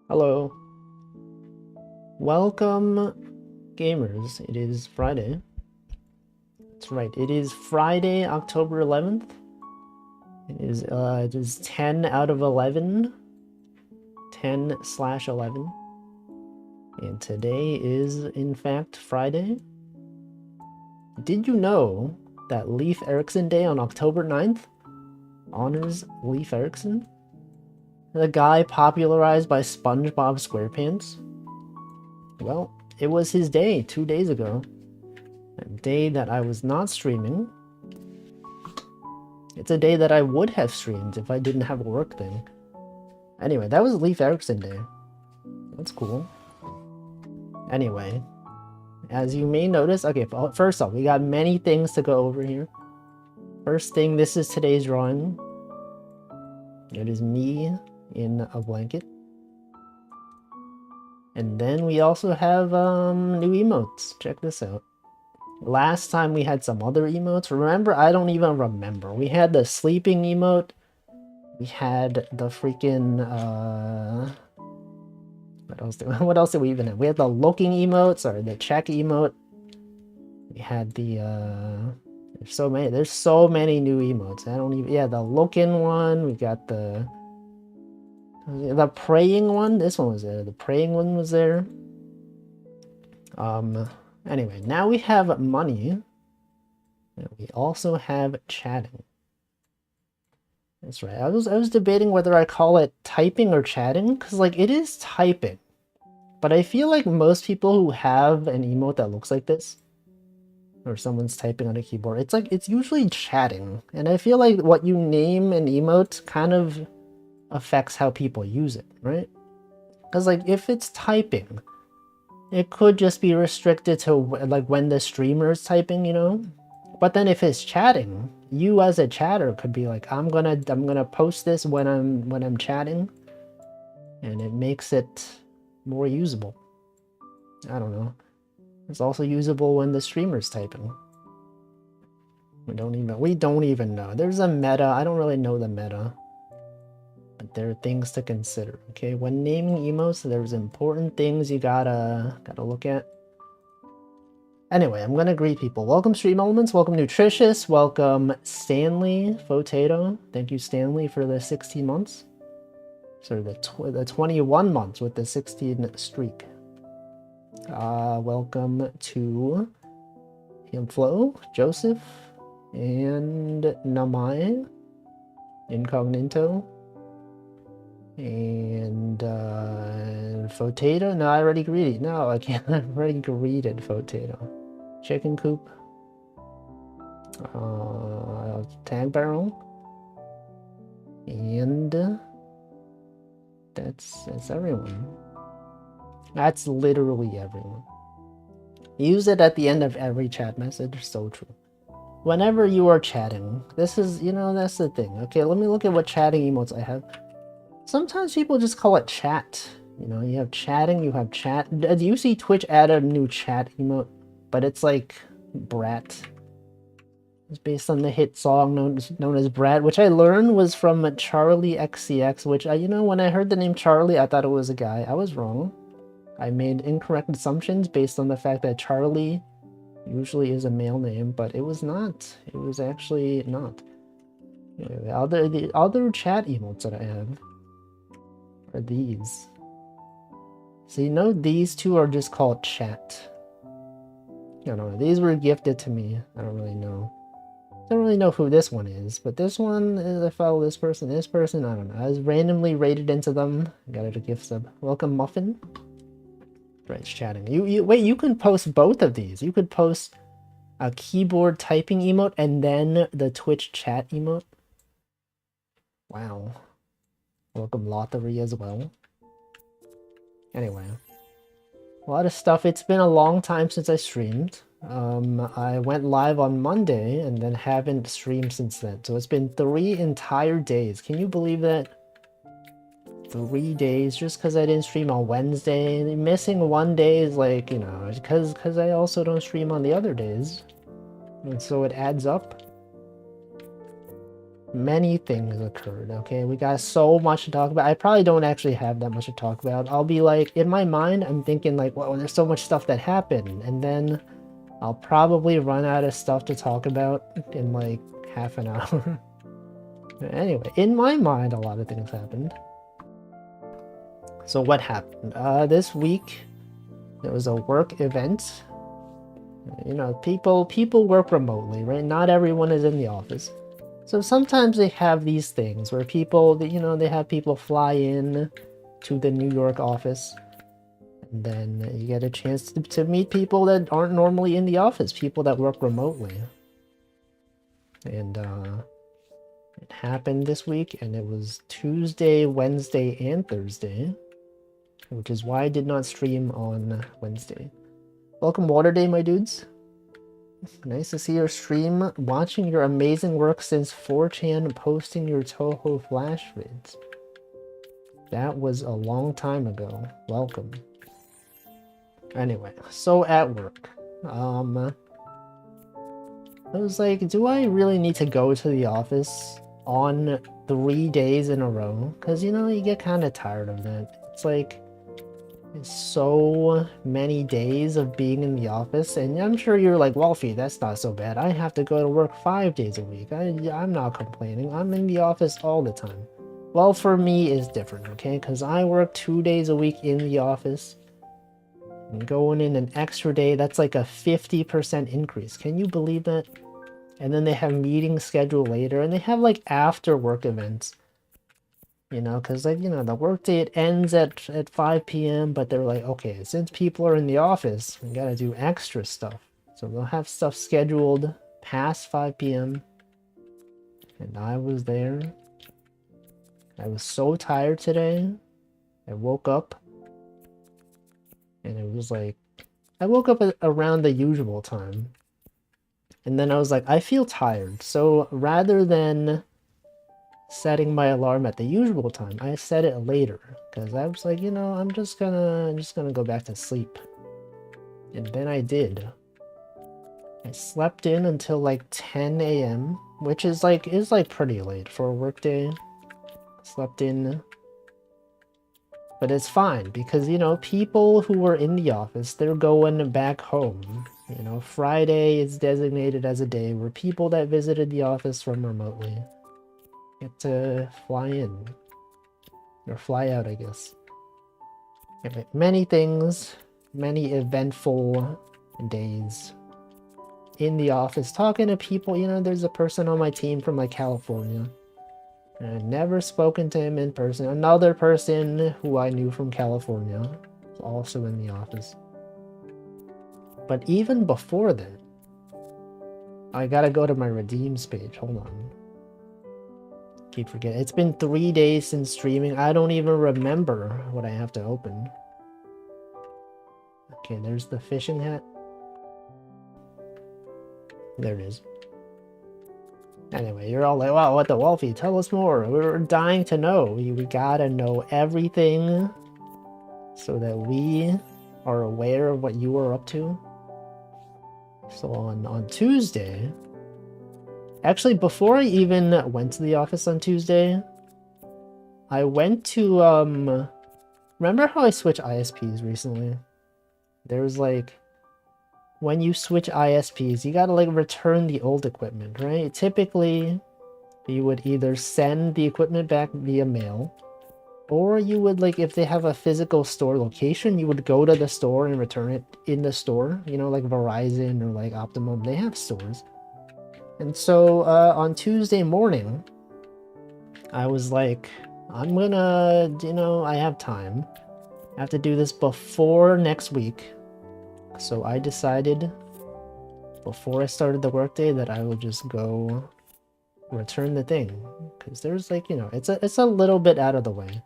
Hello. Welcome, gamers. It is Friday. That's right. It is Friday, October 11th. It is 10 out of 11. 10/11. And today is, in fact, Friday. Did you know that Leif Erikson Day on October 9th honors Leif Erikson? The guy popularized by SpongeBob SquarePants? Well, it was his day 2 days ago. A day that I was not streaming. It's a day that I would have streamed if I didn't have a work thing. Anyway, that was Leif Erikson Day. That's cool. Anyway, as you may notice, okay, first off, we got many things to go over here. First thing, this is today's drawing. It is me in a blanket. And then we also have new emotes. Check this out. Last time we had some other emotes. Remember? I don't even remember. We had the sleeping emote. We had the freaking what else did we even have? We had the looking emotes or the check emote. We had the there's so many new emotes. I don't even, yeah, the looking one. We got the praying one. This one was there. The praying one was there. Anyway, now we have money. And we also have chatting. That's right. I was debating whether I call it typing or chatting, because like it is typing. But I feel like most people who have an emote that looks like this, or someone's typing on a keyboard, it's usually chatting. And I feel like what you name an emote kind of affects how people use it, right? Because like if it's typing, it could just be restricted to like when the streamer is typing, you know? But then if it's chatting, you as a chatter could be like, I'm gonna post this when I'm chatting, and it makes it more usable. I don't know. It's also usable when the streamer's typing. We don't even know. There's a meta. I don't really know the meta. But there are things to consider. Okay, when naming emotes, there's important things you gotta look at. Anyway, I'm gonna greet people. Welcome Stream Elements, welcome Nutritious, welcome Stanley Potato. Thank you, Stanley, for the 16 months. Sorry, the 21 months with the 16 streak. Welcome to Himflo, Joseph, and Namai, Incognito, and Potato. No, I already greeted. No, I can't. I already greeted Potato. Chicken Coop. Tag Barrel. And that's everyone. That's literally everyone. Use it at the end of every chat message. So true. Whenever you are chatting, this is, you know, that's the thing. Okay, let me look at what chatting emotes I have. Sometimes people just call it chat. You know, you have chatting, you have chat. Do you see Twitch added a new chat emote? But it's like Brat. It's based on the hit song known as Brat, which I learned was from Charlie XCX, which you know, when I heard the name Charlie, I thought it was a guy. I was wrong. I made incorrect assumptions based on the fact that Charlie usually is a male name, but it was not. It was actually not. Anyway, the other chat emotes that I have are these. So you know, these two are just called chat. I don't know. These were gifted to me. I don't really know. Don't really know who this one is, but this one is, I follow this person, I don't know. I was randomly rated into them. I got it a gift sub. Welcome, Muffin. Right, it's chatting. Wait, you can post both of these. You could post a keyboard typing emote and then the Twitch chat emote. Wow. Welcome, Lothery, as well. Anyway. A lot of stuff. It's been a long time since I streamed. I went live on Monday and then haven't streamed since then. So it's been 3 entire days. Can you believe that? 3 days just because I didn't stream on Wednesday. Missing 1 day is like, you know, because I also don't stream on the other days. And so it adds up. Many things occurred, okay? We got so much to talk about. I probably don't actually have that much to talk about. I'll be like, in my mind, I'm thinking like, whoa, there's so much stuff that happened. And then I'll probably run out of stuff to talk about in like half an hour. Anyway, in my mind, a lot of things happened. So what happened? This week, there was a work event. You know, people work remotely, right? Not everyone is in the office. So sometimes they have these things where people, you know, they have people fly in to the New York office. And then you get a chance to meet people that aren't normally in the office, people that work remotely. And it happened this week, and it was Tuesday, Wednesday, and Thursday, which is why I did not stream on Wednesday. Welcome Water Day, my dudes. Nice to see your stream, watching your amazing work since 4chan, posting your Toho Flash vids. That was a long time ago. Welcome. Anyway, so at work, I was like, do I really need to go to the office on 3 days in a row? Because, you know, you get kind of tired of that. It's like, so many days of being in the office, and I'm sure you're like, Wolfie, that's not so bad. I have to go to work 5 days a week. I'm not complaining. I'm in the office all the time. Well, for me, it's different, okay? Because I work 2 days a week in the office, and going in an extra day, that's like a 50% increase. Can you believe that? And then they have meetings scheduled later, and they have like after work events. You know, because, like, you know, the workday, it ends at 5 p.m., but they're like, okay, since people are in the office, we gotta do extra stuff. So they'll have stuff scheduled past 5 p.m. And I was there. I was so tired today. I woke up. And it was like, I woke up at around the usual time. And then I was like, I feel tired. So rather than setting my alarm at the usual time, I set it later because I was like, you know, I'm just gonna go back to sleep. And then I did. I slept in until like 10 a.m., which is like pretty late for a workday. Slept in, but it's fine because, you know, people who were in the office, they're going back home. You know, Friday is designated as a day where people that visited the office from remotely get to fly in. Or fly out, I guess. Anyway, many things, many eventful days in the office, talking to people. You know, there's a person on my team from like California. And I've never spoken to him in person. Another person who I knew from California is also in the office. But even before that, I gotta go to my redeems page. Hold on. Keep forgetting. It's been 3 days since streaming. I don't even remember what I have to open. Okay, there's the fishing hat. There it is. Anyway, you're all like, wow, what the Wolfie? Tell us more. We're dying to know. We gotta know everything so that we are aware of what you are up to. So on Tuesday, actually before I even went to the office on Tuesday, I went to, remember how I switched ISPs recently? There's like, when you switch ISPs, you gotta like return the old equipment, right? Typically, you would either send the equipment back via mail, or you would, like, if they have a physical store location, you would go to the store and return it in the store. You know, like Verizon or like Optimum, they have stores. And so on Tuesday morning, I was like, I'm gonna, you know, I have time. I have to do this before next week. So I decided before I started the workday that I would just go return the thing. Because there's like, you know, it's a little bit out of the way.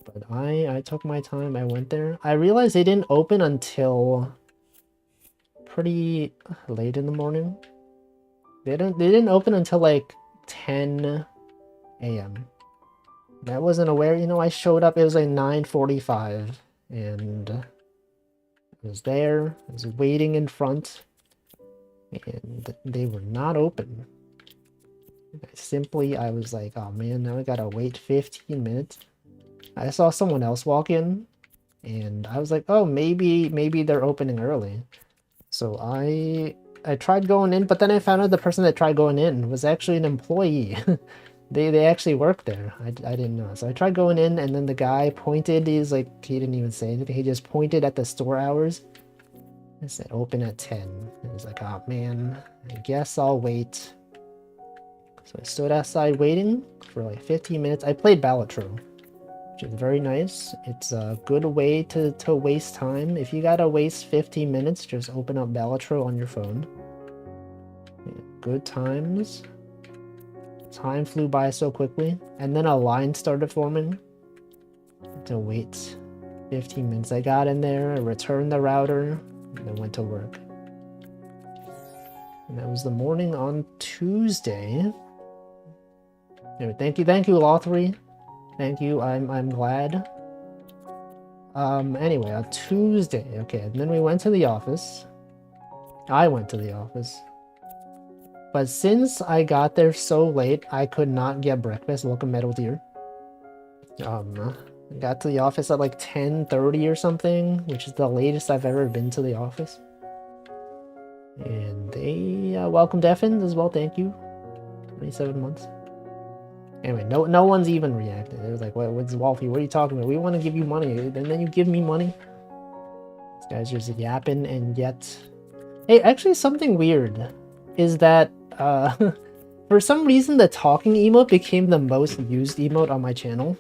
But I took my time, I went there. I realized they didn't open until pretty late in the morning. They didn't open until like 10 a.m. I wasn't aware, you know, I showed up, it was like 9:45 and I was there, I was waiting in front and they were not open. I was like, oh man, now I gotta wait 15 minutes. I saw someone else walk in, and I was like, oh, maybe they're opening early. So I tried going in, but then I found out the person that tried going in was actually an employee. They actually work there. I didn't know. So I tried going in, and then the guy pointed. He didn't even say anything. He just pointed at the store hours. It said open at 10. And he's like, oh man, I guess I'll wait. So I stood outside waiting for like 15 minutes. I played Balatro, which is very nice. It's a good way to waste time. If you gotta waste 15 minutes, just open up Balatro on your phone. Yeah, good times. Time flew by so quickly. And then a line started forming. To wait 15 minutes. I got in there, I returned the router, and then went to work. And that was the morning on Tuesday. Anyway, thank you, all three. Thank you, I'm glad. Anyway, on Tuesday, okay, and then we went to the office. I went to the office. But since I got there so late, I could not get breakfast. Welcome, Metal Deer. I got to the office at like 10:30 or something, which is the latest I've ever been to the office. And they welcomed Effin as well, thank you. 27 months. Anyway, no one's even reacted. They were like, what's Wolfie? What are you talking about? We want to give you money, and then you give me money? This guy's just yapping, and yet... Hey, actually something weird is that for some reason the talking emote became the most used emote on my channel,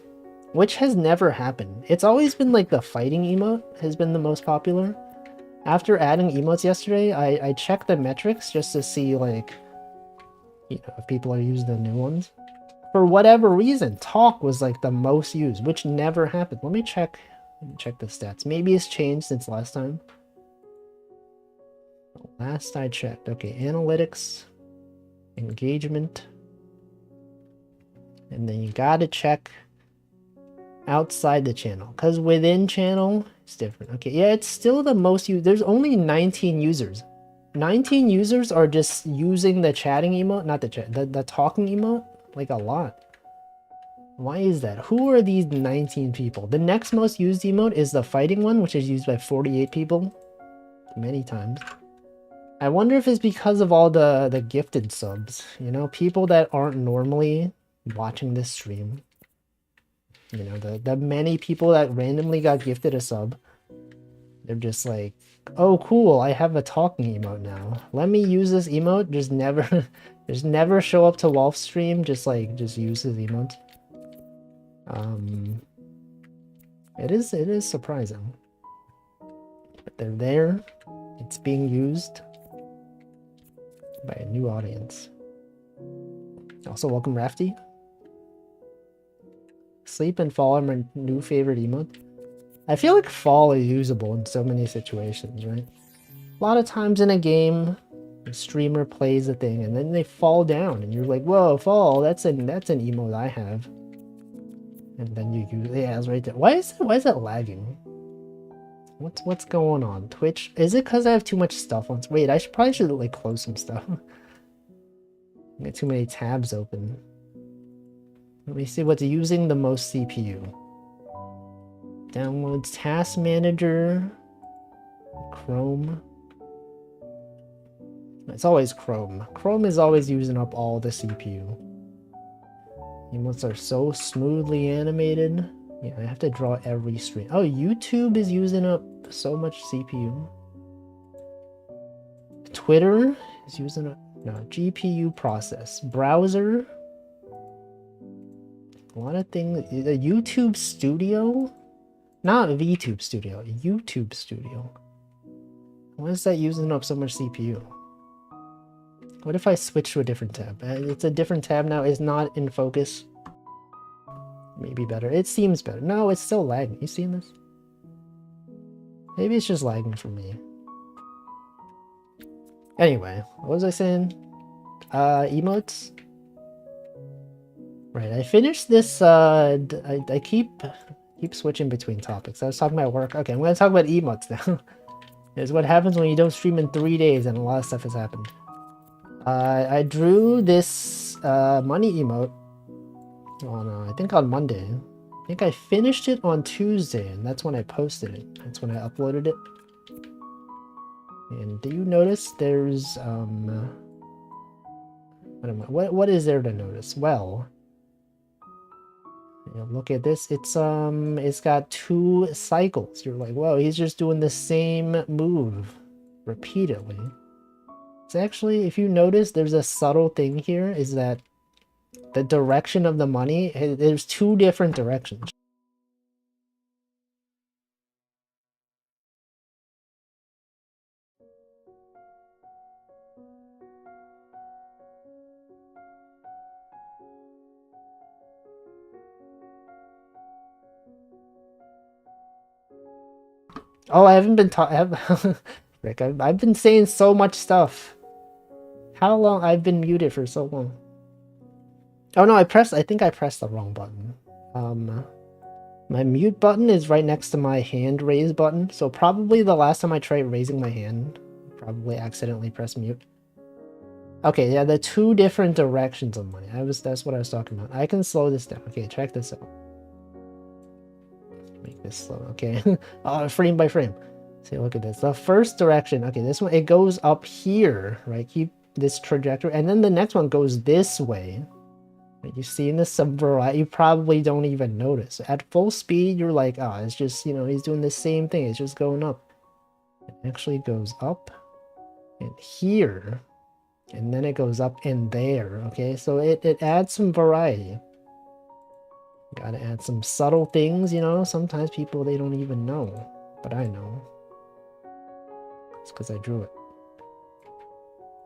which has never happened. It's always been like the fighting emote has been the most popular. After adding emotes yesterday, I checked the metrics just to see, like, you know, if people are using the new ones. For whatever reason, talk was like the most used, which never happened. Let me check the stats. Maybe it's changed since last time. Last I checked. Okay, analytics, engagement, and then you gotta check outside the channel, because within channel it's different. Okay, yeah, it's still the most used. There's only 19 users. 19 users are just using the chatting emote, not the chat, the talking emote, like a lot. Why is that? Who are these 19 people? The next most used emote is the fighting one, which is used by 48 people many times. I wonder if it's because of all the gifted subs, you know, people that aren't normally watching this stream. You know, the many people that randomly got gifted a sub. They're just like, oh cool, I have a talking emote now. Let me use this emote. Just never show up to Wolf's stream, just use his emote. It is surprising. But they're there. It's being used by a new audience. Also, welcome Rafty. Sleep and Fall are my new favorite emote. I feel like Fall is usable in so many situations, right? A lot of times in a game, the streamer plays a thing and then they fall down and you're like, whoa, Fall, that's an emote I have. And then you use, yeah, it's right there. Why is it lagging? What's going on? Twitch? Is it because I have too much stuff on? Wait, I probably should like close some stuff. I got too many tabs open. Let me see what's using the most CPU. Downloads Task Manager. Chrome. It's always Chrome. Chrome is always using up all the CPU. Emotes are so smoothly animated. Yeah, I have to draw every stream. Oh, YouTube is using up so much CPU. Twitter is using up... No, GPU process. Browser. A lot of things. A YouTube Studio? Not VTube Studio. YouTube Studio. Why is that using up so much CPU? What if I switch to a different tab? It's a different tab now. It's not in focus. Maybe better. It seems better. No, it's still lagging. You seeing this? Maybe it's just lagging for me. Anyway, what was I saying? Emotes? Right, I finished this, I keep switching between topics. I was talking about work. Okay, I'm gonna talk about emotes now. It's what happens when you don't stream in 3 days and a lot of stuff has happened. I drew this money emote on, I think on Monday. I think I finished it on Tuesday, and that's when I posted it. That's when I uploaded it. And do you notice there's, what is there to notice? Well, you know, look at this. It's got 2 cycles. You're like, whoa, he's just doing the same move repeatedly. It's actually, if you notice, there's a subtle thing here, is that the direction of the money, there's 2 different directions. Oh, I haven't been Rick, I've been saying so much stuff. How long? I've been muted for so long. Oh no, I think I pressed the wrong button. My mute button is right next to my hand raise button, so probably the last time I tried raising my hand, probably accidentally pressed mute. Okay, yeah, the 2 different directions of money. That's what I was talking about. I can slow this down. Okay, check this out. Make this slow. Okay. Frame by frame. See, look at this. The first direction. Okay, this one, it goes up here, right? Keep this trajectory. And then the next one goes this way. You see in this some variety, you probably don't even notice. At full speed, you're like, oh, it's just, you know, he's doing the same thing. It's just going up. It actually goes up and here. And then it goes up in there, okay? So it adds some variety. Gotta add some subtle things, you know? Sometimes people, they don't even know. But I know. It's because I drew it.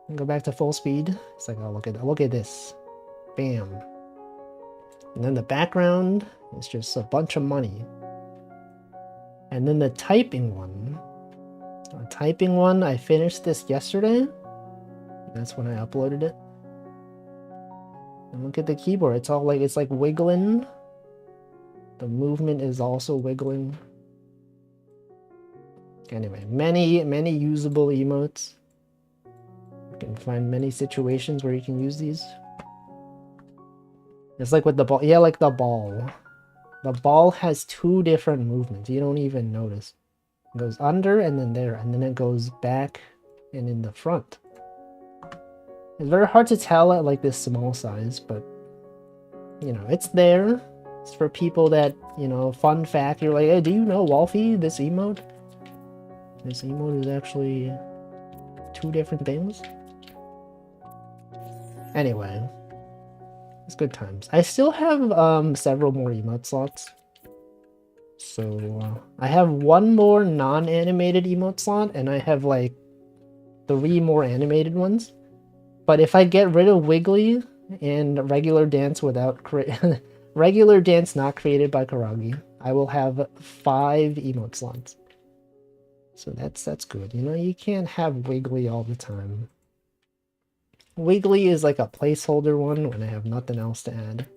And go back to full speed. It's like, oh, look at this. Bam. And then the background is just a bunch of money. And then the typing one. The typing one, I finished this yesterday. That's when I uploaded it. And look at the keyboard. It's all like, it's like wiggling. The movement is also wiggling. Anyway, many usable emotes. You can find many situations where you can use these. It's like with the ball. Yeah, like the ball. The ball has 2 different movements. You don't even notice. It goes under and then there. And then it goes back and in the front. It's very hard to tell at like this small size, but you know, it's there. It's for people that, you know, fun fact, you're like, hey, do you know, Wolfie, this emote? This emote is actually 2 different things. Anyway, it's good times. I still have several more emote slots. So I have 1 more non-animated emote slot, and I have like 3 more animated ones. But if I get rid of Wiggly and regular dance without regular dance not created by Karagi, I will have 5 emote slots. So that's good. You know, you can't have Wiggly all the time. Wiggly is like a placeholder one when I have nothing else to add.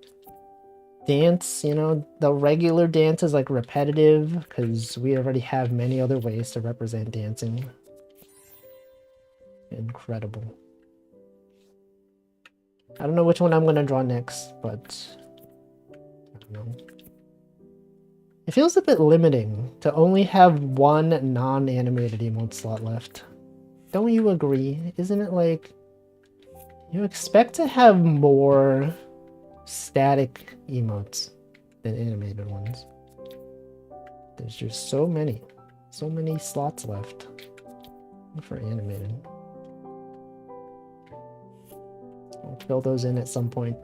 Dance, you know, the regular dance is like repetitive because we already have many other ways to represent dancing. Incredible. I don't know which one I'm going to draw next, but I don't know. It feels a bit limiting to only have 1 non-animated emote slot left. Don't you agree? Isn't it like you expect to have more static emotes than animated ones? There's just so many slots left for animated. I'll fill those in at some point.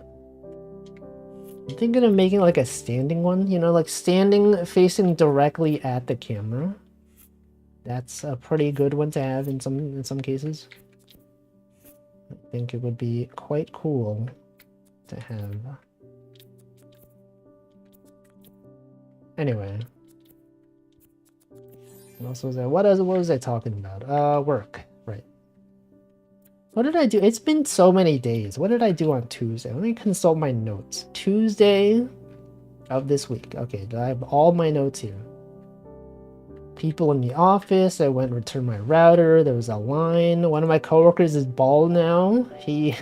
I'm thinking of making like a standing one, you know, like standing facing directly at the camera. That's a pretty good one to have in some cases. I think it would be quite cool to have. Anyway. What else was I? What was I talking about? Work. Right. What did I do? It's been so many days. What did I do on Tuesday? Let me consult my notes. Tuesday of this week. Okay, I have all my notes here. People in the office. I went and returned my router. There was a line. One of my coworkers is bald now. He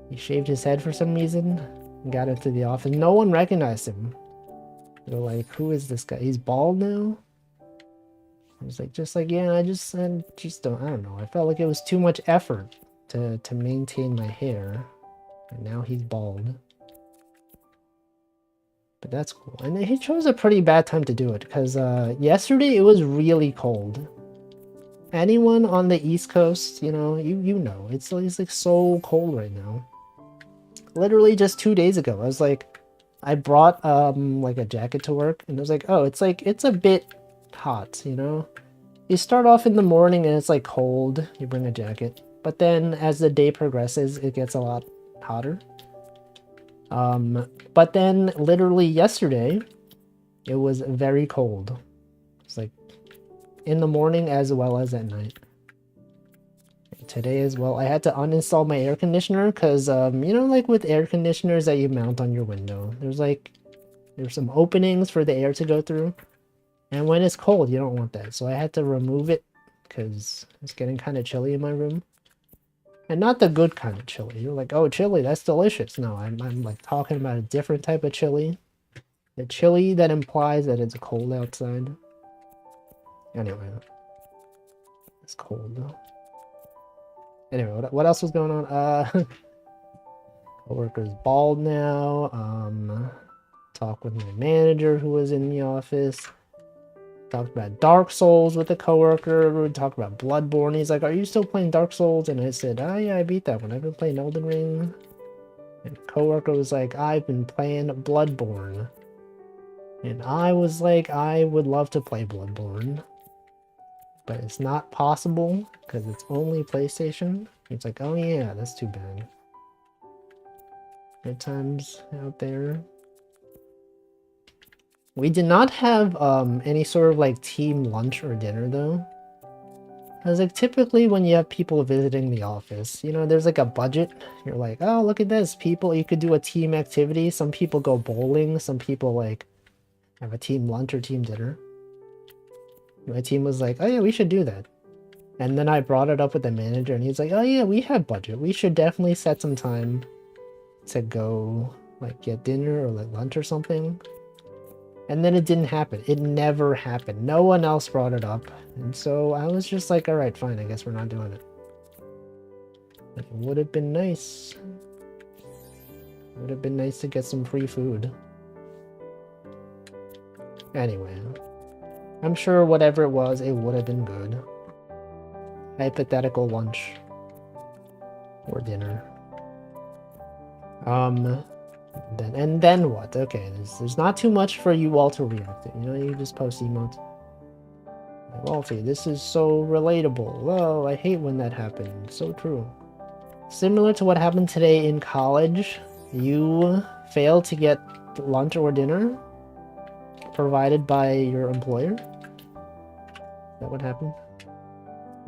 He shaved his head for some reason and got into the office. No one recognized him. They're like, who is this guy? He's bald now? I was like, yeah, I just don't, I don't know. I felt like it was too much effort to maintain my hair. And now he's bald. But that's cool. And he chose a pretty bad time to do it because yesterday it was really cold. Anyone on the East Coast, you know, you know, it's like so cold right now. Literally just 2 days ago, I was like, I brought like a jacket to work, and I was like, oh, it's a bit hot, you know. You start off in the morning and it's like cold, you bring a jacket, but then as the day progresses, it gets a lot hotter. But then literally yesterday, it was very cold. It's like in the morning as well as at night. Today as well, I had to uninstall my air conditioner because, you know, like with air conditioners that you mount on your window, there's some openings for the air to go through. And when it's cold, you don't want that. So I had to remove it because it's getting kind of chilly in my room. And not the good kind of chili. You're like, oh, chili, that's delicious. No, I'm like talking about a different type of chili. The chili that implies that it's cold outside. Anyway. It's cold though. Anyway, what else was going on? Coworker's bald now. Talk with my manager who was in the office. Talked about Dark Souls with a coworker. We talked about Bloodborne. He's like, are you still playing Dark Souls? And I said, oh yeah, I beat that one. I've been playing Elden Ring. And the coworker was like, I've been playing Bloodborne. And I was like, I would love to play Bloodborne. But it's not possible because it's only PlayStation. It's like, oh yeah, that's too bad. Good times out there. We did not have any sort of like team lunch or dinner though. Because like typically when you have people visiting the office, you know, there's like a budget. You're like, oh, look at this. People, you could do a team activity. Some people go bowling. Some people like have a team lunch or team dinner. My team was like, oh yeah, we should do that. And then I brought it up with the manager and he's like, oh yeah, we have budget. We should definitely set some time to go like get dinner or like lunch or something. And then it didn't happen. It never happened. No one else brought it up. And so I was just like, all right, fine. I guess we're not doing it. It would have been nice. It would have been nice to get some free food. Anyway. I'm sure whatever it was, it would have been good. Hypothetical lunch. Or dinner. And then what? Okay, there's not too much for you all to react to. You know, you just post emotes. Like, Wolfie, this is so relatable. Oh, I hate when that happens. So true. Similar to what happened today in college, you failed to get lunch or dinner provided by your employer. Is that what happened?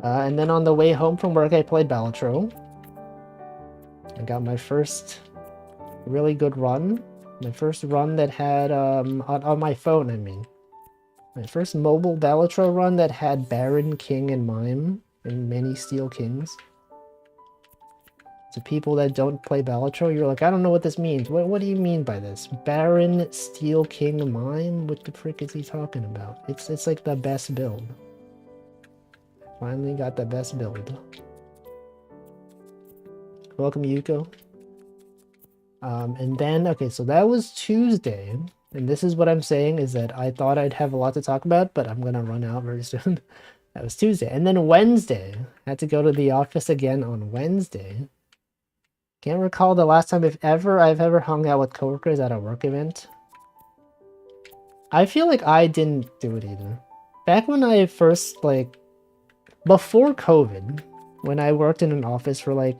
And then on the way home from work, I played Balatro. I got my first really good run. My first run that had, on my phone, I mean. My first mobile Balatro run that had Baron, King, and Mime, and many Steel Kings. To people that don't play Balatro, you're like, I don't know what this means. What do you mean by this? Baron, Steel King, Mime? What the frick is he talking about? It's like the best build. Finally got the best build. Welcome, Yuko. And then, okay, so that was Tuesday. And this is what I'm saying is that I thought I'd have a lot to talk about, but I'm gonna run out very soon. That was Tuesday. And then Wednesday, I had to go to the office again on Wednesday. Can't recall the last time I've ever hung out with coworkers at a work event. I feel like I didn't do it either. Back when I first, like, before COVID, when I worked in an office for like,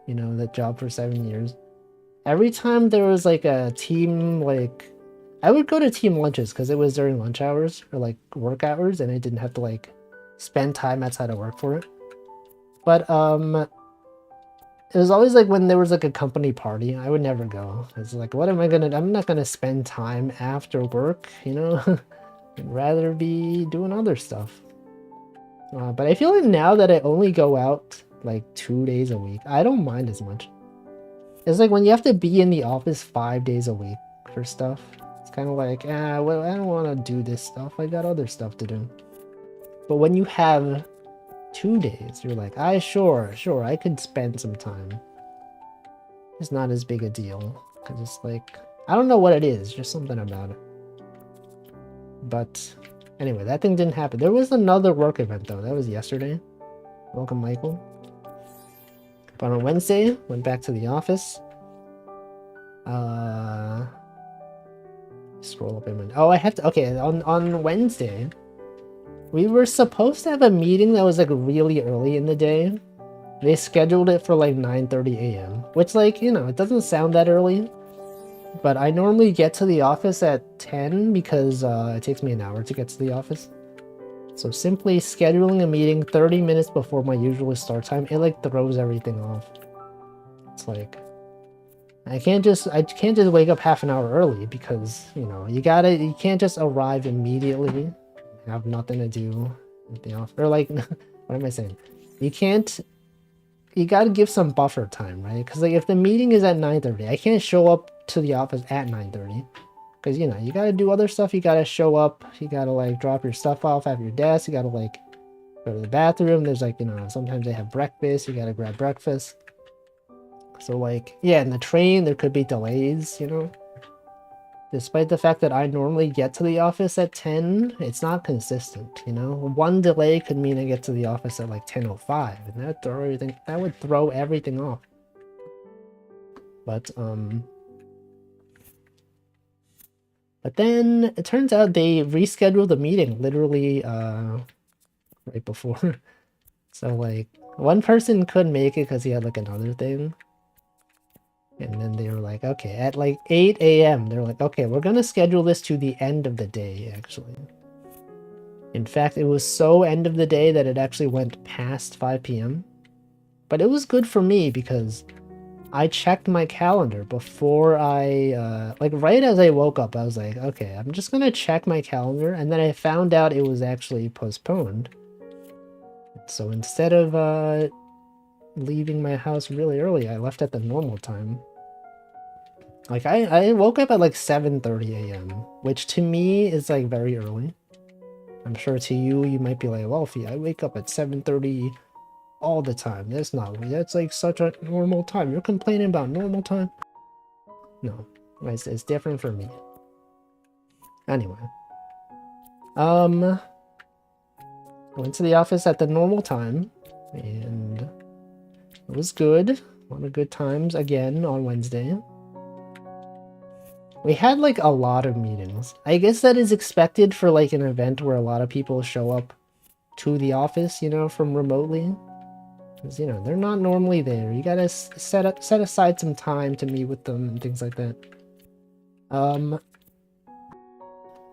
you know, that job for 7 years, every time there was like a team, like, I would go to team lunches because it was during lunch hours or like work hours and I didn't have to like spend time outside of work for it. But it was always like when there was like a company party, I would never go. It's like, what am I gonna, I'm not gonna spend time after work, you know? I'd rather be doing other stuff. But I feel like now that I only go out like 2 days a week, I don't mind as much. It's like when you have to be in the office 5 days a week for stuff. It's kind of like, well, I don't want to do this stuff. I got other stuff to do. But when you have 2 days, you're like, sure, I could spend some time. It's not as big a deal. Because it's like, I don't know what it is, just something about it. But anyway, that thing didn't happen. There was another work event though. That was yesterday. Welcome, Michael. But on Wednesday, went back to the office. Scroll up in my... Oh, I have to... Okay, on Wednesday, we were supposed to have a meeting that was like really early in the day. They scheduled it for like 9:30 a.m. Which, like, you know, it doesn't sound that early. But I normally get to the office at 10 because it takes me an hour to get to the office. So simply scheduling a meeting 30 minutes before my usual start time, it like throws everything off. It's like... I can't just wake up half an hour early because, you know, you can't just arrive immediately, have nothing to do at the office. Or like, what am I saying? You gotta give some buffer time, right? Because like if the meeting is at 9:30, I can't show up to the office at 9:30. Because, you know, you gotta do other stuff, you gotta show up, you gotta like drop your stuff off at your desk, you gotta like go to the bathroom, there's like, you know, sometimes they have breakfast, you gotta grab breakfast. So like, yeah, in the train, there could be delays, you know? Despite the fact that I normally get to the office at 10, it's not consistent, you know? One delay could mean I get to the office at like 10:05, and that would throw everything off. But then it turns out they rescheduled the meeting literally right before. So like, one person couldn't make it because he had like another thing. And then they were like, okay, at like 8 a.m., they're like, okay, we're going to schedule this to the end of the day, actually. In fact, it was so end of the day that it actually went past 5 p.m. But it was good for me because I checked my calendar before like right as I woke up, I was like, okay, I'm just going to check my calendar. And then I found out it was actually postponed. So instead of leaving my house really early, I left at the normal time. Like, I woke up at like 7:30 a.m., which to me is like very early. I'm sure to you, you might be like, Wolfie, I wake up at 7:30 all the time. That's like such a normal time. You're complaining about normal time? No, it's different for me. Anyway. I went to the office at the normal time, and it was good. A lot of good times again on Wednesday. We had like a lot of meetings. I guess that is expected for like an event where a lot of people show up to the office, you know, from remotely. Because, you know, they're not normally there. You gotta set aside some time to meet with them and things like that. But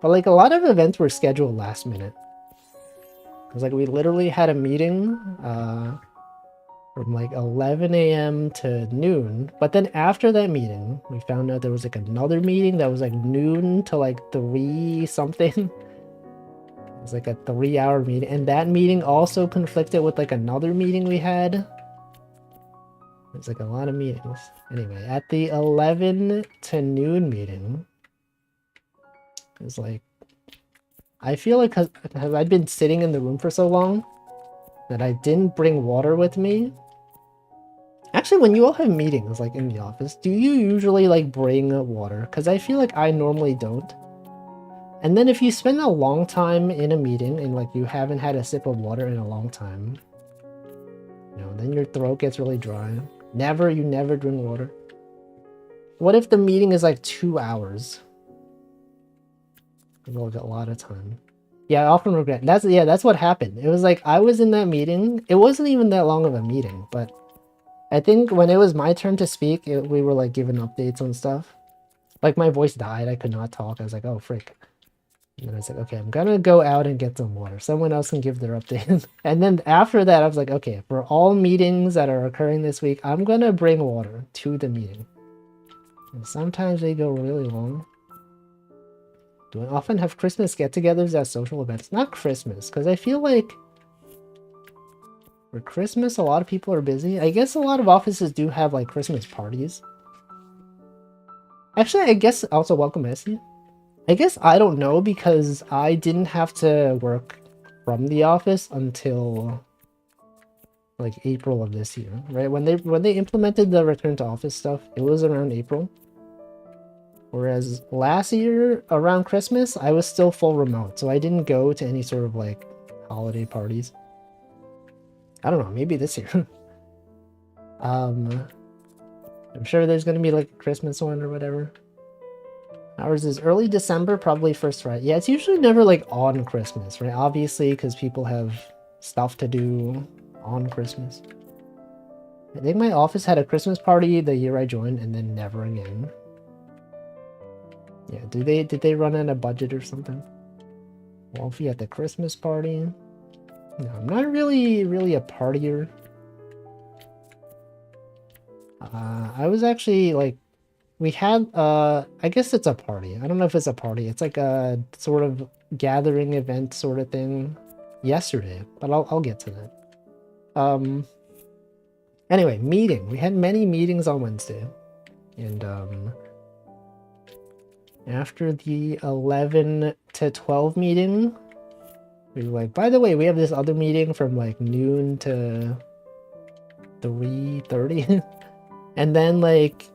like a lot of events were scheduled last minute. Because like we literally had a meeting from like 11 a.m. to noon. But then after that meeting, we found out there was like another meeting that was like noon to like 3 something. It was like a 3-hour meeting. And that meeting also conflicted with like another meeting we had. It's like a lot of meetings. Anyway, at the 11 to noon meeting, it's like, I feel like because I'd been sitting in the room for so long that I didn't bring water with me. Actually, when you all have meetings, like in the office, do you usually like bring water? Because I feel like I normally don't. And then if you spend a long time in a meeting and like you haven't had a sip of water in a long time, you know, then your throat gets really dry. You never drink water. What if the meeting is like 2 hours? We'll get a lot of time. Yeah, I often regret. That's what happened. It was like I was in that meeting. It wasn't even that long of a meeting, but I think when it was my turn to speak, we were like given updates on stuff. Like my voice died. I could not talk. I was like, oh, frick. And then I was like, okay, I'm gonna go out and get some water. Someone else can give their update. And then after that, I was like, okay, for all meetings that are occurring this week, I'm gonna bring water to the meeting. And sometimes they go really long. Do I often have Christmas get-togethers at social events? Not Christmas, because I feel like for Christmas, a lot of people are busy. I guess a lot of offices do have like Christmas parties. Actually, I guess also welcome, Essie. I guess I don't know because I didn't have to work from the office until like April of this year, right? When they implemented the return to office stuff, it was around April. Whereas last year around Christmas, I was still full remote, so I didn't go to any sort of like holiday parties. I don't know, maybe this year. I'm sure there's gonna be like a Christmas one or whatever. Ours is early December, probably first Friday. Yeah, it's usually never like on Christmas, right? Obviously, because people have stuff to do on Christmas. I think my office had a Christmas party the year I joined and then never again. Yeah, did they run out of budget or something? Wolfie at the Christmas party? No, I'm not really a partier. I was actually like, we had I guess it's a party. I don't know if it's a party. It's like a sort of gathering event sort of thing yesterday, but I'll get to that. Anyway, meeting. We had many meetings on Wednesday. And after the 11 to 12 meeting, we were like, by the way, we have this other meeting from like noon to 3:30. And then like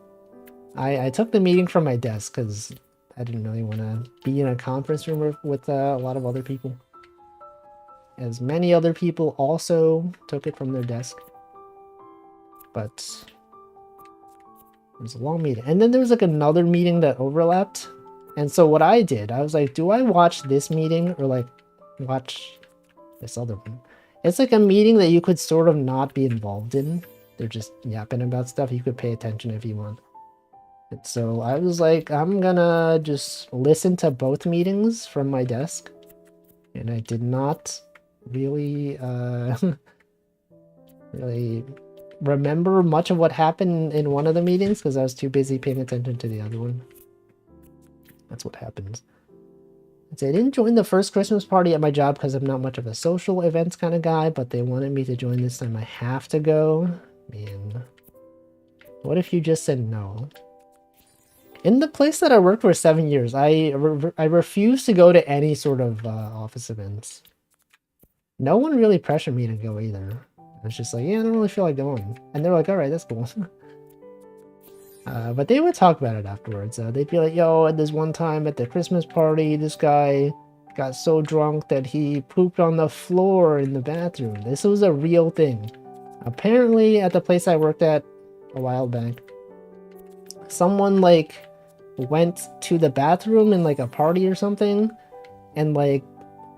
I took the meeting from my desk because I didn't really want to be in a conference room with a lot of other people. As many other people also took it from their desk. But it was a long meeting. And then there was like another meeting that overlapped. And so what I did, I was like, do I watch this meeting or like watch this other one? It's like a meeting that you could sort of not be involved in. They're just yapping about stuff. You could pay attention if you want. And so I was like, I'm gonna just listen to both meetings from my desk. And I did not really, really remember much of what happened in one of the meetings because I was too busy paying attention to the other one. That's what happens. I didn't join the first Christmas party at my job because I'm not much of a social events kind of guy, but they wanted me to join this time. I have to go. Man. What if you just said no? In the place that I worked for 7 years, I refused to go to any sort of office events. No one really pressured me to go either. I was just like, yeah, I don't really feel like going. And they're like, all right, that's cool. But they would talk about it afterwards. They'd be like, yo, at this one time at the Christmas party, this guy got so drunk that he pooped on the floor in the bathroom. This was a real thing. Apparently, at the place I worked at a while back, someone, like, went to the bathroom in, like, a party or something, and, like,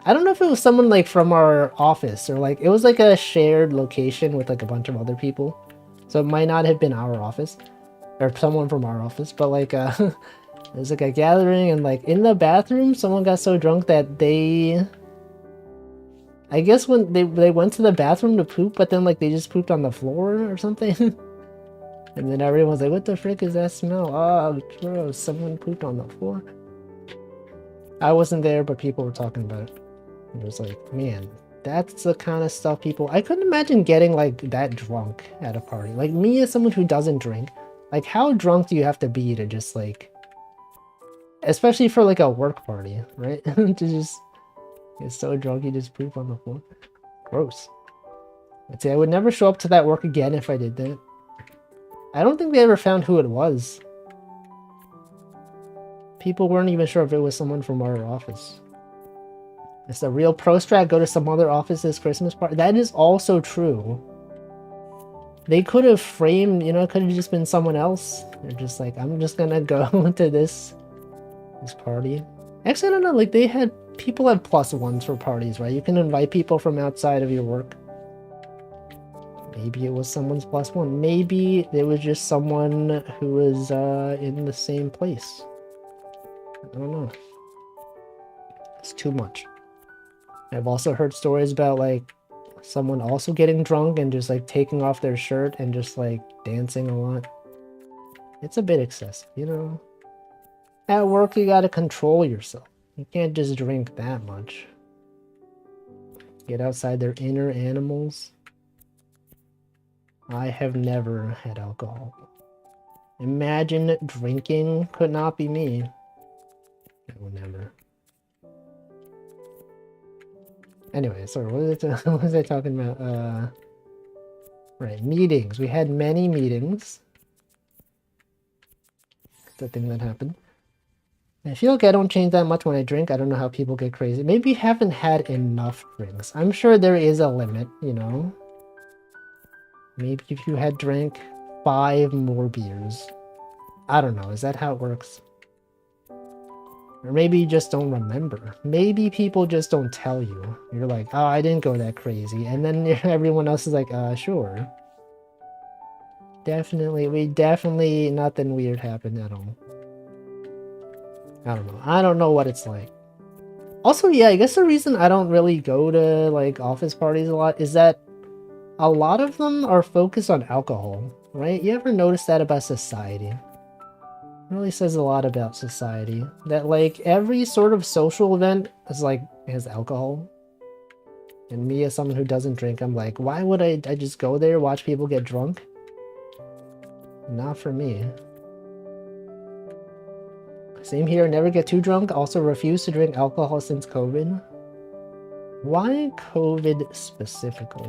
I don't know if it was someone, like, from our office, or, like, it was, like, a shared location with, like, a bunch of other people. So it might not have been our office. Or someone from our office, but like there's like a gathering and like in the bathroom someone got so drunk that they, I guess when they went to the bathroom to poop, but then like they just pooped on the floor or something. And then everyone's like, what the frick is that smell? Oh, gross, someone pooped on the floor. I wasn't there, but people were talking about it. It was like, man, that's the kind of stuff people, I couldn't imagine getting like that drunk at a party. Like me as someone who doesn't drink, like, how drunk do you have to be to just, like... Especially for, like, a work party, right? To just get so drunk you just poop on the floor. Gross. I'd say I would never show up to that work again if I did that. I don't think they ever found who it was. People weren't even sure if it was someone from our office. It's a real pro strat, go to some other office's Christmas party. That is also true. They could have framed, you know, it could have just been someone else. They're just like, I'm just gonna go to this party. Actually, I don't know, like they had, people have +1s for parties, right? You can invite people from outside of your work. Maybe it was someone's +1. Maybe it was just someone who was in the same place. I don't know. It's too much. I've also heard stories about like someone also getting drunk and just like taking off their shirt and just like dancing a lot. It's a bit excessive, you know? At work, you gotta control yourself. You can't just drink that much. Get outside their inner animals. I have never had alcohol. Imagine drinking could not be me. I would never. Anyway, sorry, what was I talking about? Right, meetings. We had many meetings. The thing that happened. I feel like I don't change that much when I drink. I don't know how people get crazy. Maybe you haven't had enough drinks. I'm sure there is a limit, you know? Maybe if you had drank 5 more beers. I don't know. Is that how it works? Or maybe you just don't remember. Maybe people just don't tell you. You're like, oh, I didn't go that crazy. And then everyone else is like, sure. Definitely, nothing weird happened at all. I don't know. I don't know what it's like. Also, yeah, I guess the reason I don't really go to, like, office parties a lot is that a lot of them are focused on alcohol, right? You ever notice that about society? It really says a lot about society. That, like, every sort of social event is, like, has alcohol. And me, as someone who doesn't drink, I'm like, why would I just go there, watch people get drunk? Not for me. Same here, never get too drunk. Also refuse to drink alcohol since COVID. Why COVID specifically?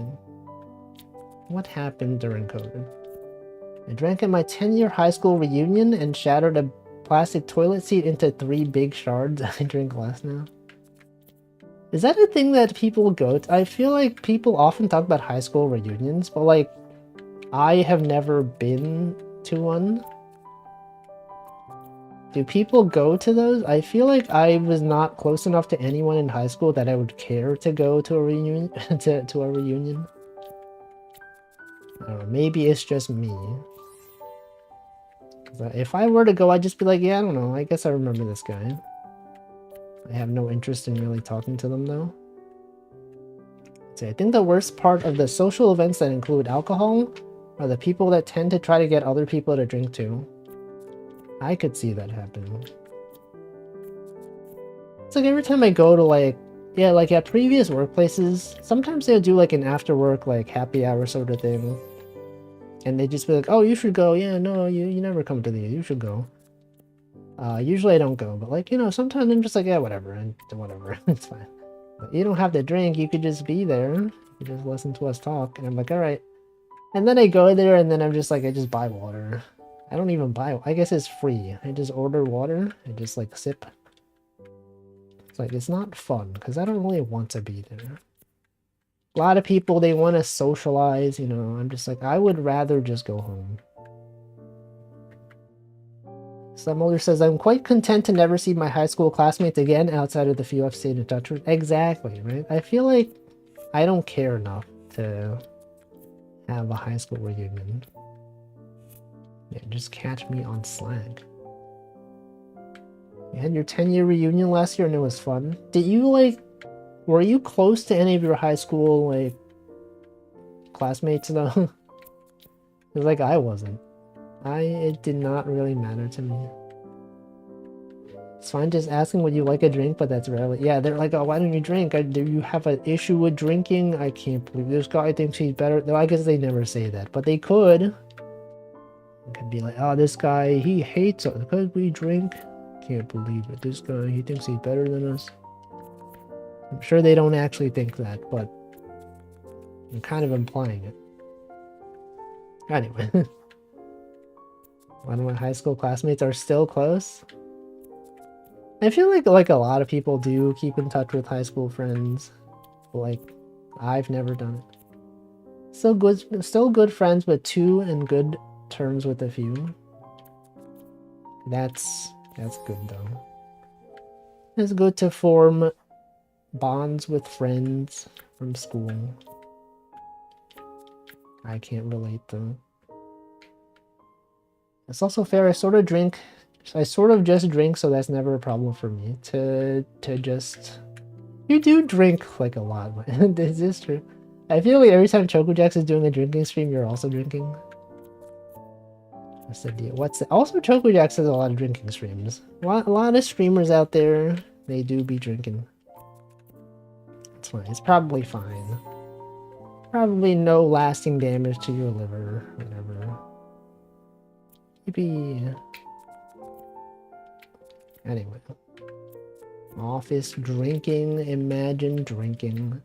What happened during COVID? I drank at my 10-year high school reunion and shattered a plastic toilet seat into 3 big shards. I drink less now. Is that a thing that people go to? I feel like people often talk about high school reunions, but like, I have never been to one. Do people go to those? I feel like I was not close enough to anyone in high school that I would care to go to a reunion. to a reunion. I don't know, maybe it's just me. If I were to go, I'd just be like, yeah, I don't know. I guess I remember this guy. I have no interest in really talking to them, though. So I think the worst part of the social events that include alcohol are the people that tend to try to get other people to drink too. I could see that happening. It's like every time I go to like, yeah, like at previous workplaces, sometimes they'll do like an after work, like happy hour sort of thing. And they just be like, oh, you should go. Yeah, no, you never come to these. You should go. Usually I don't go, but like, you know, sometimes I'm just like, yeah, whatever, and whatever, it's fine. But you don't have to drink, you could just be there. You just listen to us talk, and I'm like, alright. And then I go there, and then I'm just like, I just buy water. I don't even buy, I guess it's free. I just order water, and just like sip. It's like, it's not fun, because I don't really want to be there. A lot of people, they want to socialize, you know, I'm just like, I would rather just go home. Some older says, I'm quite content to never see my high school classmates again outside of the few I've stayed in touch with. Exactly, right? I feel like I don't care enough to have a high school reunion. Yeah, just catch me on Slack. You had your 10-year reunion last year and it was fun. Did you, like, were you close to any of your high school, like, classmates, though? Because, like, I wasn't. It did not really matter to me. It's fine just asking would you like a drink, but that's rarely. Yeah, they're like, oh, why don't you drink? Do you have an issue with drinking? I can't believe this guy thinks he's better. Though I guess they never say that, but they could. It could be like, oh, this guy, he hates us because we drink. Can't believe it. This guy, he thinks he's better than us. I'm sure they don't actually think that, but I'm kind of implying it. Anyway. One of my high school classmates are still close. I feel like a lot of people do keep in touch with high school friends. But like, I've never done it. Still good friends with 2 and good terms with a few. That's good though. It's good to form bonds with friends from school. I can't relate though. It's also fair, I sort of just drink, so that's never a problem for me. To just... You do drink, like, a lot. This is true. I feel like every time Chocojax is doing a drinking stream, you're also drinking. What's the deal? Also, Chocojax has a lot of drinking streams. A lot of streamers out there, they do be drinking. It's fine. It's probably fine. Probably no lasting damage to your liver, whatever. Maybe. Anyway. Office drinking. Imagine drinking.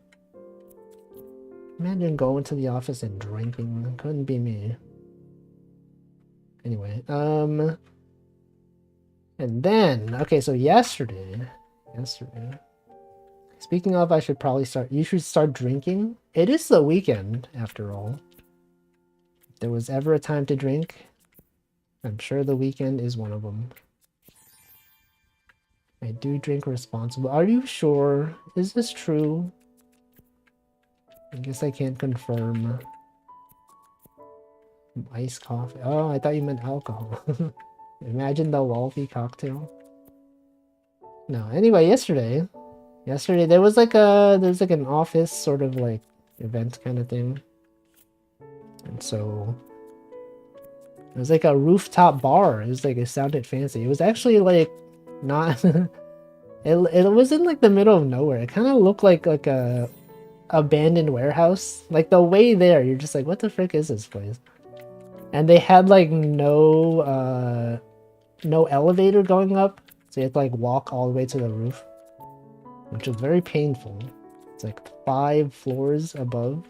Imagine going to the office and drinking. Couldn't be me. Anyway, and then, okay, so yesterday, speaking of, I should probably start, you should start drinking. It is the weekend, after all. If there was ever a time to drink, I'm sure the weekend is one of them. I do drink responsible. Are you sure? Is this true? I guess I can't confirm. Iced coffee. Oh, I thought you meant alcohol. Imagine the Wolfie cocktail. No, anyway, yesterday there was like an office sort of like event kind of thing. And so it was like a rooftop bar. It was like, it sounded fancy. It was actually like not it was in like the middle of nowhere. It kind of looked like a abandoned warehouse. Like the way there, you're just like, what the frick is this place? And they had like no elevator going up, so you had to like walk all the way to the roof, which was very painful. It's like 5 floors above.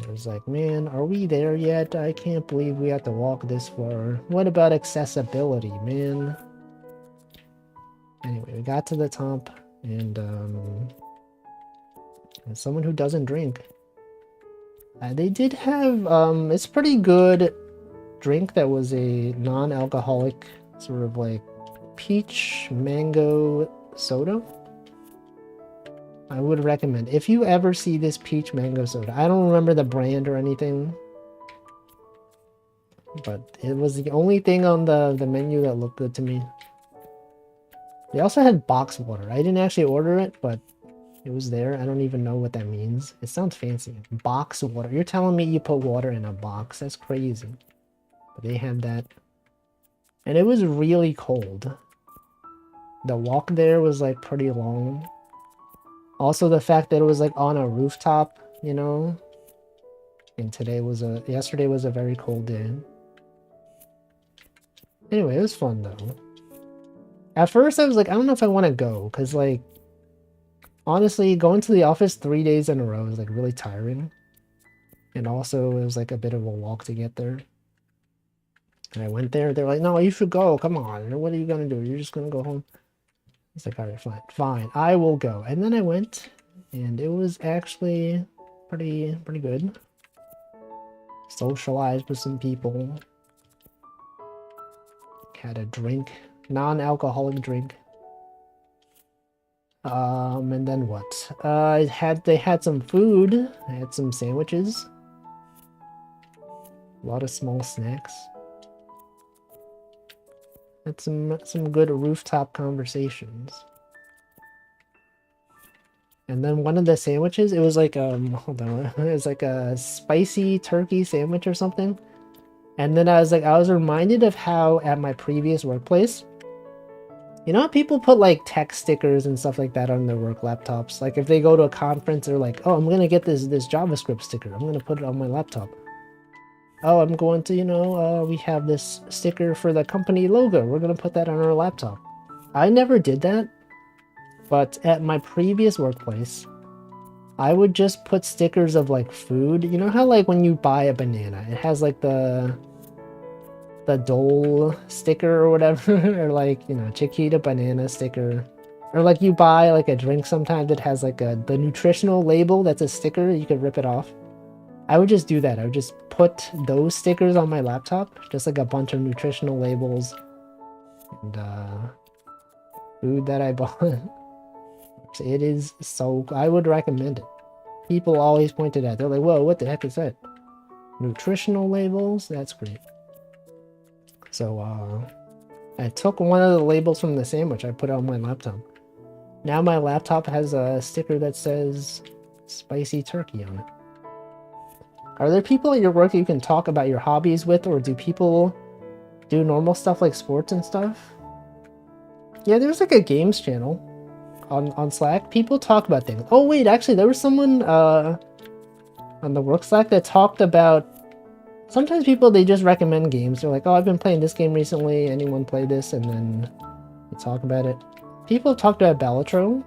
It was like, man, are we there yet? I can't believe we have to walk this far. What about accessibility, man? Anyway, we got to the top, and as someone who doesn't drink, they did have it's pretty good drink that was a non-alcoholic sort of like peach mango soda. I would recommend if you ever see this peach mango soda. I don't remember the brand or anything, but it was the only thing on the menu that looked good to me. They also had box water. I didn't actually order it, but it was there. I don't even know what that means. It sounds fancy. Box water. You're telling me you put water in a box? That's crazy. But they had that. And it was really cold. The walk there was like pretty long. Also the fact that it was like on a rooftop, you know? And yesterday was a very cold day. Anyway, it was fun though. At first I was like, I don't know if I want to go, because like honestly, going to the office 3 days in a row is like really tiring. And also it was like a bit of a walk to get there. And I went there, they're like, no, you should go, come on. What are you gonna do? You're just gonna go home? It's like, alright, fine, I will go. And then I went, and it was actually pretty good. Socialized with some people. Had a drink, non-alcoholic drink. And then what? They had some food. I had some sandwiches. A lot of small snacks. Had some good rooftop conversations. And then one of the sandwiches, it was like hold on, it was like a spicy turkey sandwich or something. And then I was reminded of how at my previous workplace, you know how people put like text stickers and stuff like that on their work laptops? Like if they go to a conference, they're like, oh, I'm gonna get this JavaScript sticker. I'm gonna put it on my laptop. Oh, I'm going to, you know, we have this sticker for the company logo. We're gonna put that on our laptop. I never did that, but at my previous workplace, I would just put stickers of like food. You know how like when you buy a banana, it has like the Dole sticker or whatever, or like, you know, Chiquita banana sticker, or like you buy like a drink sometimes that has like the nutritional label that's a sticker, you could rip it off. I would just do that. I would just put those stickers on my laptop, just like a bunch of nutritional labels and food that I bought. It is so, I would recommend it. People always pointed at, they're like, whoa, what the heck is that? Nutritional labels? That's great. So I took one of the labels from the sandwich, I put it on my laptop. Now my laptop has a sticker that says spicy turkey on it. Are there people at your work you can talk about your hobbies with, or do people do normal stuff like sports and stuff? Yeah, there's like a games channel on Slack. People talk about things. Oh wait, actually there was someone on the work Slack that talked about Sometimes people, they just recommend games. They're like, oh, I've been playing this game recently. Anyone play this? And then they talk about it. People have talked about Balatro.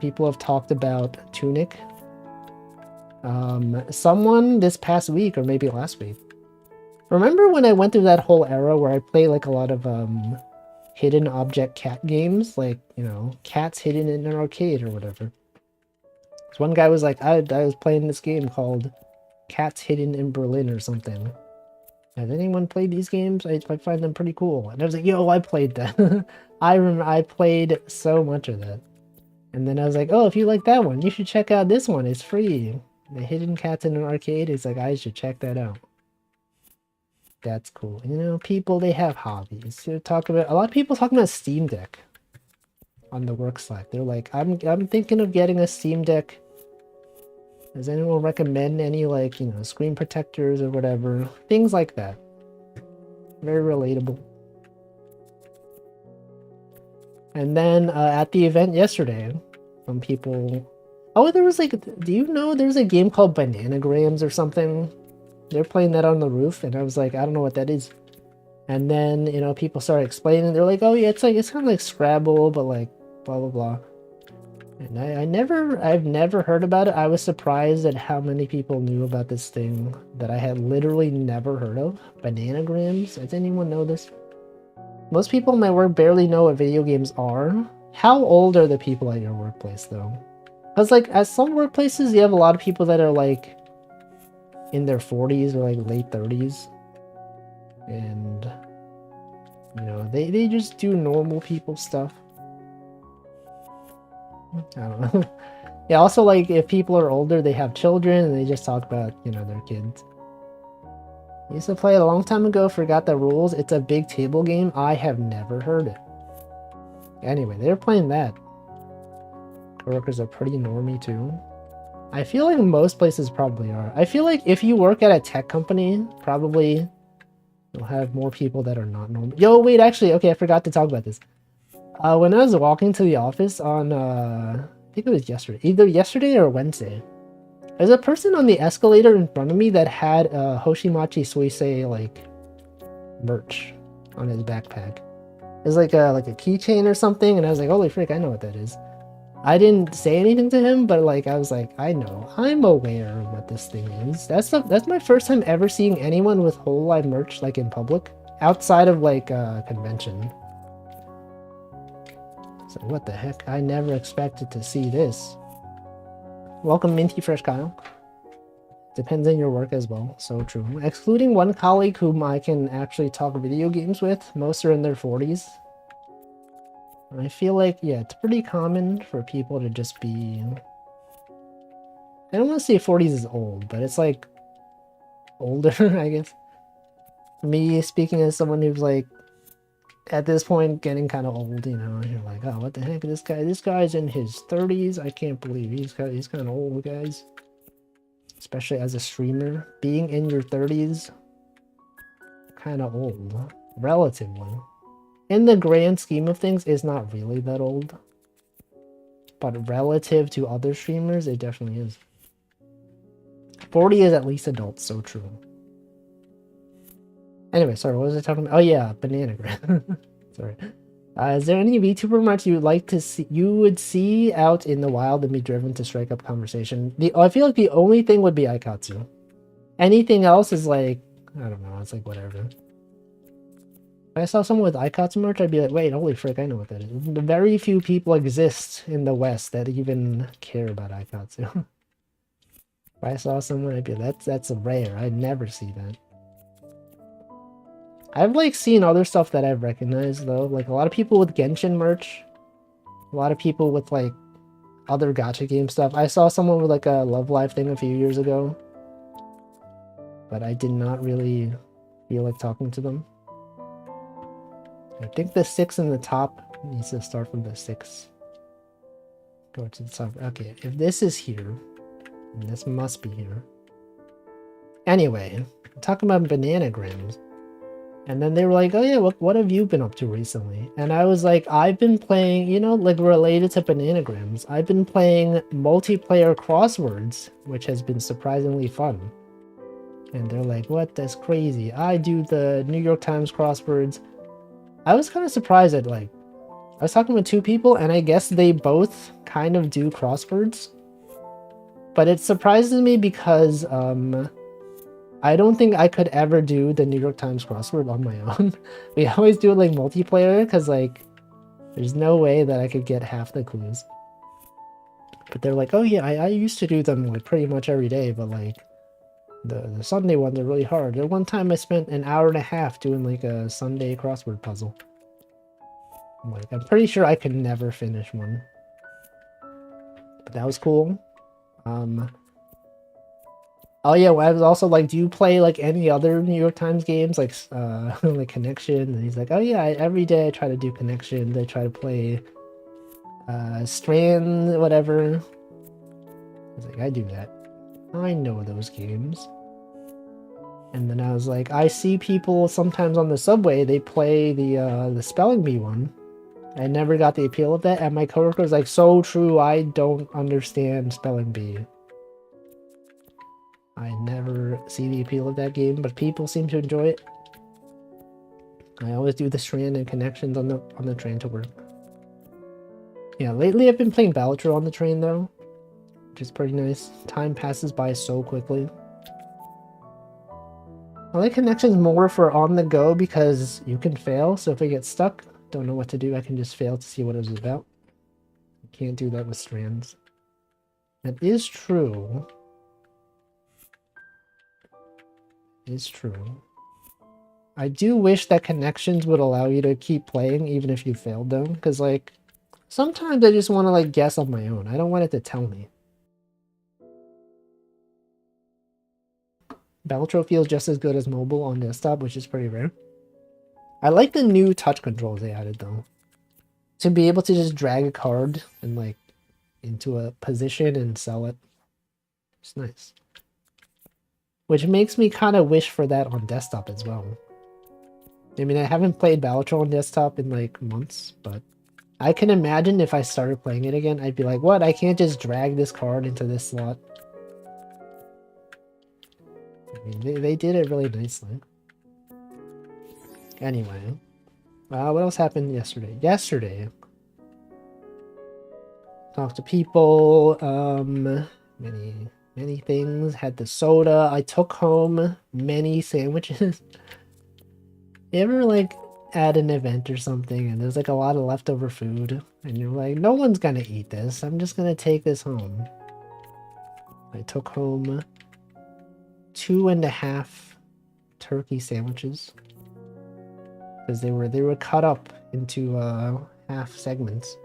People have talked about Tunic. Someone this past week, or maybe last week. Remember when I went through that whole era where I played like a lot of hidden object cat games? Like, you know, cats hidden in an arcade or whatever. So one guy was like, I was playing this game called Cats Hidden in Berlin or something. Has anyone played these games? I find them pretty cool. And I was like, yo, I played that. I remember I played so much of that. And then I was like, oh, if you like that one, you should check out this one. It's free. The Hidden Cats in an Arcade. It's like, I should check that out. That's cool. You know, people, they have hobbies. They talk about, a lot of people talking about Steam Deck on the work Slack. They're like, I'm thinking of getting a Steam Deck. Does anyone recommend any, like, you know, screen protectors or whatever? Things like that. Very relatable. And then at the event yesterday, some people... Oh, there was like... Do you know there's a game called Bananagrams or something? They're playing that on the roof, and I was like, I don't know what that is. And then, you know, people started explaining. They're like, oh yeah, it's kind of like Scrabble, but like blah blah blah. And I've never heard about it. I was surprised at how many people knew about this thing that I had literally never heard of. Bananagrams? Does anyone know this? Most people in my work barely know what video games are. How old are the people at your workplace though? Because like at some workplaces you have a lot of people that are like in their 40s or like late 30s. And you know, they just do normal people stuff. I don't know. Yeah, also like if people are older, they have children and they just talk about, you know, their kids. I used to play it a long time ago, forgot the rules. It's a big table game. I have never heard it. Anyway, they're playing that. Coworkers are pretty normy too. I feel like most places probably are. I feel like if you work at a tech company, probably you'll have more people that are not normal. Yo, wait, actually, okay, I forgot to talk about this. When I was walking to the office on, I think it was yesterday, either yesterday or Wednesday, there's a person on the escalator in front of me that had Hoshimachi Suisei, like, merch on his backpack. It was like a keychain or something, and I was like, holy frick, I know what that is. I didn't say anything to him, but like, I was like, I know, I'm aware of what this thing is. That's my first time ever seeing anyone with Hololive merch, like, in public, outside of, like, a convention. So what the heck? I never expected to see this. Welcome, Minty Fresh Kyle. Depends on your work as well. So true. Excluding one colleague whom I can actually talk video games with, most are in their 40s. And I feel like, yeah, it's pretty common for people to just be... I don't want to say 40s is old, but it's like older, I guess. Me speaking as someone who's like, at this point, getting kind of old, you know, you're like, oh, what the heck, this guy's in his 30s. I can't believe he's kind of old, guys. Especially as a streamer, being in your 30s, kind of old, relatively. In the grand scheme of things, it's not really that old. But relative to other streamers, it definitely is. 40 is at least adult, so true. Anyway, sorry, what was I talking about? Oh yeah, Bananagram. Sorry. Is there any VTuber merch you would like to see? You would see out in the wild and be driven to strike up conversation? I feel like the only thing would be Aikatsu. Anything else is like, I don't know. It's like whatever. If I saw someone with Aikatsu merch, I'd be like, wait, holy frick, I know what that is. Very few people exist in the West that even care about Aikatsu. If I saw someone, I'd be like, that's rare. I'd never see that. I've like seen other stuff that I've recognized though, like a lot of people with Genshin merch, a lot of people with like other gacha game stuff. I saw someone with like a Love Live thing a few years ago, but I did not really feel like talking to them. I think the 6 in the top needs to start from the 6. Go to the top. Okay, if this is here, then this must be here. Anyway, I'm talking about Bananagrams. And then they were like, oh yeah, what have you been up to recently? And I was like, I've been playing, you know, like related to Bananagrams, I've been playing multiplayer crosswords, which has been surprisingly fun. And they're like, what? That's crazy. I do the New York Times crosswords. I was kind of surprised at like, I was talking with two people and I guess they both kind of do crosswords. But it surprises me because I don't think I could ever do the New York Times crossword on my own. We always do it like multiplayer because like there's no way that I could get half the clues. But they're like, oh yeah, I used to do them like pretty much every day, but like the Sunday ones are really hard. At one time I spent an hour and a half doing like a Sunday crossword puzzle. I'm pretty sure I could never finish one. But that was cool. Oh yeah, well, I was also like, do you play like any other New York Times games like like Connection? And he's like, oh yeah, every day I try to do Connection. I try to play Strand, whatever. I was like, I do that. I know those games. And then I was like, I see people sometimes on the subway, they play the spelling bee one. I never got the appeal of that, and my coworker was like, so true, I don't understand spelling bee. I never see the appeal of that game, but people seem to enjoy it. I always do the Strand and Connections on the train to work. Yeah, lately I've been playing Balatro on the train though, which is pretty nice. Time passes by so quickly. I like Connections more for on the go because you can fail, so if I get stuck, don't know what to do, I can just fail to see what it was about. I can't do that with Strands. That is true. It's true. I do wish that Connections would allow you to keep playing even if you failed though, because like sometimes I just want to like guess on my own. I don't want it to tell me. Balatro feels just as good as mobile on desktop, which is pretty rare. I like the new touch controls they added though. To be able to just drag a card and like into a position and sell it. It's nice. Which makes me kind of wish for that on desktop as well. I mean, I haven't played Balatro on desktop in like months, but I can imagine if I started playing it again, I'd be like, what? I can't just drag this card into this slot. I mean, they did it really nicely. Anyway, what else happened yesterday? Talked to people, many things. Had the soda. I took home many sandwiches. You ever like at an event or something and there's like a lot of leftover food and you're like, no one's gonna eat this. I'm just gonna take this home. I took home 2.5 turkey sandwiches because they were cut up into half segments.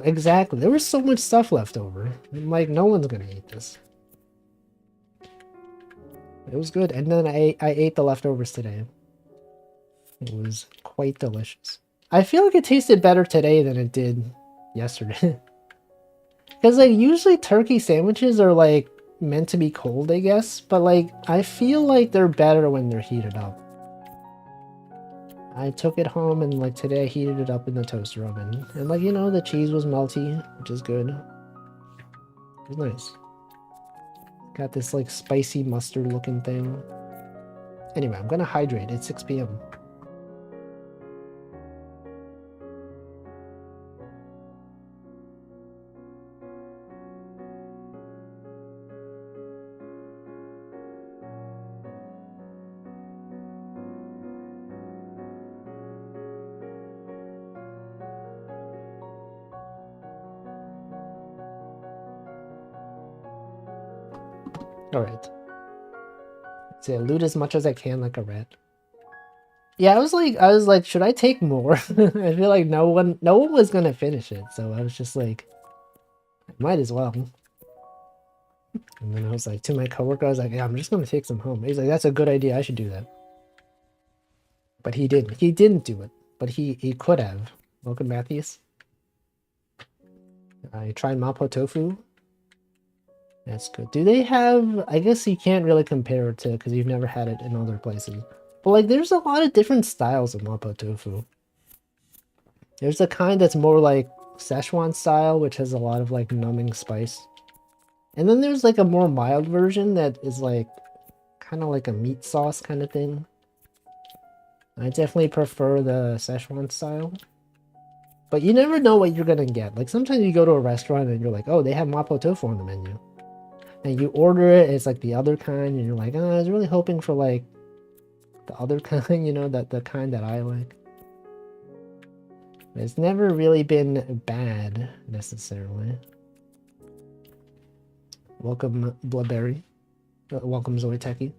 Exactly. There was so much stuff left over. I'm like, no one's gonna eat this. It was good. And then I ate the leftovers today. It was quite delicious. I feel like it tasted better today than it did yesterday. Because like usually turkey sandwiches are like meant to be cold, I guess. But like I feel like they're better when they're heated up. I took it home and like today I heated it up in the toaster oven. And like, you know, the cheese was melty, which is good. It was nice. Got this like spicy mustard looking thing. Anyway, I'm gonna hydrate. It's 6 p.m. Alright. So loot as much as I can like a rat. Yeah, I was like, should I take more? I feel like no one was gonna finish it, so I was just like, I might as well. And then I was like, to my coworker, I was like, yeah, I'm just gonna take some home. He's like, that's a good idea, I should do that. But he didn't. He didn't do it. But he could have. Welcome, Matthews. I tried Mapo Tofu. That's good. Do they have... I guess you can't really compare it to because you've never had it in other places. But like, there's a lot of different styles of Mapo Tofu. There's a kind that's more like Szechuan style, which has a lot of like numbing spice. And then there's like a more mild version that is like kind of like a meat sauce kind of thing. I definitely prefer the Szechuan style. But you never know what you're gonna get. Like sometimes you go to a restaurant and you're like, oh, they have mapo tofu on the menu. And you order it, it's like the other kind, and you're like, oh, I was really hoping for like the other kind, you know, the kind that I like. It's never really been bad, necessarily. Welcome, Blueberry. Welcome, Zoiteki.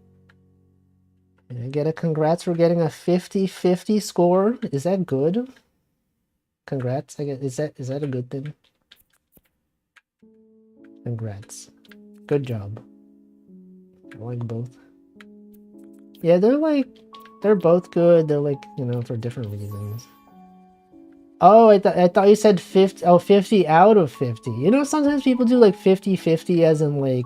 And I get a congrats for getting a 50-50 score. Is that good? Congrats, I guess. Is that a good thing? Congrats. Good job. I like both. Yeah, they're both good. They're like, you know, for different reasons. Oh, I thought you said 50. Oh, 50 out of 50. You know, sometimes people do like 50-50 as in like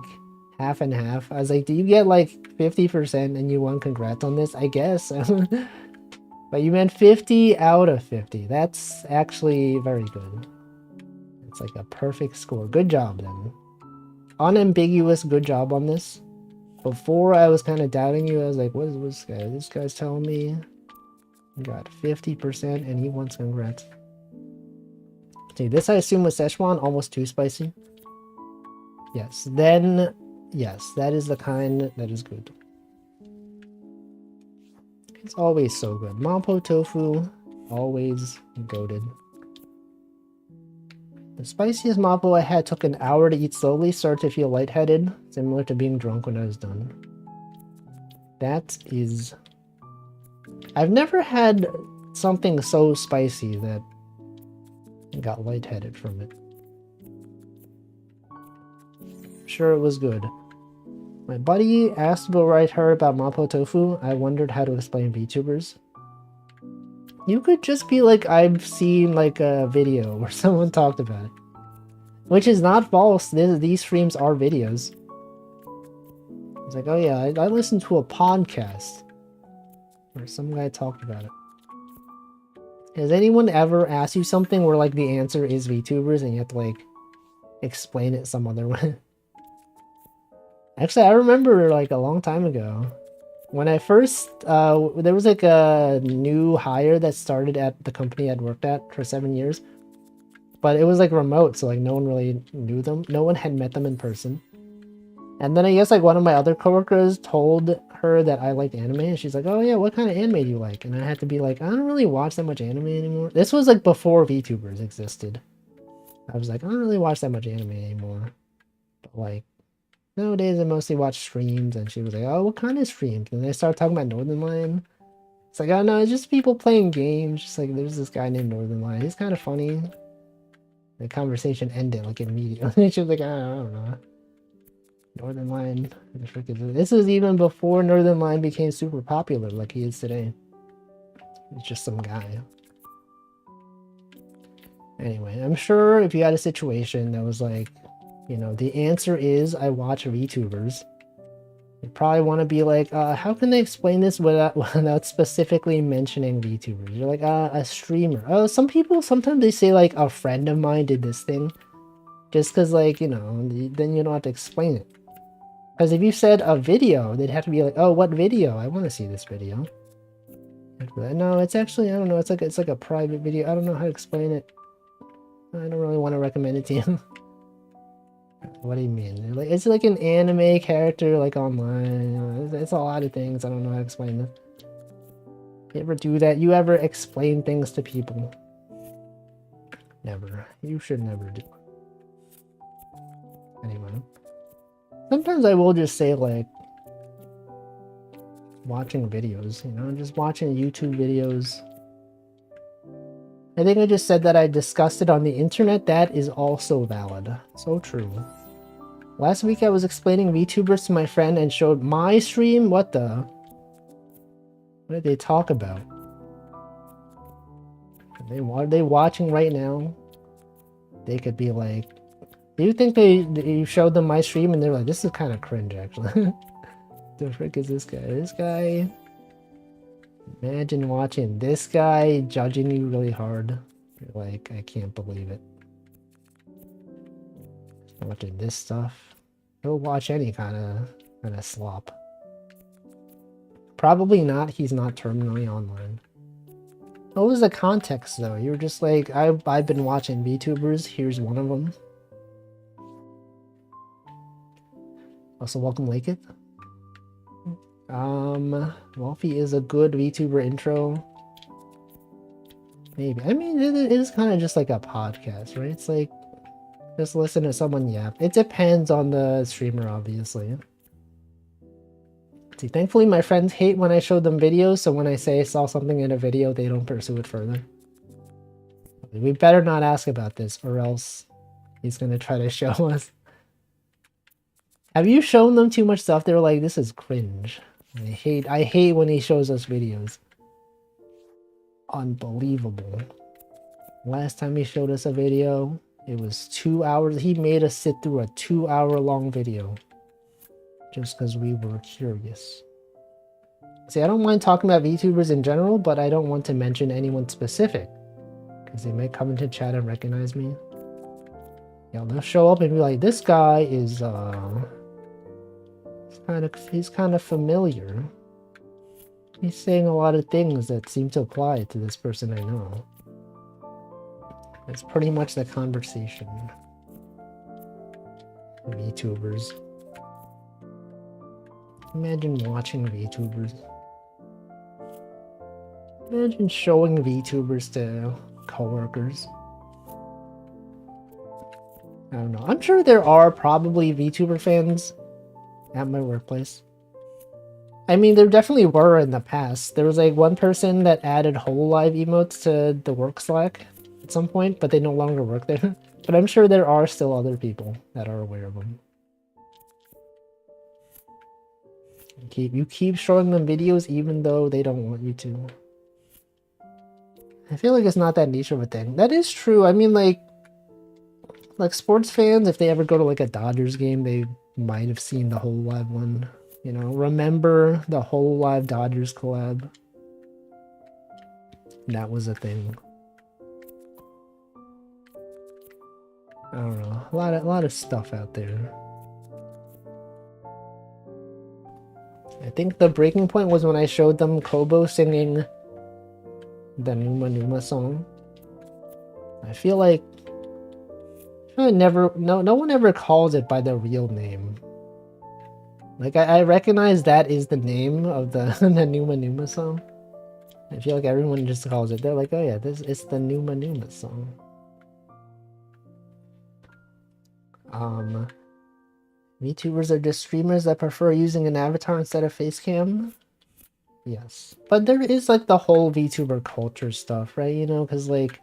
half and half. I was like, do you get like 50% and you want congrats on this? I guess. But you meant 50 out of 50. That's actually very good. It's like a perfect score. Good job then. Unambiguous good job on this. Before I was kind of doubting you. I was like, what is this guy? This guy's telling me he got 50% and he wants congrats. See, this I assume was Szechuan, almost too spicy. Yes, then, yes, that is the kind that is good. It's always so good. Mapo tofu, always goated. The spiciest mapo I had took an hour to eat slowly, started to feel lightheaded, similar to being drunk when I was done. That is... I've never had something so spicy that I got lightheaded from it. Sure, it was good. My buddy asked to write her about mapo tofu. I wondered how to explain VTubers. You could just be like, I've seen like a video where someone talked about it. Which is not false. These streams are videos. It's like, oh yeah, I listened to a podcast where some guy talked about it. Has anyone ever asked you something where like the answer is VTubers and you have to like explain it some other way? Actually, I remember like a long time ago when I first there was like a new hire that started at the company I'd worked at for 7 years, but it was like remote, so like no one really knew them. No one had met them in person. And then I guess like one of my other coworkers told her that I liked anime, and she's like, oh yeah, what kind of anime do you like? And I had to be like, I don't really watch that much anime anymore. This was like before VTubers existed. I was like, I don't really watch that much anime anymore. But like nowadays I mostly watch streams. And she was like, oh, what kind of streams? And they started talking about Northern Lion. It's like, oh no, it's just people playing games. Just like there's this guy named Northern Lion. He's kind of funny. The conversation ended like immediately. She was like, I don't know. Northern Lion. This is even before Northern Lion became super popular like he is today. He's just some guy. Anyway, I'm sure if you had a situation that was like, you know, the answer is I watch VTubers, you probably want to be like, how can they explain this without specifically mentioning VTubers? You're like, a streamer. Oh, some people, sometimes they say like a friend of mine did this thing. Just because like, you know, then you don't have to explain it. Because if you said a video, they'd have to be like, oh, what video? I want to see this video. Like, no, it's actually, I don't know, it's like a private video. I don't know how to explain it. I don't really want to recommend it to you. What do you mean? Like, it's like an anime character, like online. You know, it's a lot of things. I don't know how to explain them. You ever do that? You ever explain things to people? Never. You should never do. Anyway. Sometimes I will just say like watching videos, you know, just watching YouTube videos. I think I just said that I discussed it on the internet. That is also valid. So true. Last week I was explaining VTubers to my friend and showed my stream. What the? What did they talk about? Are they watching right now? They could be like, do you think you showed them my stream and they're like, this is kind of cringe actually. The frick is this guy? This guy? Imagine watching this guy judging you really hard. You're like, I can't believe it. Watching this stuff. He'll watch any kind of slop. Probably not. He's not terminally online. What was the context though? You were just like, I've been watching VTubers. Here's one of them. Also, welcome Lake It. Wolfie is a good VTuber intro. Maybe. I mean, it is kind of just like a podcast, right? It's like, just listen to someone yap. It depends on the streamer, obviously. See, thankfully my friends hate when I show them videos, so when I say I saw something in a video, they don't pursue it further. We better not ask about this, or else he's gonna try to show us. Have you shown them too much stuff? They're like, this is cringe. I hate when he shows us videos. Unbelievable. Last time he showed us a video, it was 2 hours. He made us sit through a 2-hour-long video. Just because we were curious. See, I don't mind talking about VTubers in general, but I don't want to mention anyone specific. Because they may come into chat and recognize me. Yeah, they'll show up and be like, this guy is, he's kind of familiar. He's saying a lot of things that seem to apply to this person I know. That's pretty much the conversation. VTubers. Imagine watching VTubers. Imagine showing VTubers to coworkers. I don't know. I'm sure there are probably VTuber fans at my workplace. I mean, there definitely were in the past. There was like one person that added HoloLive emotes to the work Slack at some point, but they no longer work there. But I'm sure there are still other people that are aware of them. You keep showing them videos even though they don't want you to. I feel like it's not that niche of a thing. That is true. I mean, like sports fans, if they ever go to like a Dodgers game, they might have seen the HoloLive one. You know, remember the HoloLive Dodgers collab? That was a thing. I don't know. A lot of stuff out there. I think the breaking point was when I showed them Kobo singing the Numa Numa song. I feel like no one ever calls it by the real name. Like I recognize that is the name of the the Numa Numa song. I feel like everyone just calls it. They're like, oh yeah, it's the Numa Numa song. VTubers are just streamers that prefer using an avatar instead of face cam. Yes, but there is like the whole VTuber culture stuff, right? You know, because like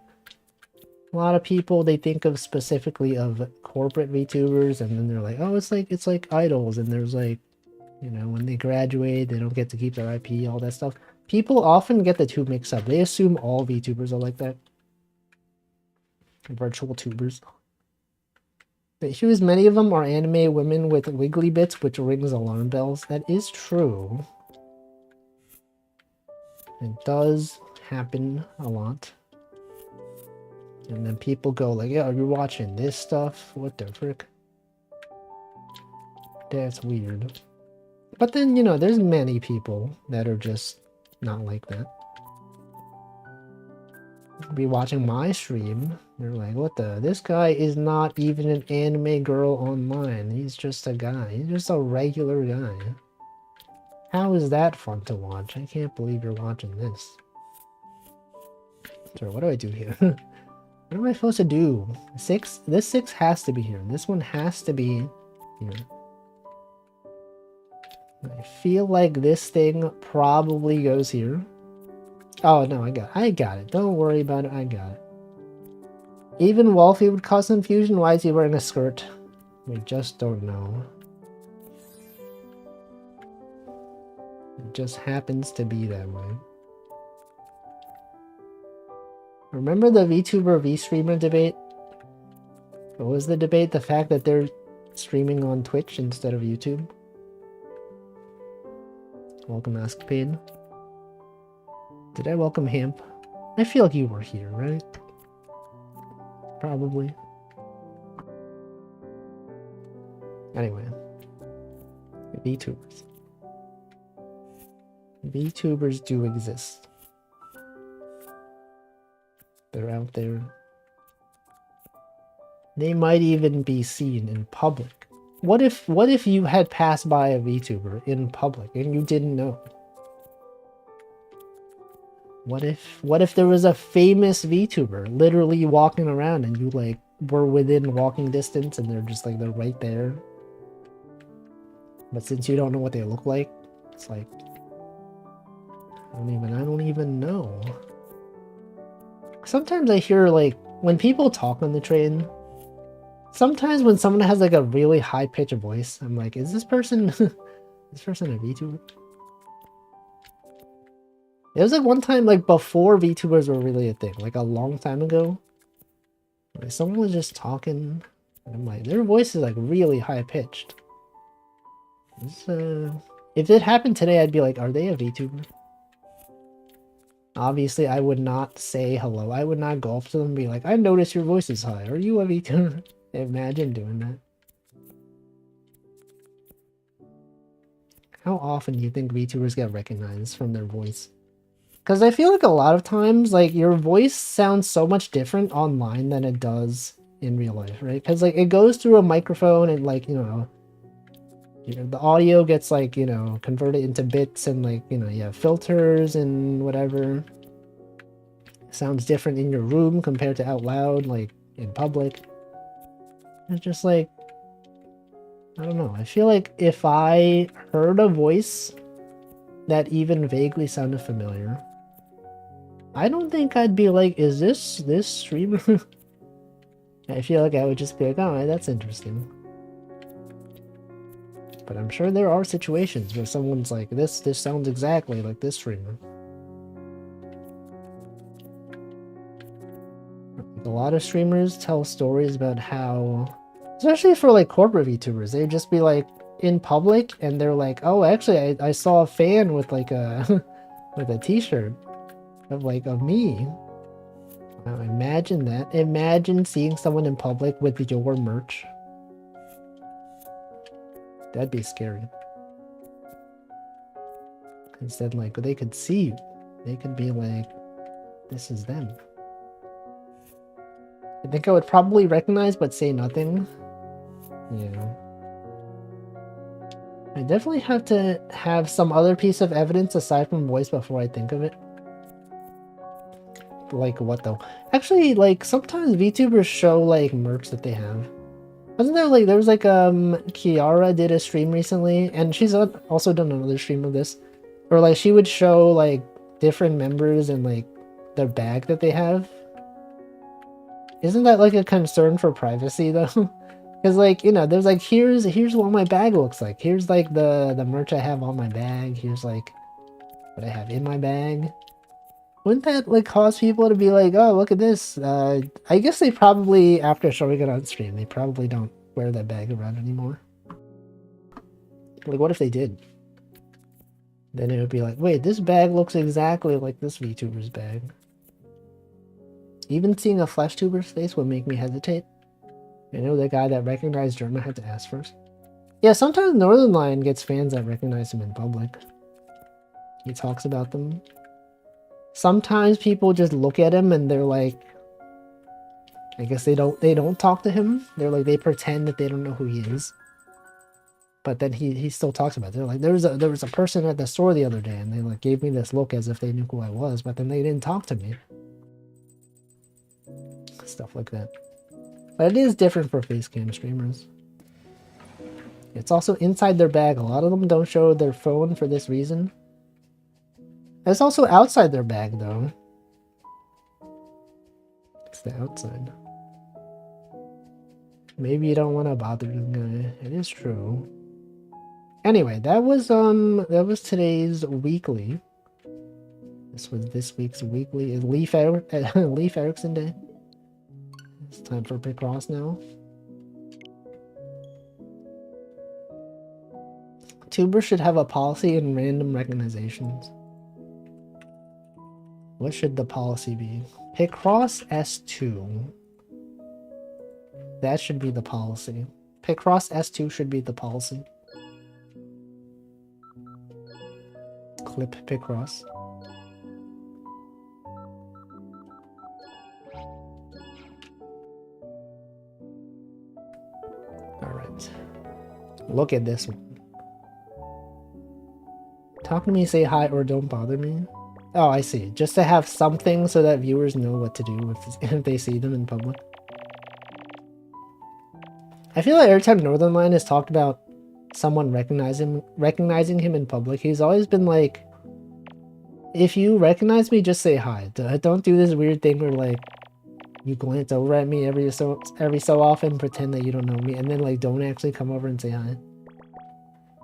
a lot of people, they think of specifically of corporate VTubers, and then they're like, oh, it's like idols, and there's like, you know, when they graduate, they don't get to keep their IP, all that stuff. People often get the two mixed up. They assume all VTubers are like that. Virtual tubers. The issue is many of them are anime women with wiggly bits, which rings alarm bells. That is true. It does happen a lot. And then people go like, yeah, you're watching this stuff? What the frick? That's weird. But then, you know, there's many people that are just not like that. Be watching my stream, they're like, what the? This guy is not even an anime girl online. He's just a guy. He's just a regular guy. How is that fun to watch? I can't believe you're watching this. Sorry, what do I do here? What am I supposed to do? 6? This 6 has to be here. This one has to be here. I feel like this thing probably goes here. Oh no, I got it. Don't worry about it. I got it. Even Wolfie would cause confusion. Why is he wearing a skirt? We just don't know. It just happens to be that way. Remember the VTuber V-streamer debate? What was the debate? The fact that they're streaming on Twitch instead of YouTube? Welcome, Askpaid. Did I welcome Hamp? I feel like you were here, right? Probably. Anyway. VTubers. VTubers do exist. They're out there. They might even be seen in public. What if you had passed by a VTuber in public and you didn't know? What if there was a famous VTuber literally walking around and you like were within walking distance and they're just like they're right there? But since you don't know what they look like, it's like I don't even know. Sometimes I hear like when people talk on the train, sometimes when someone has like a really high pitched voice, I'm like, is this person this person a VTuber? It was like one time like before VTubers were really a thing, like a long time ago. Like someone was just talking and I'm like, their voice is like really high pitched. If it happened today, I'd be like, are they a VTuber? Obviously, I would not say hello. I would not go up to them and be like, I noticed your voice is high. Are you a VTuber? Imagine doing that. How often do you think VTubers get recognized from their voice? Because I feel like a lot of times, like, your voice sounds so much different online than it does in real life, right? Because, like, it goes through a microphone and, like, you know, the audio gets, like, you know, converted into bits and, like, you know, you have filters and whatever. It sounds different in your room compared to out loud, like, in public. It's just, like, I don't know. I feel like if I heard a voice that even vaguely sounded familiar, I don't think I'd be like, is this streamer? I feel like I would just be like, oh, that's interesting. But I'm sure there are situations where someone's like, this sounds exactly like this streamer. A lot of streamers tell stories about how, especially for like corporate VTubers, they'd just be like in public and they're like, oh, actually, I saw a fan with like a with a t-shirt of me. Wow, imagine that. Imagine seeing someone in public with your merch. That'd be scary. Instead, like, they could see you. They could be like, this is them. I think I would probably recognize but say nothing. Yeah. I definitely have to have some other piece of evidence aside from voice before I think of it. Like what though? Actually, like sometimes VTubers show like merch that they have. Wasn't there like, there was like Kiara did a stream recently and she's also done another stream of this. Or like she would show like different members and like their bag that they have. Isn't that like a concern for privacy though? Because like, you know, there's like, here's what my bag looks like. Here's like the merch I have on my bag. Here's like what I have in my bag. Wouldn't that like cause people to be like, oh, look at this? I guess they probably, after showing it on stream, they probably don't wear that bag around anymore. Like, what if they did? Then it would be like, wait, this bag looks exactly like this VTuber's bag. Even seeing a FlashTuber's face would make me hesitate. I know the guy that recognized Germa had to ask first. Yeah, sometimes Northern Lion gets fans that recognize him in public. He talks about them. Sometimes people just look at him and they're like, I guess they don't talk to him. They're like, they pretend that they don't know who he is. But then he still talks about it. They're like, there was a person at the store the other day and they like gave me this look as if they knew who I was, but then they didn't talk to me. Stuff like that. But it is different for facecam streamers. It's also inside their bag. A lot of them don't show their phone for this reason. It's also outside their bag though. It's the outside. Maybe you don't want to bother the guy. It is true. Anyway, that was today's weekly. This was this week's weekly. Leaf Erickson Day. It's time for Picross now. Tubers should have a policy in random recognizations. What should the policy be? Picross S2. That should be the policy. Picross S2 should be the policy. clip Picross. Alright. Look at this one. Talk to me, say hi, or don't bother me. Oh, I see. Just to have something so that viewers know what to do if they see them in public. I feel like every time Northernlion has talked about someone recognizing him in public, he's always been like, if you recognize me, just say hi. Don't do this weird thing where like you glance over at me every so often, pretend that you don't know me, and then like don't actually come over and say hi.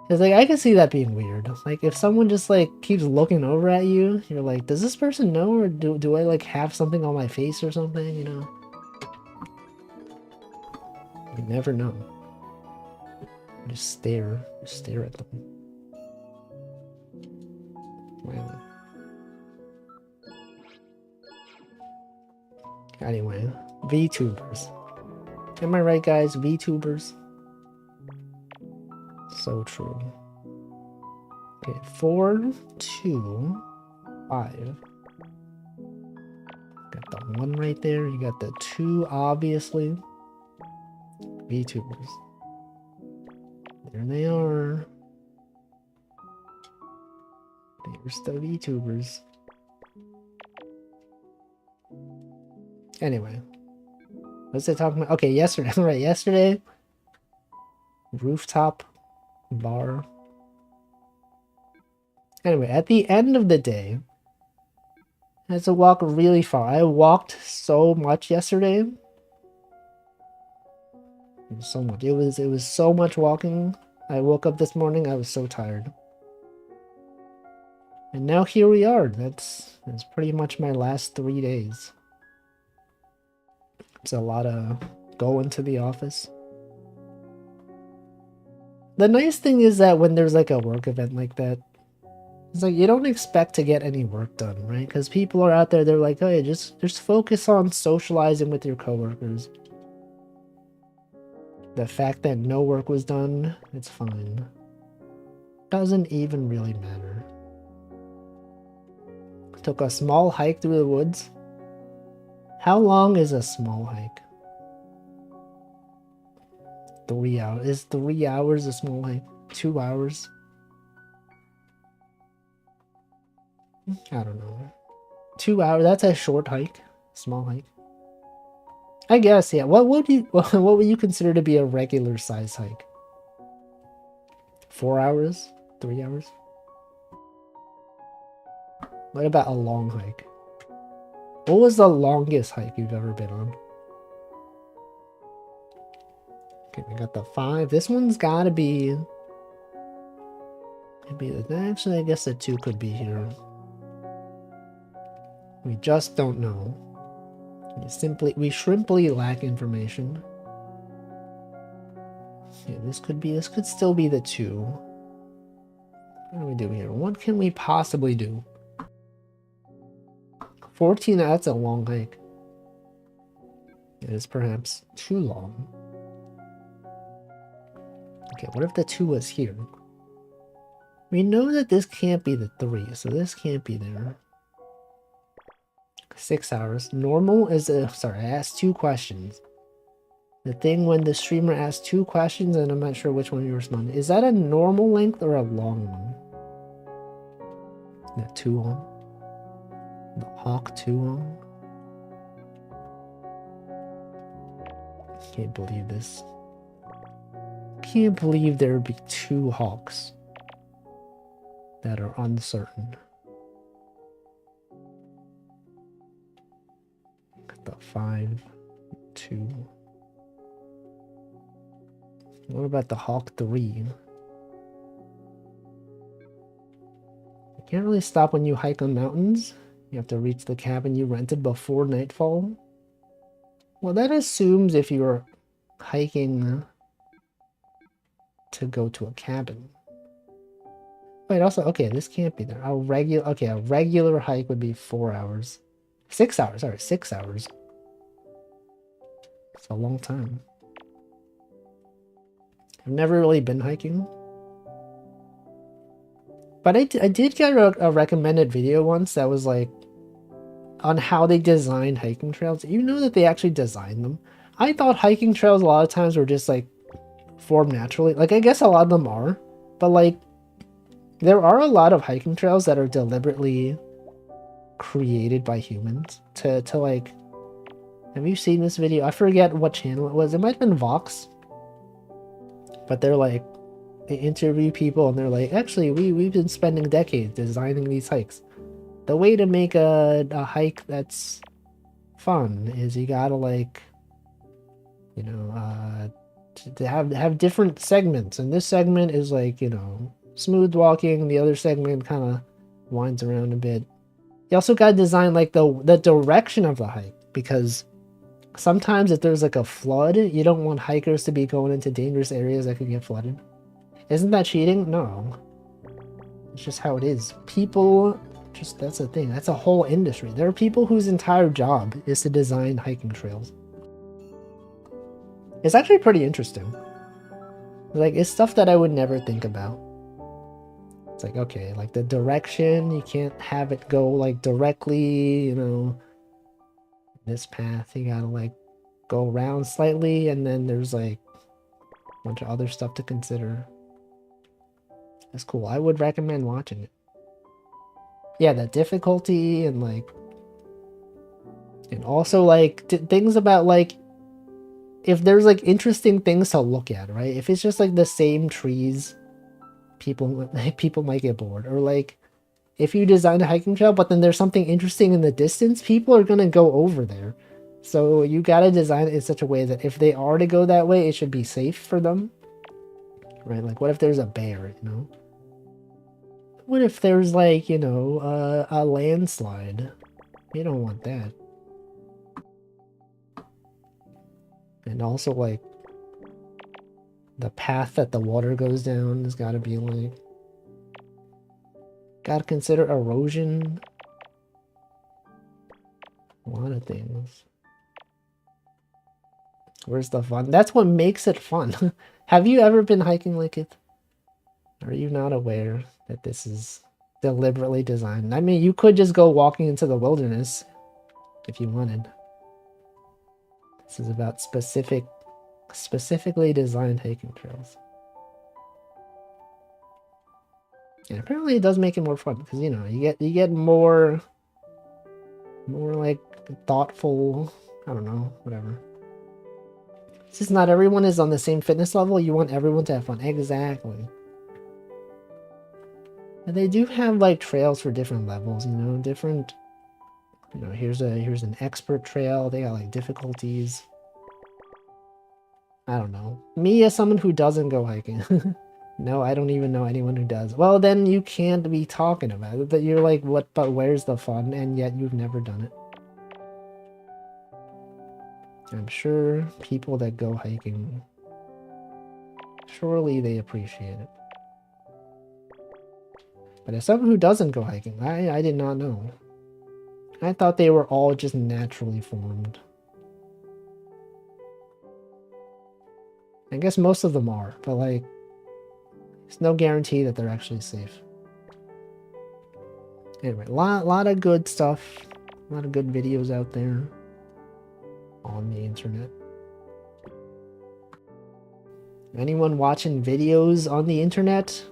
Cause like I can see that being weird. Like if someone just like keeps looking over at you, you're like, does this person know, or do I like have something on my face or something? You know, you never know. Just stare at them. Wow. Anyway, VTubers. Am I right, guys? VTubers. So true. Okay, 4, 2, 5. Got the 1 right there. You got the 2, obviously. VTubers. There they are. There's the VTubers. Anyway. What's it talking about? Okay, yesterday. Right, yesterday. Rooftop bar. Anyway, at the end of the day, I had to walk really far. I walked so much yesterday. So much. It was so much walking. I woke up this morning, I was so tired. And now here we are. That's pretty much my last 3 days. It's a lot of going to the office. The nice thing is that when there's like a work event like that, it's like you don't expect to get any work done, right? Because people are out there, they're like, hey, just focus on socializing with your coworkers. The fact that no work was done, it's fine. Doesn't even really matter. Took a small hike through the woods. How long is a small hike? 3 hours. Is 3 hours a small hike? 2 hours? I don't know. 2 hours, that's a short hike. Small hike. I guess, yeah. What would you consider to be a regular size hike? 4 hours? 3 hours? What about a long hike? What was the longest hike you've ever been on? Okay, we got the 5. This one's gotta be... Actually, I guess the 2 could be here. We just don't know. We shrimply lack information. Yeah, this could still be the 2. What do we do here? What can we possibly do? 14, that's a long hike. It is perhaps too long. Okay, what if the 2 was here? We know that this can't be the 3, so this can't be there. 6 hours. Normal is a... Sorry, I asked 2 questions. The thing when the streamer asks 2 questions and I'm not sure which one you respond. Is that a normal length or a long one? The 2 on. The Hawk 2 on. Can't believe this. Can't believe there would be 2 Hawks that are uncertain. The 5, 2. What about the Hawk 3? You can't really stop when you hike on mountains. You have to reach the cabin you rented before nightfall. Well, that assumes if you're hiking to go to a cabin. Wait, also, okay, this can't be there. A regular hike would be 4 hours. 6 hours, sorry, 6 hours. It's a long time. I've never really been hiking. But I did get a recommended video once that was like on how they design hiking trails. You know that they actually designed them. I thought hiking trails a lot of times were just like formed naturally. Like I guess a lot of them are, but like there are a lot of hiking trails that are deliberately created by humans to like. Have you seen this video? I forget what channel it was. It might have been Vox, but they're like they interview people and they're like, actually, we've been spending decades designing these hikes. The way to make a hike that's fun is you gotta like, you know, to have different segments, and this segment is like, you know, smooth walking, the other segment kind of winds around a bit. You also gotta design like the direction of the hike, because sometimes if there's like a flood, you don't want hikers to be going into dangerous areas that could get flooded. Isn't that cheating? No. It's just how it is. People, just that's a thing. That's a whole industry. There are people whose entire job is to design hiking trails. It's actually pretty interesting. Like, it's stuff that I would never think about. It's like, okay, like the direction, you can't have it go like directly, you know, this path. You gotta like go around slightly, and then there's like a bunch of other stuff to consider. That's cool. I would recommend watching it. Yeah, the difficulty and like, and also like things about like, if there's like interesting things to look at, right? If it's just like the same trees, people might get bored. Or like, if you design a hiking trail, but then there's something interesting in the distance, people are gonna go over there. So you gotta design it in such a way that if they are to go that way, it should be safe for them, right? Like, what if there's a bear, you know? What if there's like, you know, a landslide? You don't want that. And also like the path that the water goes down has got to be like, got to consider erosion. A lot of things. Where's the fun? That's what makes it fun. Have you ever been hiking like it? Are you not aware that this is deliberately designed? I mean, you could just go walking into the wilderness if you wanted. This is about specifically designed hiking trails. And apparently it does make it more fun, because you know, you get more like thoughtful, I don't know, whatever. Since not everyone is on the same fitness level, you want everyone to have fun. Exactly. And they do have like trails for different levels, you know, different, you know, here's an expert trail. They got like difficulties. I don't know. Me as someone who doesn't go hiking. No, I don't even know anyone who does. Well, then you can't be talking about it. That you're like, what, but where's the fun? And yet you've never done it. I'm sure people that go hiking, surely they appreciate it. But as someone who doesn't go hiking, I did not know. I thought they were all just naturally formed. I guess most of them are, but like, there's no guarantee that they're actually safe. Anyway, lot of good stuff. A lot of good videos out there on the internet. Anyone watching videos on the internet?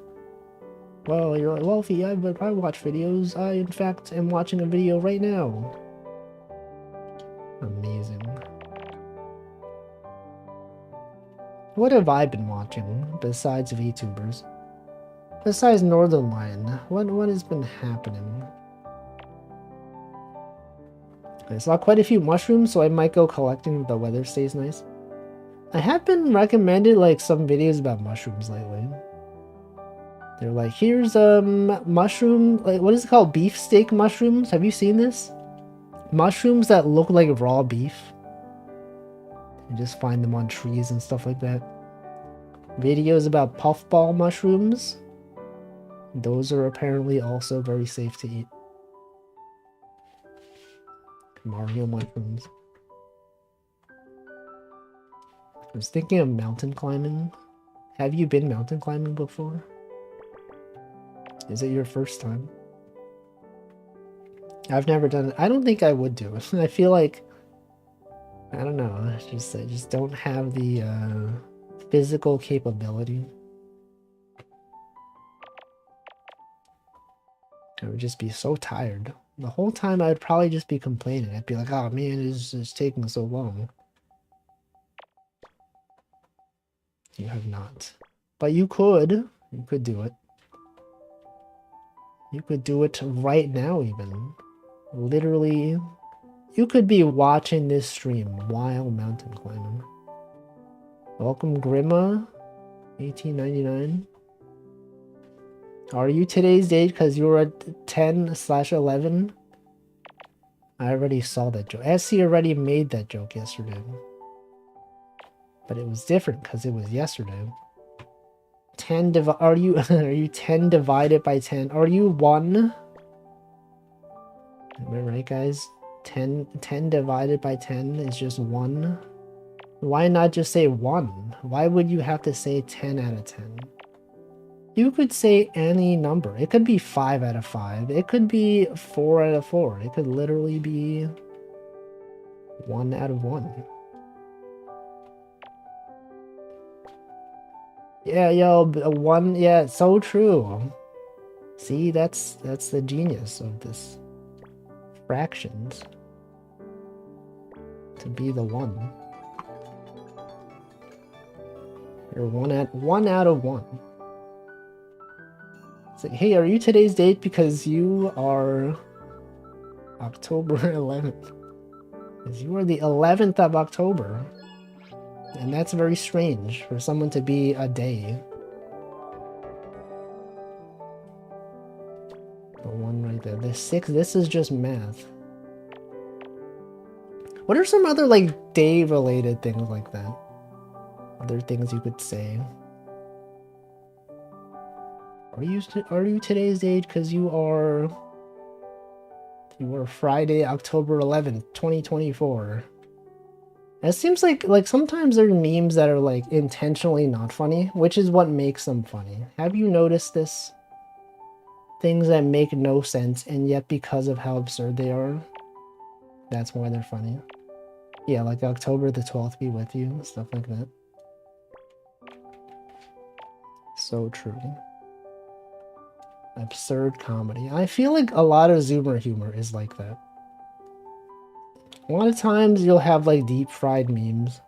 Well, you're like, Wolfie, I watch videos. I, in fact, am watching a video right now. Amazing. What have I been watching besides VTubers? Besides Northern Lion, what has been happening? I saw quite a few mushrooms, so I might go collecting if the weather stays nice. I have been recommended like some videos about mushrooms lately. They're like, here's mushroom, like what is it called? Beefsteak mushrooms? Have you seen this? Mushrooms that look like raw beef. You just find them on trees and stuff like that. Videos about puffball mushrooms. Those are apparently also very safe to eat. Mario mushrooms. I was thinking of mountain climbing. Have you been mountain climbing before? Is it your first time? I've never done it. I don't think I would do it. I feel like, I don't know. I just don't have the physical capability. I would just be so tired. The whole time I'd probably just be complaining. I'd be like, oh man, it's taking so long. You have not. But you could. You could do it. You could do it right now even. Literally, you could be watching this stream while mountain climbing. Welcome Grima, 1899. Are you today's date because you were at 10/11? I already saw that joke. SC already made that joke yesterday. But it was different because it was yesterday. 10 are you are you 10 divided by 10? Are you 1? Am I right, guys? 10 divided by 10 is just 1. Why not just say 1? Why would you have to say 10 out of 10? You could say any number. It could be 5 out of 5. It could be 4 out of 4. It could literally be 1 out of 1. Yeah, yo, 1, yeah, so true. See, that's the genius of this. Fractions. To be the 1. You're 1 out of 1. It's like, hey, are you today's date because you are October 11th? Because you are the 11th of October. And that's very strange for someone to be a day. The 1 right there. The 6, this is just math. What are some other, like, day-related things like that? Other things you could say. Are you today's date because you are Friday, October 11th, 2024. It seems like sometimes there are memes that are like intentionally not funny, which is what makes them funny. Have you noticed this? Things that make no sense, and yet because of how absurd they are, that's why they're funny. Yeah, like October the 12th be with you, stuff like that. So true. Absurd comedy. I feel like a lot of Zoomer humor is like that. A lot of times you'll have like deep fried memes.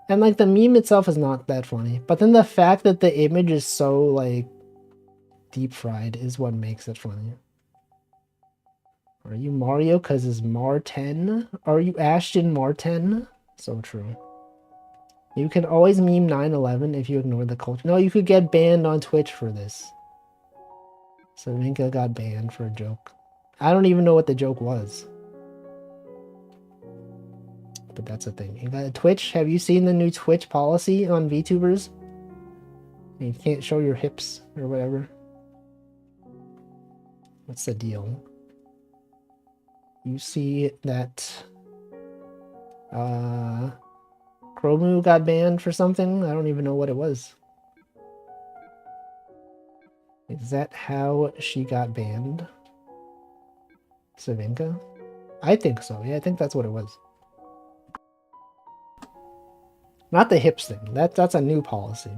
And like the meme itself is not that funny. But then the fact that the image is so like deep fried is what makes it funny. Are you Mario because it's Marten? Are you Ashton Marten? So true. You can always meme 9/11 if you ignore the culture. No, you could get banned on Twitch for this. Savinka got banned for a joke. I don't even know what the joke was. But that's a thing. You got Twitch. Have you seen the new Twitch policy on VTubers? You can't show your hips or whatever. What's the deal? You see that Chromu got banned for something? I don't even know what it was. Is that how she got banned? Savinka? I think so. Yeah, I think that's what it was. Not the hips thing. That's a new policy.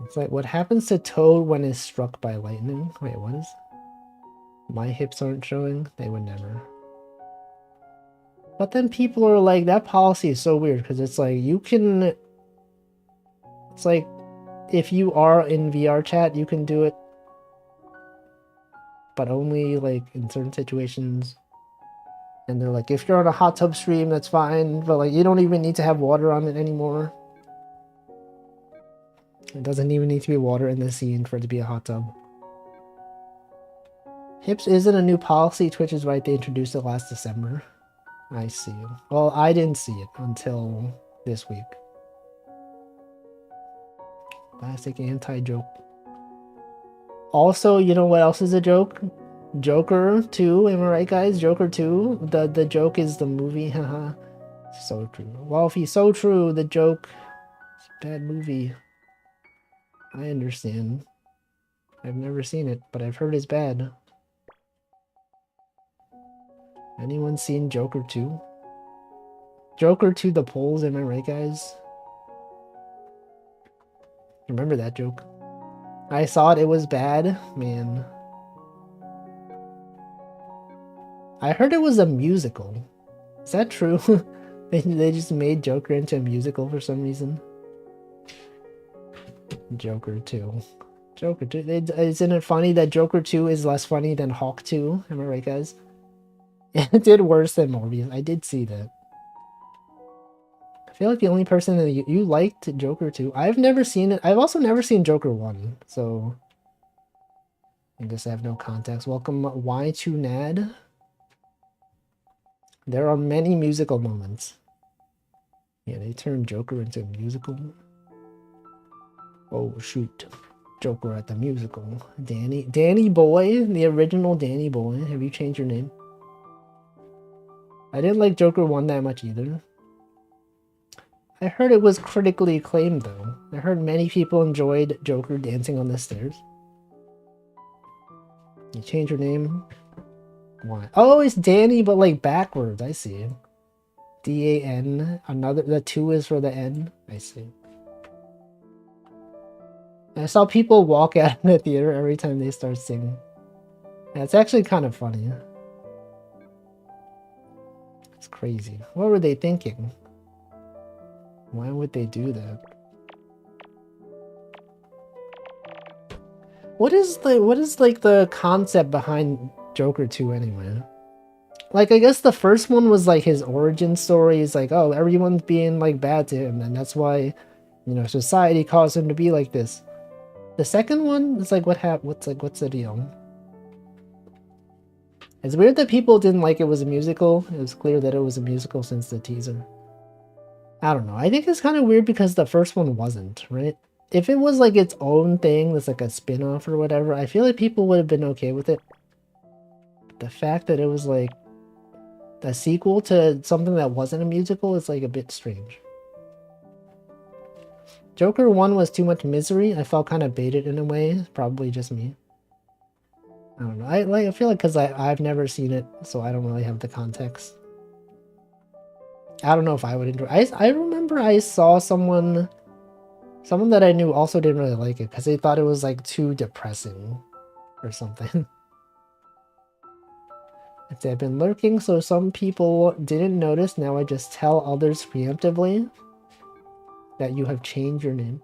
It's like, what happens to Toad when is struck by lightning? Wait, what is? My hips aren't showing? They would never. But then people are like, that policy is so weird because it's like, you can... It's like, if you are in VR chat, you can do it. But only like in certain situations. And they're like, if you're on a hot tub stream, that's fine. But like, you don't even need to have water on it anymore. It doesn't even need to be water in the scene for it to be a hot tub. Hips isn't a new policy. Twitch is right. They introduced it last December. I see. Well, I didn't see it until this week. Classic anti-joke. Also, you know what else is a joke? Joker 2, am I right, guys? Joker 2? The joke is the movie, haha. So true. Well, if he's so true, the joke is a bad movie. I understand. I've never seen it, but I've heard it's bad. Anyone seen Joker 2? Joker to the polls, am I right, guys? Remember that joke? I saw it was bad, man. I heard it was a musical. Is that true? They just made Joker into a musical for some reason. Joker 2. Joker 2. Isn't it funny that Joker 2 is less funny than Hawk 2? Am I right, guys? It did worse than Morbius. I did see that. I feel like the only person that you liked Joker 2. I've never seen it. I've also never seen Joker 1, so I guess I have no context. Welcome Y2Nad. There are many musical moments. Yeah, they turned Joker into a musical. Oh shoot. Joker at the musical. Danny Boy, the original Danny Boy. Have you changed your name? I didn't like Joker 1 that much either. I heard it was critically acclaimed though. I heard many people enjoyed Joker dancing on the stairs. You change your name? Why? Oh, it's Danny, but like backwards. I see. D-A-N. Another. The 2 is for the N. I see. I saw people walk out of the theater every time they start singing. Yeah, it's actually kind of funny. It's crazy. What were they thinking? Why would they do that? What is like the concept behind Joker 2 anyway? Like, I guess the first one was like his origin story. It's like, oh, everyone's being like bad to him, and that's why, you know, society caused him to be like this. The second one is like, what's the deal? It's weird that people didn't like it was a musical. It was clear that it was a musical since the teaser. I don't know. I think it's kind of weird because the first one wasn't, right? If it was like its own thing, that's like a spin-off or whatever, I feel like people would have been okay with it. The fact that it was like a sequel to something that wasn't a musical is like a bit strange. Joker 1 was too much misery. I felt kind of baited in a way. Probably just me. I don't know. I feel like because I've never seen it, so I don't really have the context. I don't know if I would enjoy. I remember I saw someone that I knew also didn't really like it because they thought it was like too depressing or something. I've been lurking, so some people didn't notice. Now I just tell others preemptively that you have changed your name.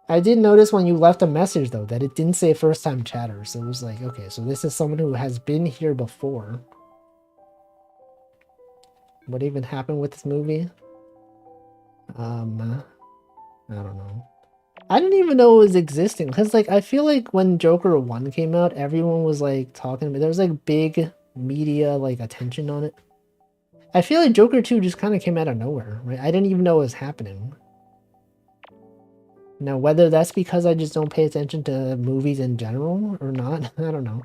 I did notice when you left a message though that it didn't say first time chatter, so it was like, okay, so this is someone who has been here before. What even happened with this movie? I don't know. I didn't even know it was existing because like I feel like when Joker 1 came out, everyone was like talking about it. There was like big media like attention on it. I feel like Joker 2 just kind of came out of nowhere, right? I didn't even know it was happening. Now, whether that's because I just don't pay attention to movies in general or not, I don't know.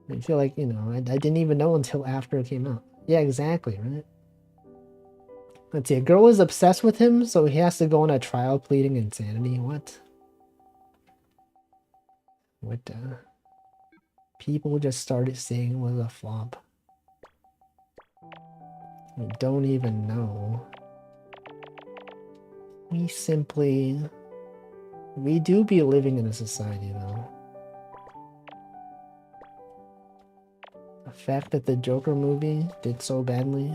I feel like, you know, I didn't even know until after it came out. Yeah, exactly, right? Let's see, a girl is obsessed with him, so he has to go on a trial pleading insanity. What? What people just started saying it was a flop. We don't even know. We do be living in a society though. The fact that the Joker movie did so badly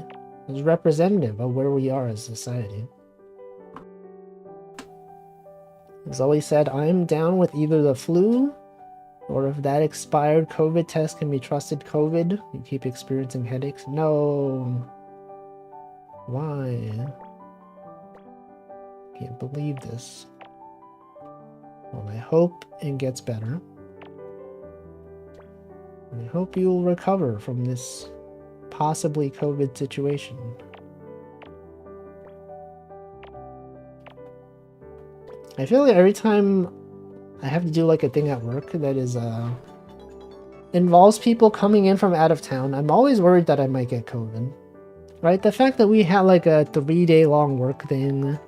is representative of where we are as a society. Zoe said, I'm down with either the flu or if that expired COVID test can be trusted COVID. You keep experiencing headaches. No. Why? Can't believe this. Well, I hope it gets better. I hope you'll recover from this possibly COVID situation. I feel like every time I have to do like a thing at work that is involves people coming in from out of town, I'm always worried that I might get COVID. Right? The fact that we had like a 3-day long work thing,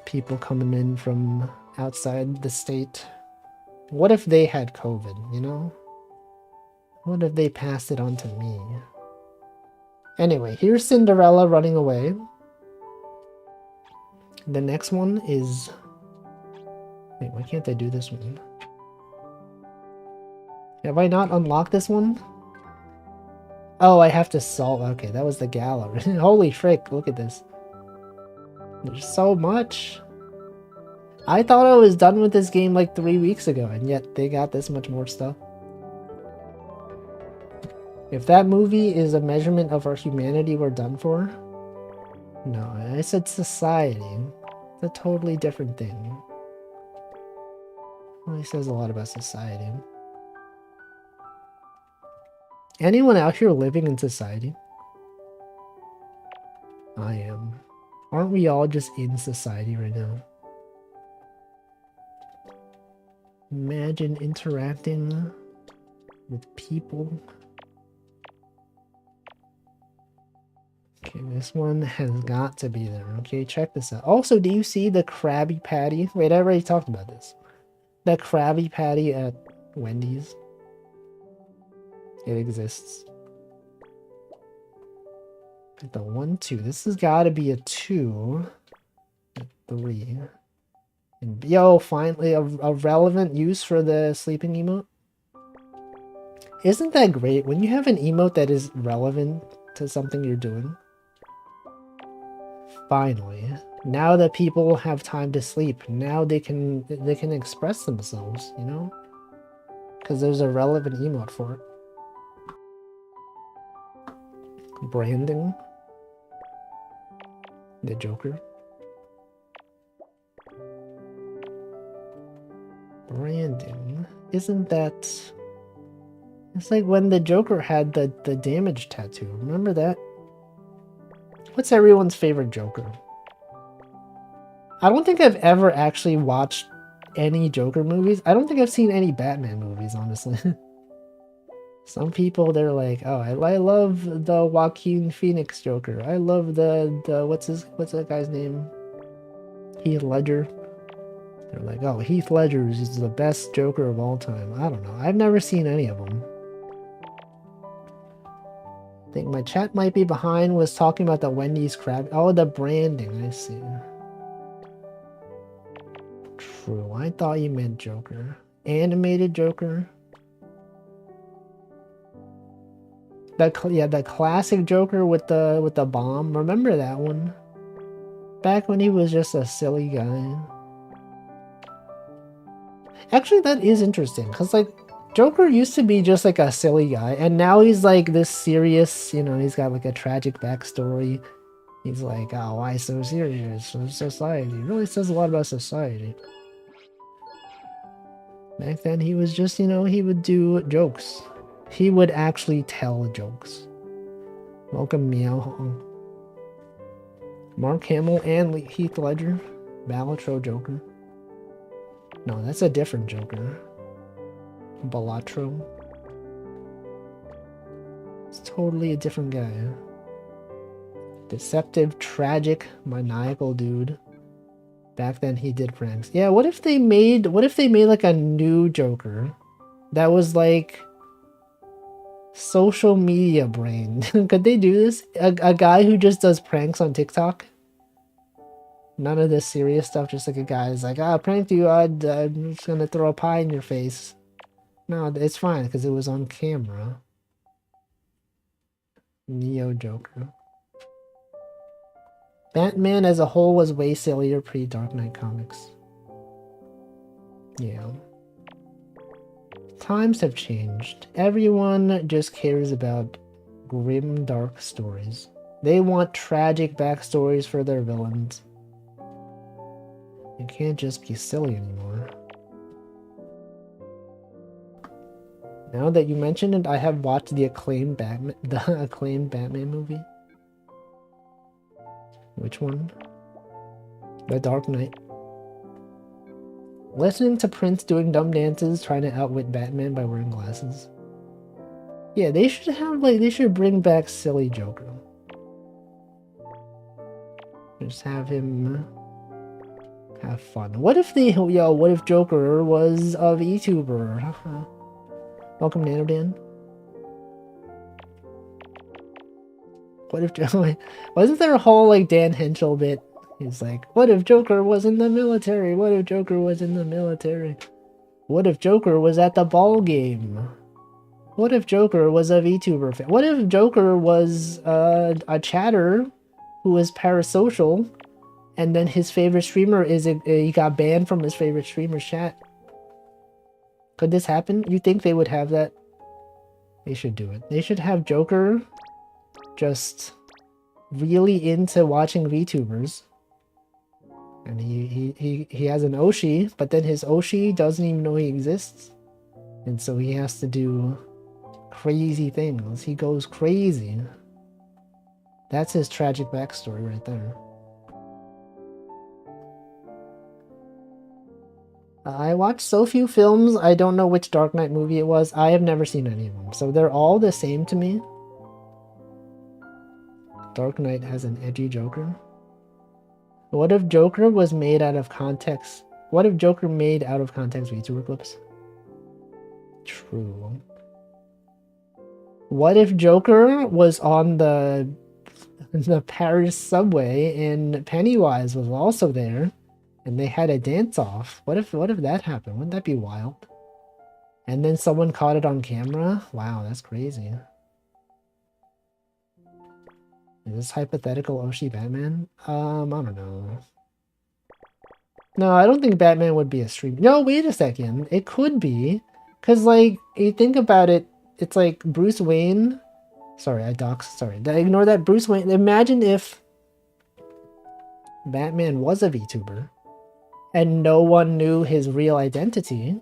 people coming in from outside the state. What if they had COVID, you know? What if they passed it on to me? Anyway, here's Cinderella running away. The next one is... Wait, why can't I do this one? Have I not unlocked this one? Oh, I have to solve... Okay, that was the gallery. Holy frick, look at this. There's so much. I thought I was done with this game like 3 weeks ago, and yet they got this much more stuff. If that movie is a measurement of our humanity, we're done for. No, I said society. It's a totally different thing. Well, he says a lot about society. Anyone out here living in society? I am. Aren't we all just in society right now? Imagine interacting with people. Okay, this one has got to be there. Okay, check this out. Also, do you see the Krabby Patty? Wait, I already talked about this. The Krabby Patty at Wendy's. It exists. At the 1, 2. This has got to be a 2. A 3. And yo, finally a relevant use for the sleeping emote. Isn't that great when you have an emote that is relevant to something you're doing? Finally, now that people have time to sleep, now they can express themselves, you know? Because there's a relevant emote for it. Branding. The Joker. Branding. Isn't that... It's like when the Joker had the damage tattoo. Remember that? What's everyone's favorite Joker? I don't think I've ever actually watched any Joker movies. I don't think I've seen any Batman movies, honestly. Some people, they're like, oh, I love the Joaquin Phoenix Joker. I love the what's that guy's name? Heath Ledger. They're like, oh, Heath Ledger is the best Joker of all time. I don't know. I've never seen any of them. I think my chat might be behind was talking about the Wendy's crab. Oh, the branding. I see. True. I thought you meant Joker. Animated Joker. The classic Joker with the bomb. Remember that one? Back when he was just a silly guy. Actually, that is interesting, because, like, Joker used to be just, like, a silly guy, and now he's, like, this serious, you know, he's got, like, a tragic backstory. He's like, oh, why so serious? Society. It really says a lot about society. Back then, he was just, you know, he would do jokes. He would actually tell jokes. Welcome, Meow Hong. Mark Hamill and Heath Ledger. Balatro Joker. No, that's a different Joker. Balatro. It's totally a different guy. Deceptive, tragic, maniacal dude. Back then he did pranks. Yeah, what if they made like a new Joker that was like social media brain? Could they do this? A guy who just does pranks on TikTok? None of this serious stuff, just like a guy is like, I pranked you, I'm just gonna throw a pie in your face. No, it's fine, because it was on camera. Neo Joker. Batman as a whole was way sillier pre-Dark Knight comics. Yeah. Times have changed. Everyone just cares about grim, dark stories. They want tragic backstories for their villains. You can't just be silly anymore. Now that you mention it, I have watched the acclaimed Batman movie. Which one? The Dark Knight. Listening to Prince doing dumb dances, trying to outwit Batman by wearing glasses. Yeah, they should have, like, they should bring back silly Joker. Just have him Have fun. What if what if Joker was a VTuber? Welcome, NanoDan. What if wasn't there a whole like Dan Henschel bit? He's like, what if Joker was in the military? What if Joker was in the military? What if Joker was at the ball game? What if Joker was a VTuber fan? What if Joker was a chatter who was parasocial, and then his favorite streamer he got banned from his favorite streamer's chat? Could this happen? You think they would have that? They should do it. They should have Joker just really into watching VTubers. And he has an Oshi, but then his Oshi doesn't even know he exists. And so he has to do crazy things. He goes crazy. That's his tragic backstory right there. I watched so few films, I don't know which Dark Knight movie it was. I have never seen any of them. So they're all the same to me. Dark Knight has an edgy Joker. What if Joker was made out of context? What if Joker made out of context VTuber clips? True. What if Joker was on the Paris subway and Pennywise was also there and they had a dance-off? What if that happened? Wouldn't that be wild? And then someone caught it on camera? Wow, that's crazy. Is this hypothetical Oshi Batman? I don't know. No, I don't think Batman would be a streamer. No, wait a second. It could be. Because, like, you think about it, it's like Bruce Wayne. Sorry, I doxed. Sorry. Ignore that. Bruce Wayne. Imagine if Batman was a VTuber and no one knew his real identity.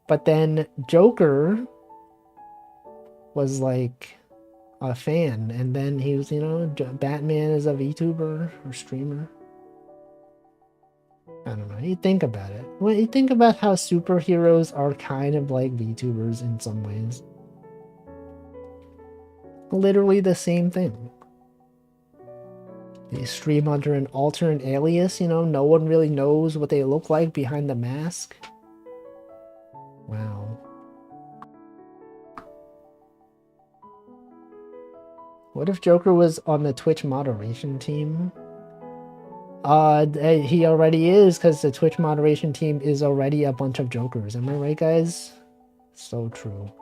But then Joker was like a fan, and then he was, you know, Batman is a VTuber or streamer. I don't know. You think about it. When you think about how superheroes are kind of like VTubers in some ways. Literally the same thing. They stream under an alternate alias, you know, no one really knows what they look like behind the mask. Wow. What if Joker was on the Twitch moderation team? He already is, because the Twitch moderation team is already a bunch of Jokers. Am I right, guys? So true.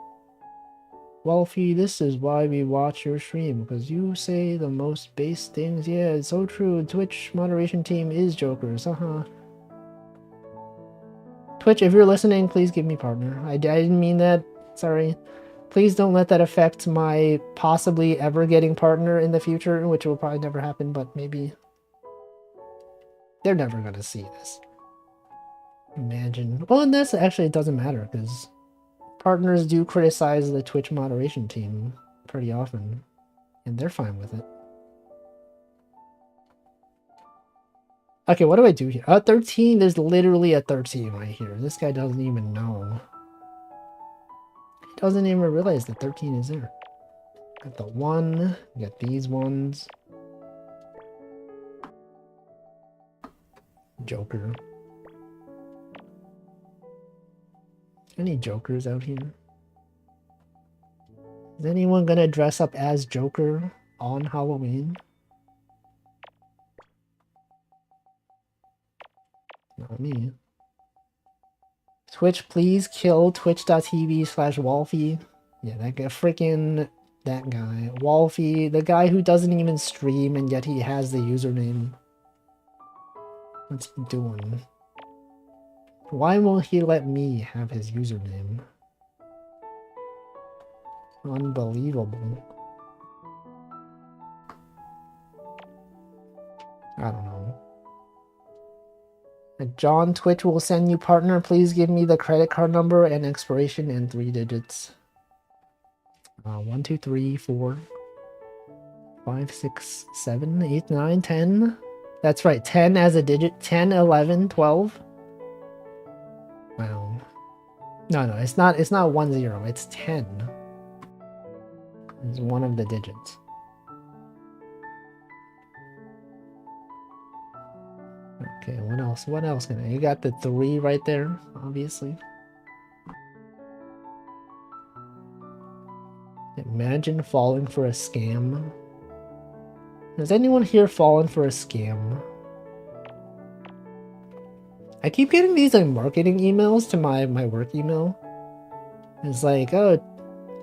Wolfie, this is why we watch your stream, because you say the most base things. Yeah, it's so true. Twitch moderation team is Jokers. Twitch, if you're listening, please give me partner. I didn't mean that. Sorry. Please don't let that affect my possibly ever getting partner in the future, which will probably never happen, but maybe. They're never going to see this. Imagine. Well, and that's actually, it doesn't matter, because partners do criticize the Twitch moderation team pretty often, and they're fine with it. Okay, what do I do here? 13? There's literally a 13 right here. This guy doesn't even know. He doesn't even realize that 13 is there. Got the 1. Got these ones. Joker. Any Jokers out here? Is anyone gonna dress up as Joker on Halloween? Not me. Twitch, please kill twitch.tv/Wolfie. Yeah, that guy, freaking that guy. Wolfie, the guy who doesn't even stream and yet he has the username. What's he doing? Why won't he let me have his username? Unbelievable. I don't know. John, Twitch will send you partner. Please give me the credit card number and expiration and 3 digits. 1, 2, 3, 4, 5, 6, 7, 8, 9, 10. That's right, 10 as a digit. 10, 11, 12. Wow. No, it's not 1, 0. It's 10. It's one of the digits. Okay, what else? What else can I? You got the 3 right there, obviously. Imagine falling for a scam. Has anyone here fallen for a scam? I keep getting these like marketing emails to my work email. It's like, oh,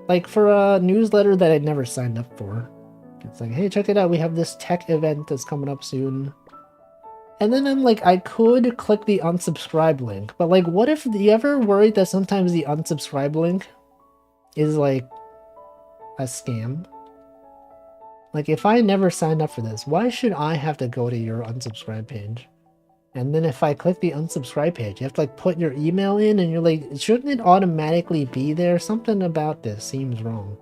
like for a newsletter that I never signed up for. It's like, hey, check it out. We have this tech event that's coming up soon. And then I'm like, I could click the unsubscribe link, but like, what if you ever worried that sometimes the unsubscribe link is like a scam? Like, if I never signed up for this, why should I have to go to your unsubscribe page? And then if I click the unsubscribe page, you have to like put your email in and you're like, shouldn't it automatically be there? Something about this seems wrong.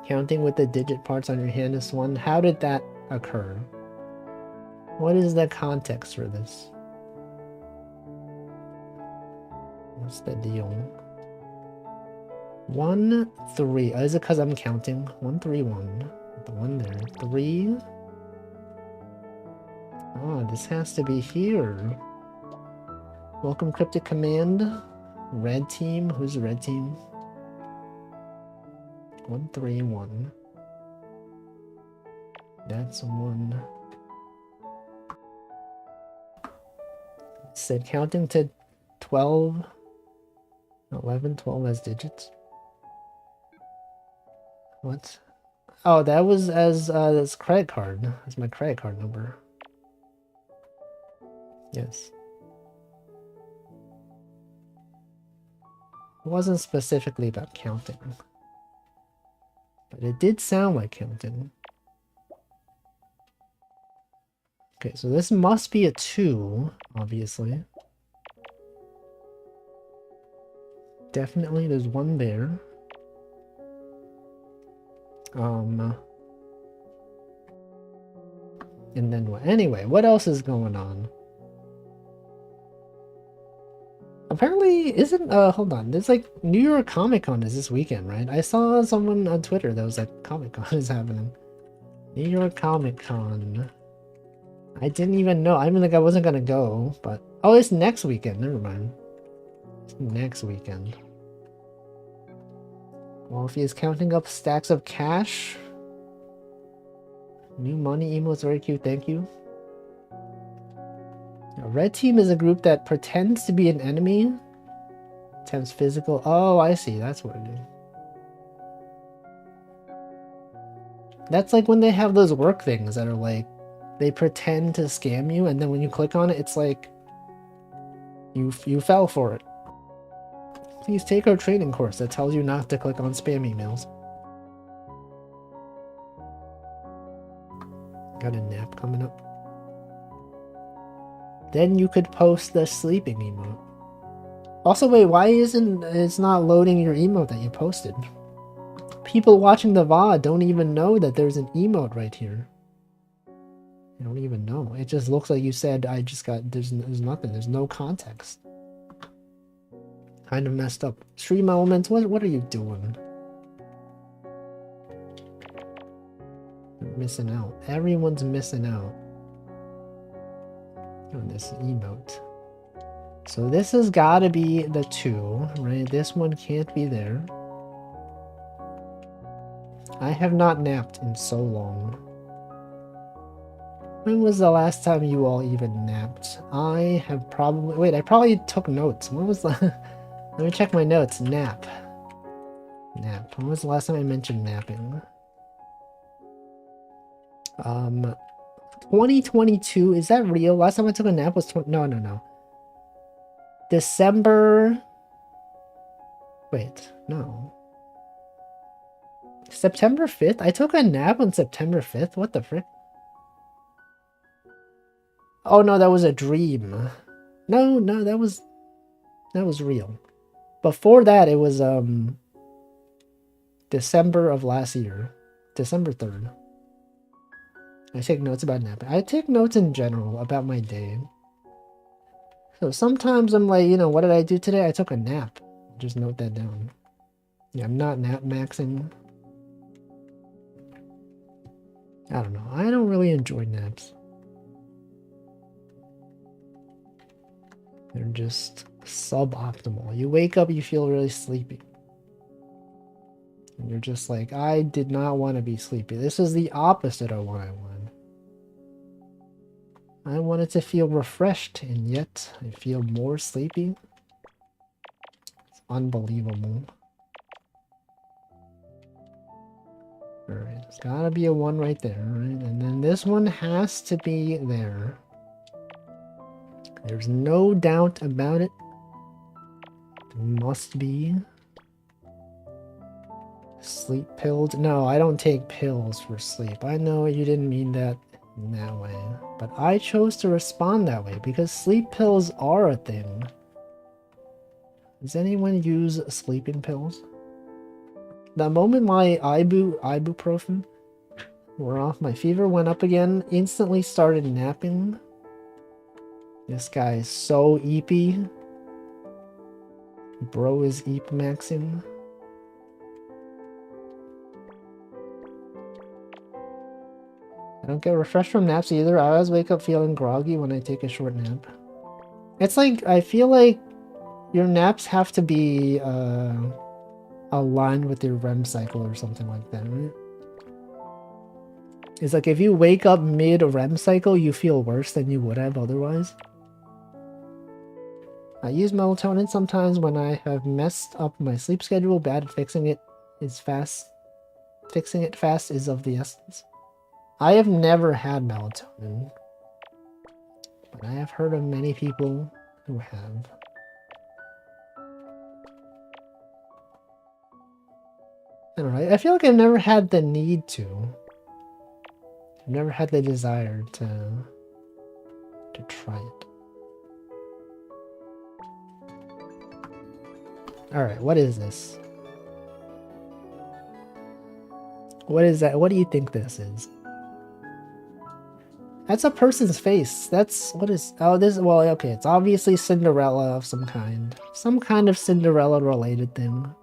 Counting with the digit parts on your hand is 1. How did that occur? What is the context for this? What's the deal? 1, 3. Oh, is it because I'm counting? 1, 3, 1. The 1 there. 3. Oh, this has to be here. Welcome, Cryptic Command. Red team. Who's the red team? 1, 3, 1. That's 1. It said counting to 12. 11, 12 as digits. What? Oh, that was as this credit card. That's my credit card number. Yes. It wasn't specifically about counting. But it did sound like counting. Okay, so this must be a 2, obviously. Definitely there's 1 there. And then what? Anyway, what else is going on? Apparently, isn't, hold on, there's like New York Comic Con is this weekend, right? I saw someone on Twitter that was like, Comic Con is happening. New York Comic Con. I didn't even know. I mean, like, I wasn't gonna go, but... Oh, it's next weekend. Never mind. It's next weekend. Wolfie is counting up stacks of cash. New money emotes, very cute. Thank you. Now, red team is a group that pretends to be an enemy. Attempts physical. Oh, I see. That's what it is. That's like when they have those work things that are like, they pretend to scam you, and then when you click on it, it's like you fell for it. Please take our training course that tells you not to click on spam emails. Got a nap coming up. Then you could post the sleeping emote. Also, wait, why isn't it's not loading your emote that you posted? People watching the VOD don't even know that there's an emote right here. I don't even know. It just looks like you said I just got there's nothing. There's no context. Kind of messed up. Stream elements. What are you doing? You're missing out. Everyone's missing out on this emote. So this has got to be the 2, right? This one can't be there. I have not napped in so long. When was the last time you all even napped? I have probably... Wait, I probably took notes. When was the... Let me check my notes. Nap. Nap. When was the last time I mentioned napping? 2022. Is that real? Last time I took a nap was... No. December... Wait, no. September 5th? I took a nap on September 5th? What the frick? Oh no, that was a dream. No, that was real. Before that, it was December of last year. December 3rd. I take notes about napping. I take notes in general about my day. So sometimes I'm like, you know, what did I do today? I took a nap. Just note that down. Yeah, I'm not nap maxing. I don't know. I don't really enjoy naps. They're just suboptimal. You wake up, you feel really sleepy. And you're just like, I did not want to be sleepy. This is the opposite of what I wanted. I wanted to feel refreshed, and yet I feel more sleepy. It's unbelievable. Alright, there's gotta be a 1 right there, right? And then this one has to be there. There's no doubt about it. It must be. Sleep pills? No, I don't take pills for sleep. I know you didn't mean that in that way. But I chose to respond that way because sleep pills are a thing. Does anyone use sleeping pills? The moment my ibuprofen wore off, my fever went up again, instantly started napping. This guy is so eepy. Bro is eep maxing. I don't get refreshed from naps either. I always wake up feeling groggy when I take a short nap. It's like, I feel like your naps have to be aligned with your REM cycle or something like that, right? It's like if you wake up mid-REM cycle, you feel worse than you would have otherwise. I use melatonin sometimes when I have messed up my sleep schedule. Bad at fixing it is fast. Fixing it fast is of the essence. I have never had melatonin, but I have heard of many people who have. I don't know. I feel like I've never had the need to. I've never had the desire to try it. Alright, what is this? What is that? What do you think this is? That's a person's face. That's, what is, oh, this, well, okay, it's obviously Cinderella of some kind. Some kind of Cinderella-related thing.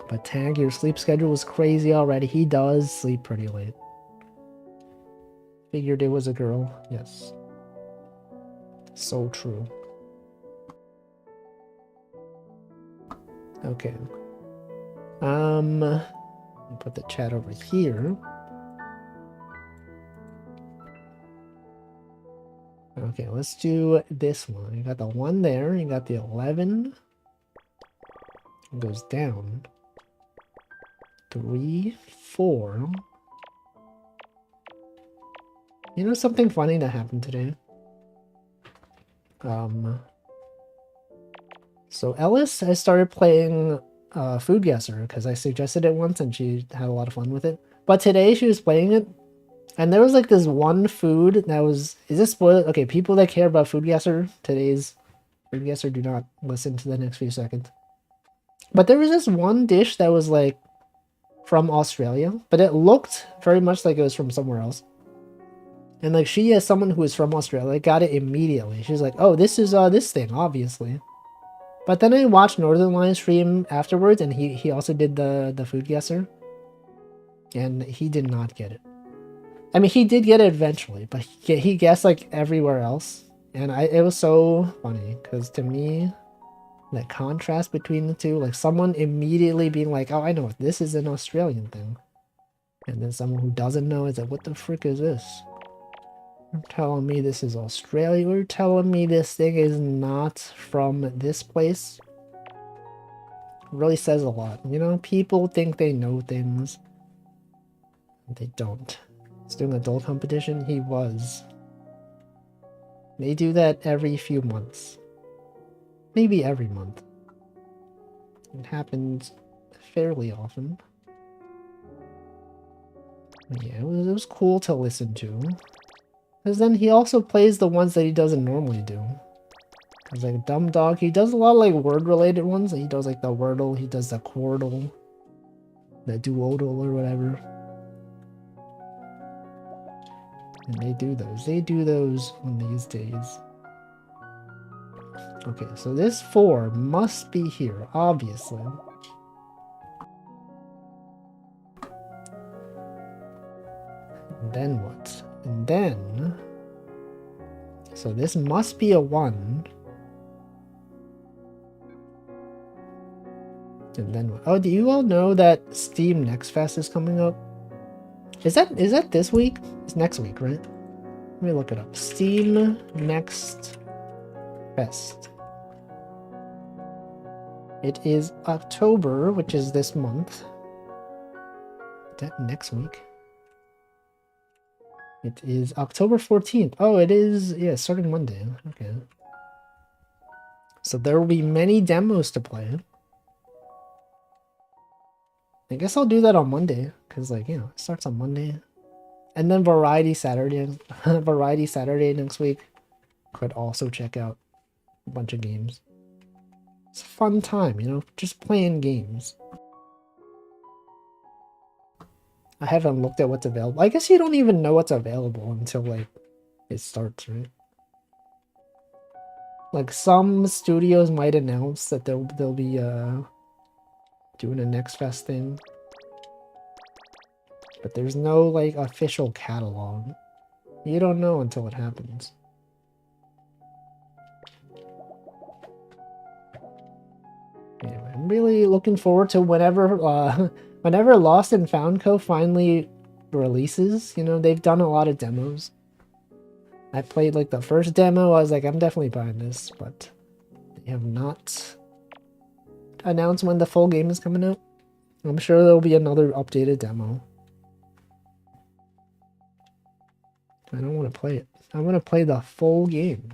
But Tag, your sleep schedule was crazy already. He does sleep pretty late. Figured it was a girl. Yes. So true. Okay. Put the chat over here. Okay, let's do this one. You got the 1 there. You got the 11. It goes down. 3, 4. You know something funny that happened today? So Ellis has started playing Food Guesser because I suggested it once and she had a lot of fun with it. But today she was playing it and there was like this one food that was... Is this spoiler? Okay, people that care about Food Guesser, today's Food Guesser, do not listen to the next few seconds. But there was this one dish that was like from Australia, but it looked very much like it was from somewhere else. And like she, as someone who is from Australia, got it immediately. She's like, oh, this is this thing, obviously. But then I watched Northern Lion stream afterwards, and he also did the Food Guesser. And he did not get it. I mean, he did get it eventually, but he guessed like everywhere else. And it was so funny, because to me, the contrast between the two, like someone immediately being like, oh, I know, this is an Australian thing. And then someone who doesn't know is like, what the frick is this? You're telling me this is Australia? You're telling me this thing is not from this place? It really says a lot. You know, people think they know things. They don't. He's doing a doll competition? He was. They do that every few months. Maybe every month. It happens fairly often. Yeah, it was cool to listen to. Because then he also plays the ones that he doesn't normally do. Because like Dumb Dog, he does a lot of like word-related ones. He does like the Wordle, he does the Quordle, the Duodle or whatever. And they do those. They do those on these days. Okay, so this 4 must be here, obviously. And then what? And then So this must be a 1. And then, oh, do you all know that Steam Next Fest is coming up? Is that this week? It's next week, right? Let me look it up. Steam Next Fest. It is October, which is this month. Is that next week? It is October 14th. Oh, it is, yeah, starting Monday. Okay. So there will be many demos to play. I guess I'll do that on Monday, because, like, you know, it starts on Monday. And then Variety Saturday, Variety Saturday next week. Could also check out a bunch of games. It's a fun time, you know, just playing games. I haven't looked at what's available. I guess you don't even know what's available until, like, it starts, right? Like, some studios might announce that they'll be doing a Next Fest thing. But there's no, like, official catalog. You don't know until it happens. Anyway, I'm really looking forward to whenever Lost and Found Co. finally releases. You know, they've done a lot of demos. I played, like, the first demo. I was like, I'm definitely buying this, but they have not announced when the full game is coming out. I'm sure there'll be another updated demo. I don't want to play it. I want to play the full game.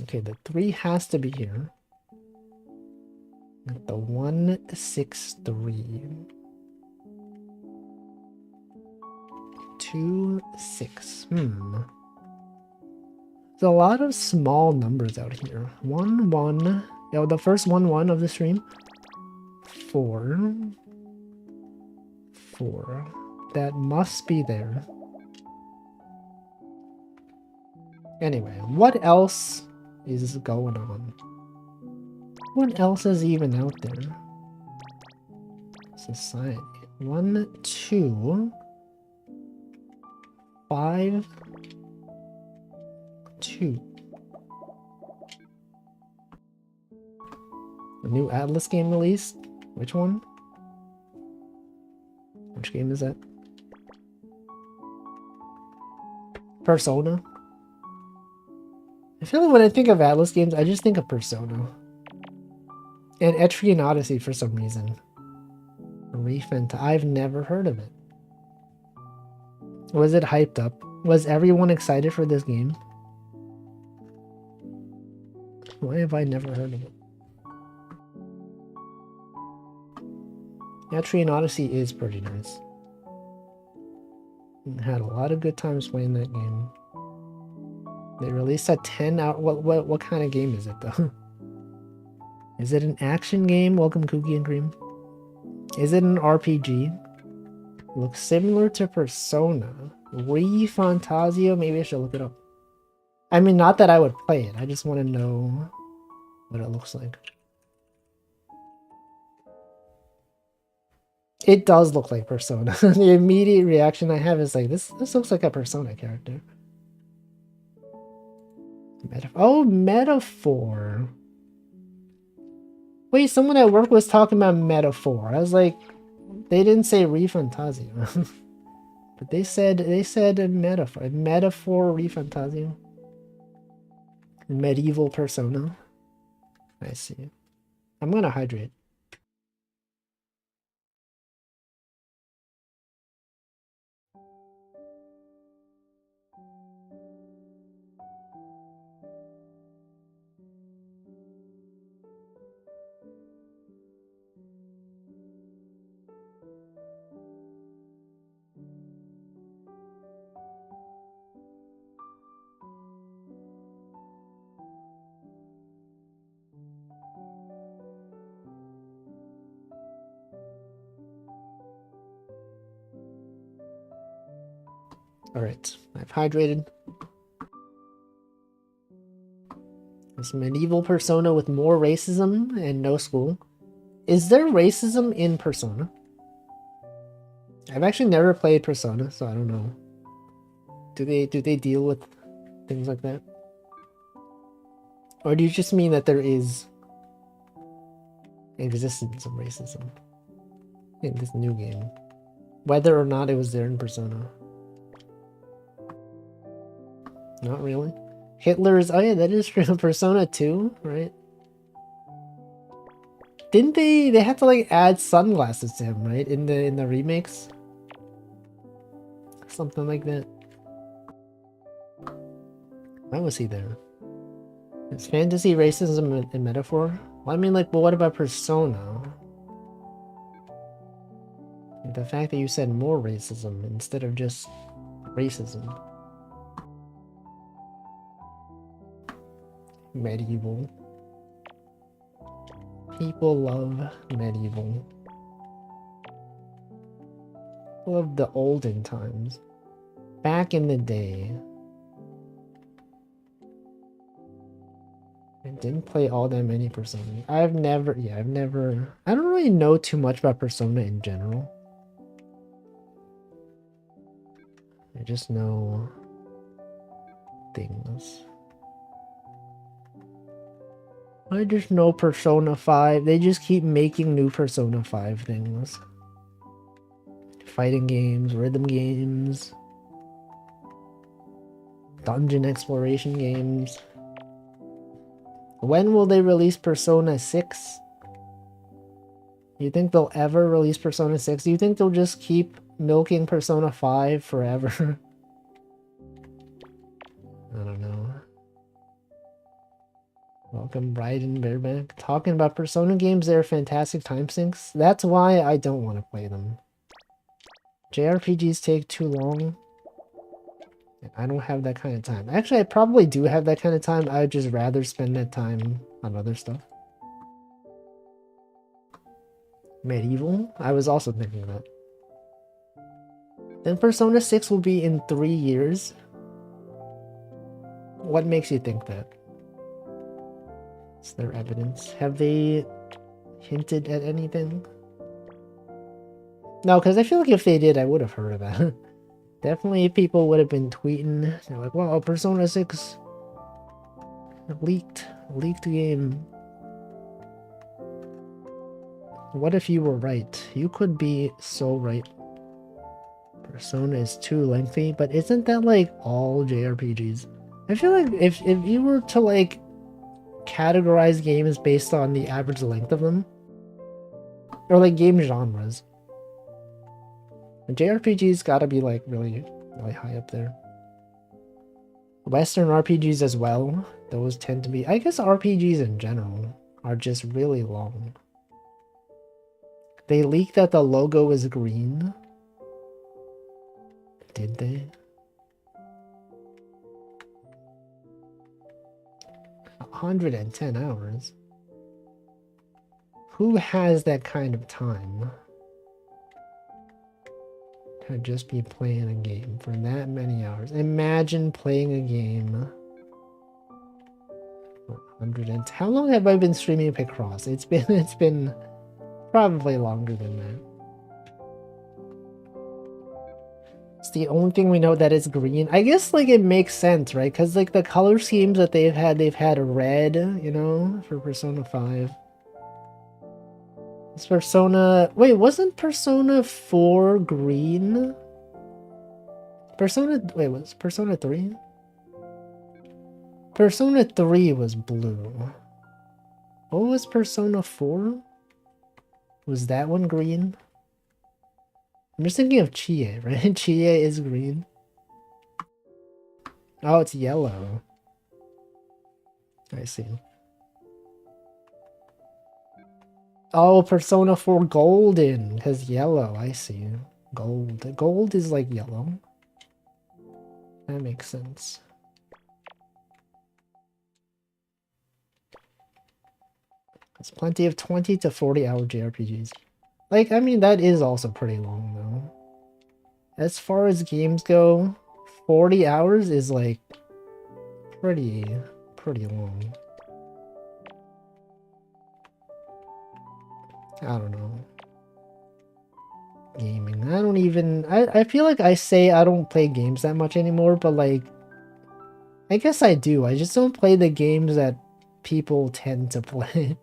Okay, the 3 has to be here. The 163. 26. There's a lot of small numbers out here. 1 1. Yeah, the first 1 1 of the stream. 4. 4. That must be there. Anyway, what else is going on? What else is even out there? Society. 1 2 5 2. A new Atlas game released? Which one? Which game is that? Persona? I feel like when I think of Atlas games, I just think of Persona. And Etrian Odyssey for some reason. I've never heard of it. Was it hyped up? Was everyone excited for this game? Why have I never heard of it? Etrian Odyssey is pretty nice. I had a lot of good times playing that game. They released a 10-hour... What kind of game is it, though? Is it an action game? Welcome, Cookie and Cream. Is it an RPG? Looks similar to Persona. ReFantazio? Maybe I should look it up. I mean, not that I would play it. I just want to know what it looks like. It does look like Persona. The immediate reaction I have is like, this looks like a Persona character. Oh, Metaphor. Wait, someone at work was talking about Metaphor. I was like, they didn't say ReFantazio. But they said Metaphor. Metaphor ReFantazio. Medieval Persona. I see. I'm gonna hydrate. Alright, I've hydrated. This medieval Persona with more racism and no school. Is there racism in Persona? I've actually never played Persona, so I don't know. Do they deal with things like that? Or do you just mean that there is existence of racism in this new game, whether or not it was there in Persona? Not really. Hitler's, oh yeah, that is true. Persona 2, right? Didn't they had to like add sunglasses to him, right? In the remakes? Something like that. Why was he there? Is fantasy racism a metaphor? Well, I mean, like, well, what about Persona? The fact that you said more racism instead of just racism. Medieval. People love medieval. Love the olden times. Back in the day. I didn't play all that many Persona. I don't really know too much about Persona in general. I just know things. I just know Persona 5. They just keep making new Persona 5 things. Fighting games, rhythm games, dungeon exploration games. When will they release Persona 6? You think they'll ever release Persona 6? Do you think they'll just keep milking Persona 5 forever? I don't know. Welcome, Bryden Bareback. Talking about Persona games, they're fantastic time sinks. That's why I don't want to play them. JRPGs take too long. I don't have that kind of time. Actually, I probably do have that kind of time. I would just rather spend that time on other stuff. Medieval? I was also thinking of that. Then Persona 6 will be in 3 years. What makes you think that? Is there evidence? Have they hinted at anything? No, because I feel like if they did, I would have heard of that. Definitely people would have been tweeting. They're like, wow, Persona 6 leaked game. What if you were right? You could be so right. Persona is too lengthy, but isn't that like all JRPGs? I feel like if you were to like categorize games based on the average length of them, or like game genres, JRPGs gotta be like really high up there. Western RPGs as well, those tend to be, I guess RPGs in general are just really long. They leaked that the logo is green. Did they? 110 hours? Who has that kind of time to just be playing a game for that many hours? Imagine playing a game for 110. How long have I been streaming Picross? It's been probably longer than that. It's the only thing we know that is green. I guess like it makes sense, right? Because like the color schemes that they've had red, you know, for Persona 5. It's Persona... Wait, wasn't Persona 4 green? Persona... Wait, was Persona 3? Persona 3 was blue. What was Persona 4? Was that one green? I'm just thinking of Chie, right? Chie is green. Oh, it's yellow. I see. Oh, Persona 4 golden, because yellow, I see. Gold. Gold is like yellow. That makes sense. There's plenty of 20 to 40 hour JRPGs. Like, I mean, that is also pretty long, though. As far as games go, 40 hours is, like, pretty long. I don't know. Gaming. I don't even... I feel like I say I don't play games that much anymore, but, like, I guess I do. I just don't play the games that people tend to play.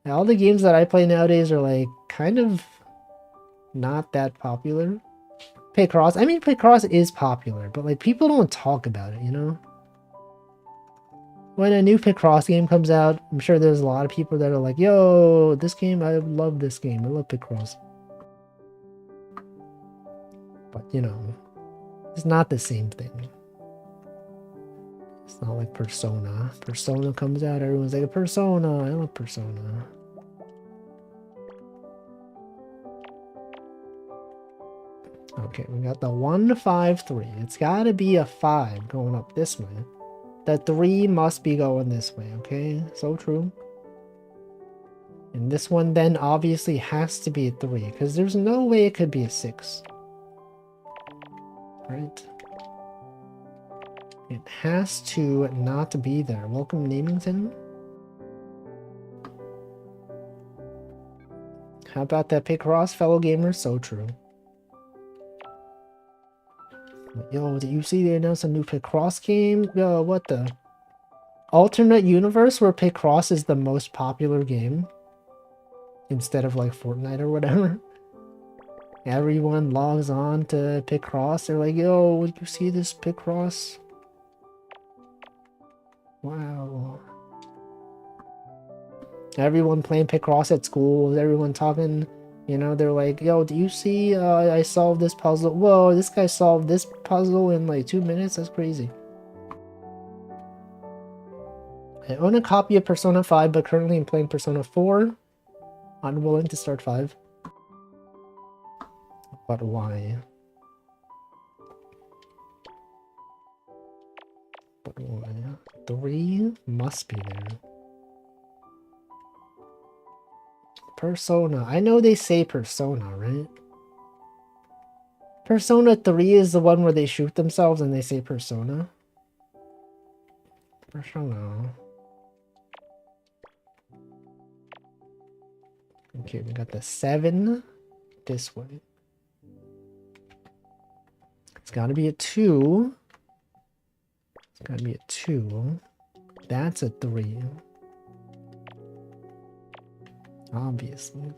All the games that I play nowadays are like kind of not that popular. Picross, I mean Picross is popular, but like people don't talk about it, you know? When a new Picross game comes out, I'm sure there's a lot of people that are like, yo, this game, I love this game. I love Picross. But, you know, it's not the same thing. It's not like Persona. Persona comes out, everyone's like, Persona, I love Persona. Okay, we got the 1, 5, 3. It's gotta be a 5 going up this way. The 3 must be going this way, okay? So true. And this one then obviously has to be a 3, because there's no way it could be a 6. Right? It has to not be there. Welcome, Namington. How about that Picross, fellow gamers? So true. Yo, did you see they announced a new Picross game? Yo, what the? Alternate universe where Picross is the most popular game? Instead of like Fortnite or whatever? Everyone logs on to Picross. They're like, yo, did you see this Picross? Wow. Everyone playing Picross at school. Everyone talking, you know, they're like, yo, do you see I solved this puzzle? Whoa, this guy solved this puzzle in like 2 minutes? That's crazy. I own a copy of Persona 5, but currently I'm playing Persona 4. Unwilling to start 5. But why? But why? 3 must be there. Persona. I know they say Persona, right? Persona 3 is the one where they shoot themselves and they say Persona. Persona. Okay, we got the 7 this way. It's gotta be a 2. It's gotta be a 2. That's a 3. Obviously.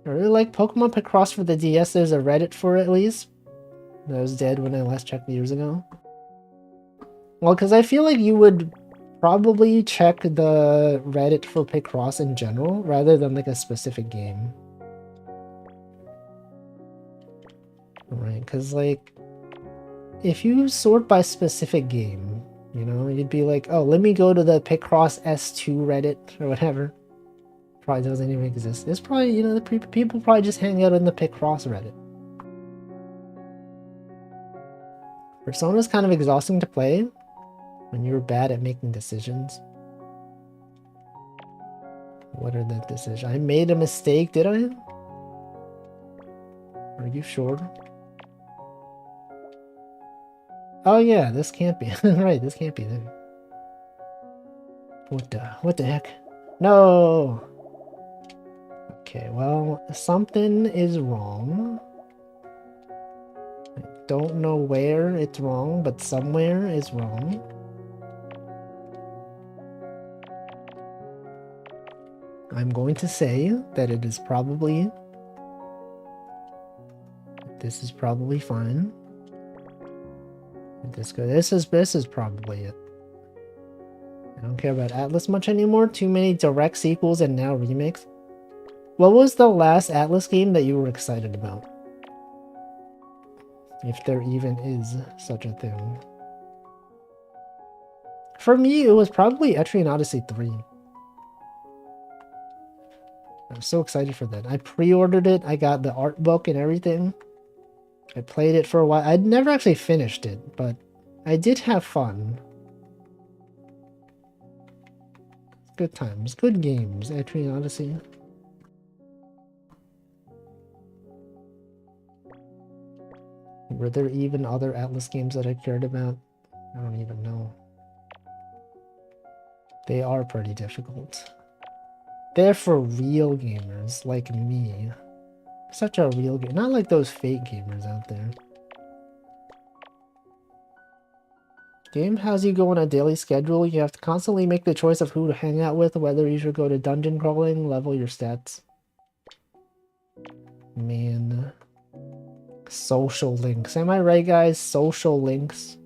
I really like Pokemon Picross for the DS. There's a Reddit for it, at least. That was dead when I last checked years ago. Well, because I feel like you would probably check the Reddit for Picross in general, rather than like a specific game. Right, because like, if you sort by specific game, you know, you'd be like, oh, let me go to the Picross S2 Reddit, or whatever. Probably doesn't even exist. It's probably, you know, the people probably just hang out in the Picross Reddit. Persona's kind of exhausting to play when you're bad at making decisions. What are the decisions? I made a mistake, did I? Are you sure? Oh yeah, this can't be. Right, this can't be there. What the heck? No! Okay, well, something is wrong. I don't know where it's wrong, but somewhere is wrong. I'm going to say that it is probably... This is probably fine. This is probably it. I don't care about Atlas much anymore. Too many direct sequels and now remakes. What was the last Atlas game that you were excited about? If there even is such a thing. For me, it was probably Etrian Odyssey 3. I'm so excited for that. I pre-ordered it. I got the art book and everything. I played it for a while. I'd never actually finished it, but I did have fun. Good times. Good games. Etrian Odyssey. Were there even other Atlas games that I cared about? I don't even know. They are pretty difficult. They're for real gamers like me. Such a real game. Not like those fake gamers out there. Game has you go on a daily schedule. You have to constantly make the choice of who to hang out with, whether you should go to dungeon crawling, level your stats. Man. Social links. Am I right, guys? Social links.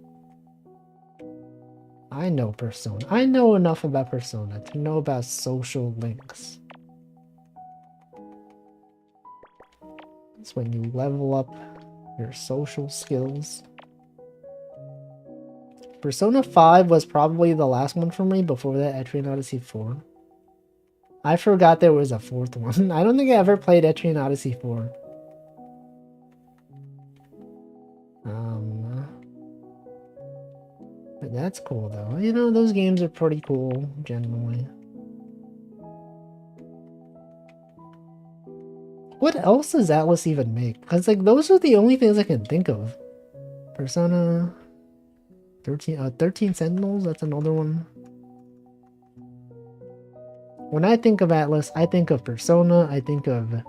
I know Persona. I know enough about Persona to know about social links. It's when you level up your social skills. Persona 5 was probably the last one for me before that, Etrian Odyssey 4. I forgot there was a fourth one. I don't think I ever played Etrian Odyssey 4. But that's cool though. You know, those games are pretty cool, generally. What else does Atlas even make? Because, like, those are the only things I can think of. Persona 13 Sentinels, that's another one. When I think of Atlas, I think of Persona, I think of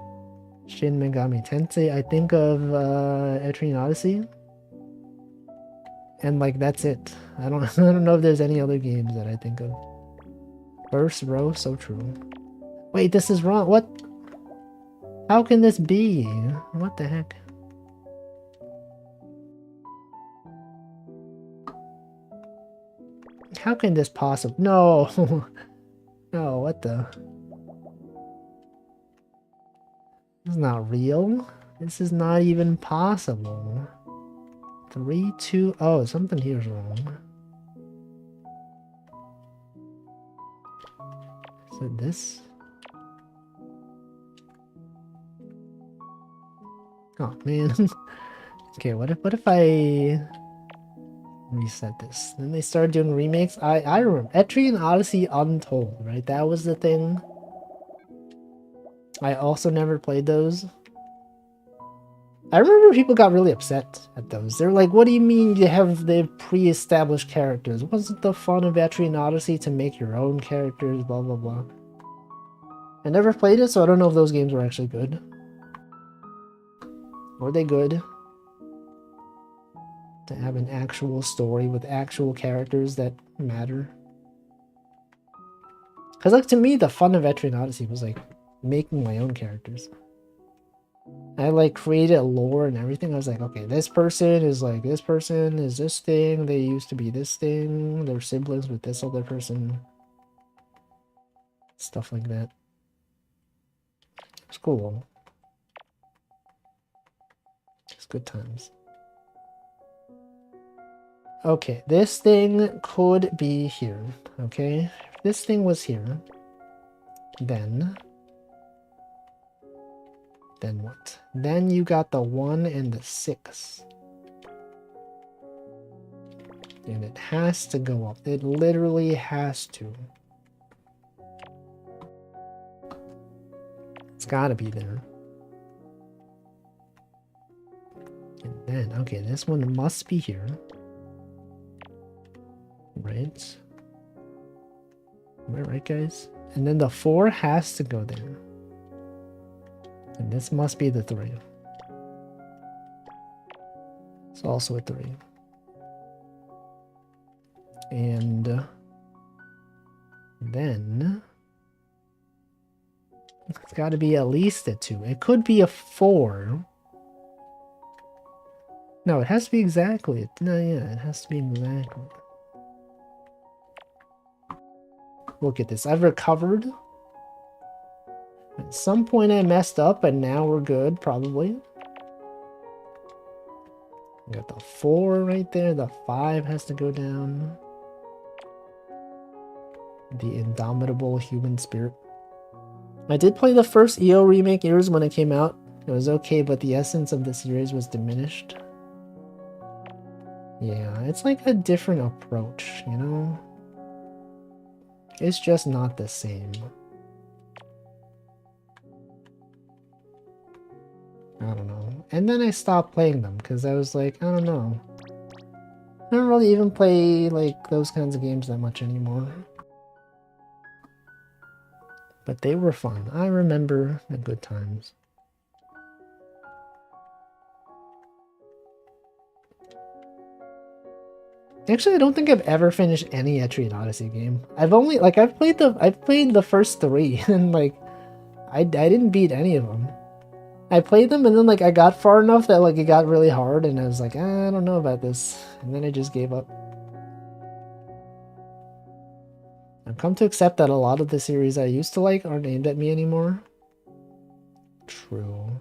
Shin Megami Tensei, I think of Etrian Odyssey. And, like, that's it. I don't know if there's any other games that I think of. First row, so true. Wait, this is wrong. What? How can this be? What the heck? How can this possibly? No. No, what the? This is not real. This is not even possible. 3, 2, oh, something here's wrong. Is it this? Oh man. Okay, what if I reset this? Then they started doing remakes. I remember Etrian Odyssey Untold, right? That was the thing. I also never played those. I remember people got really upset at those. They're like, what do you mean you have the pre-established characters? Wasn't the fun of Etrian Odyssey to make your own characters, blah blah blah. I never played it, so I don't know if those games were actually good. Were they good? To have an actual story with actual characters that matter. Because, like, to me, the fun of Etrian Odyssey was, like, making my own characters. I, like, created a lore and everything. I was like, okay, this person is, like, this person is this thing. They used to be this thing. They're siblings with this other person. Stuff like that. It's cool. It's good times. Okay, this thing could be here, okay? If this thing was here, then what? Then you got the 1 and the 6. And it has to go up. It literally has to. It's gotta be there. And then, okay, this one must be here. Right? Am I right, guys? And then the 4 has to go there. And this must be the 3. It's also a 3. And then it's got to be at least a 2. It could be a 4. No, it has to be exactly. No, yeah, it has to be exactly. Look at this. I've recovered. At some point I messed up, and now we're good, probably. We got the 4 right there. The 5 has to go down. The indomitable human spirit. I did play the first EO remake years when it came out. It was okay, but the essence of the series was diminished. Yeah, it's like a different approach, you know? It's just not the same. I don't know. And then I stopped playing them because I was like, I don't know. I don't really even play like those kinds of games that much anymore. But they were fun. I remember the good times. Actually, I don't think I've ever finished any Etrian Odyssey game. I've played the first three, and like I didn't beat any of them. I played them, and then like I got far enough that like it got really hard, and I was like, I don't know about this, and then I just gave up. I've come to accept that a lot of the series I used to like aren't aimed at me anymore. True.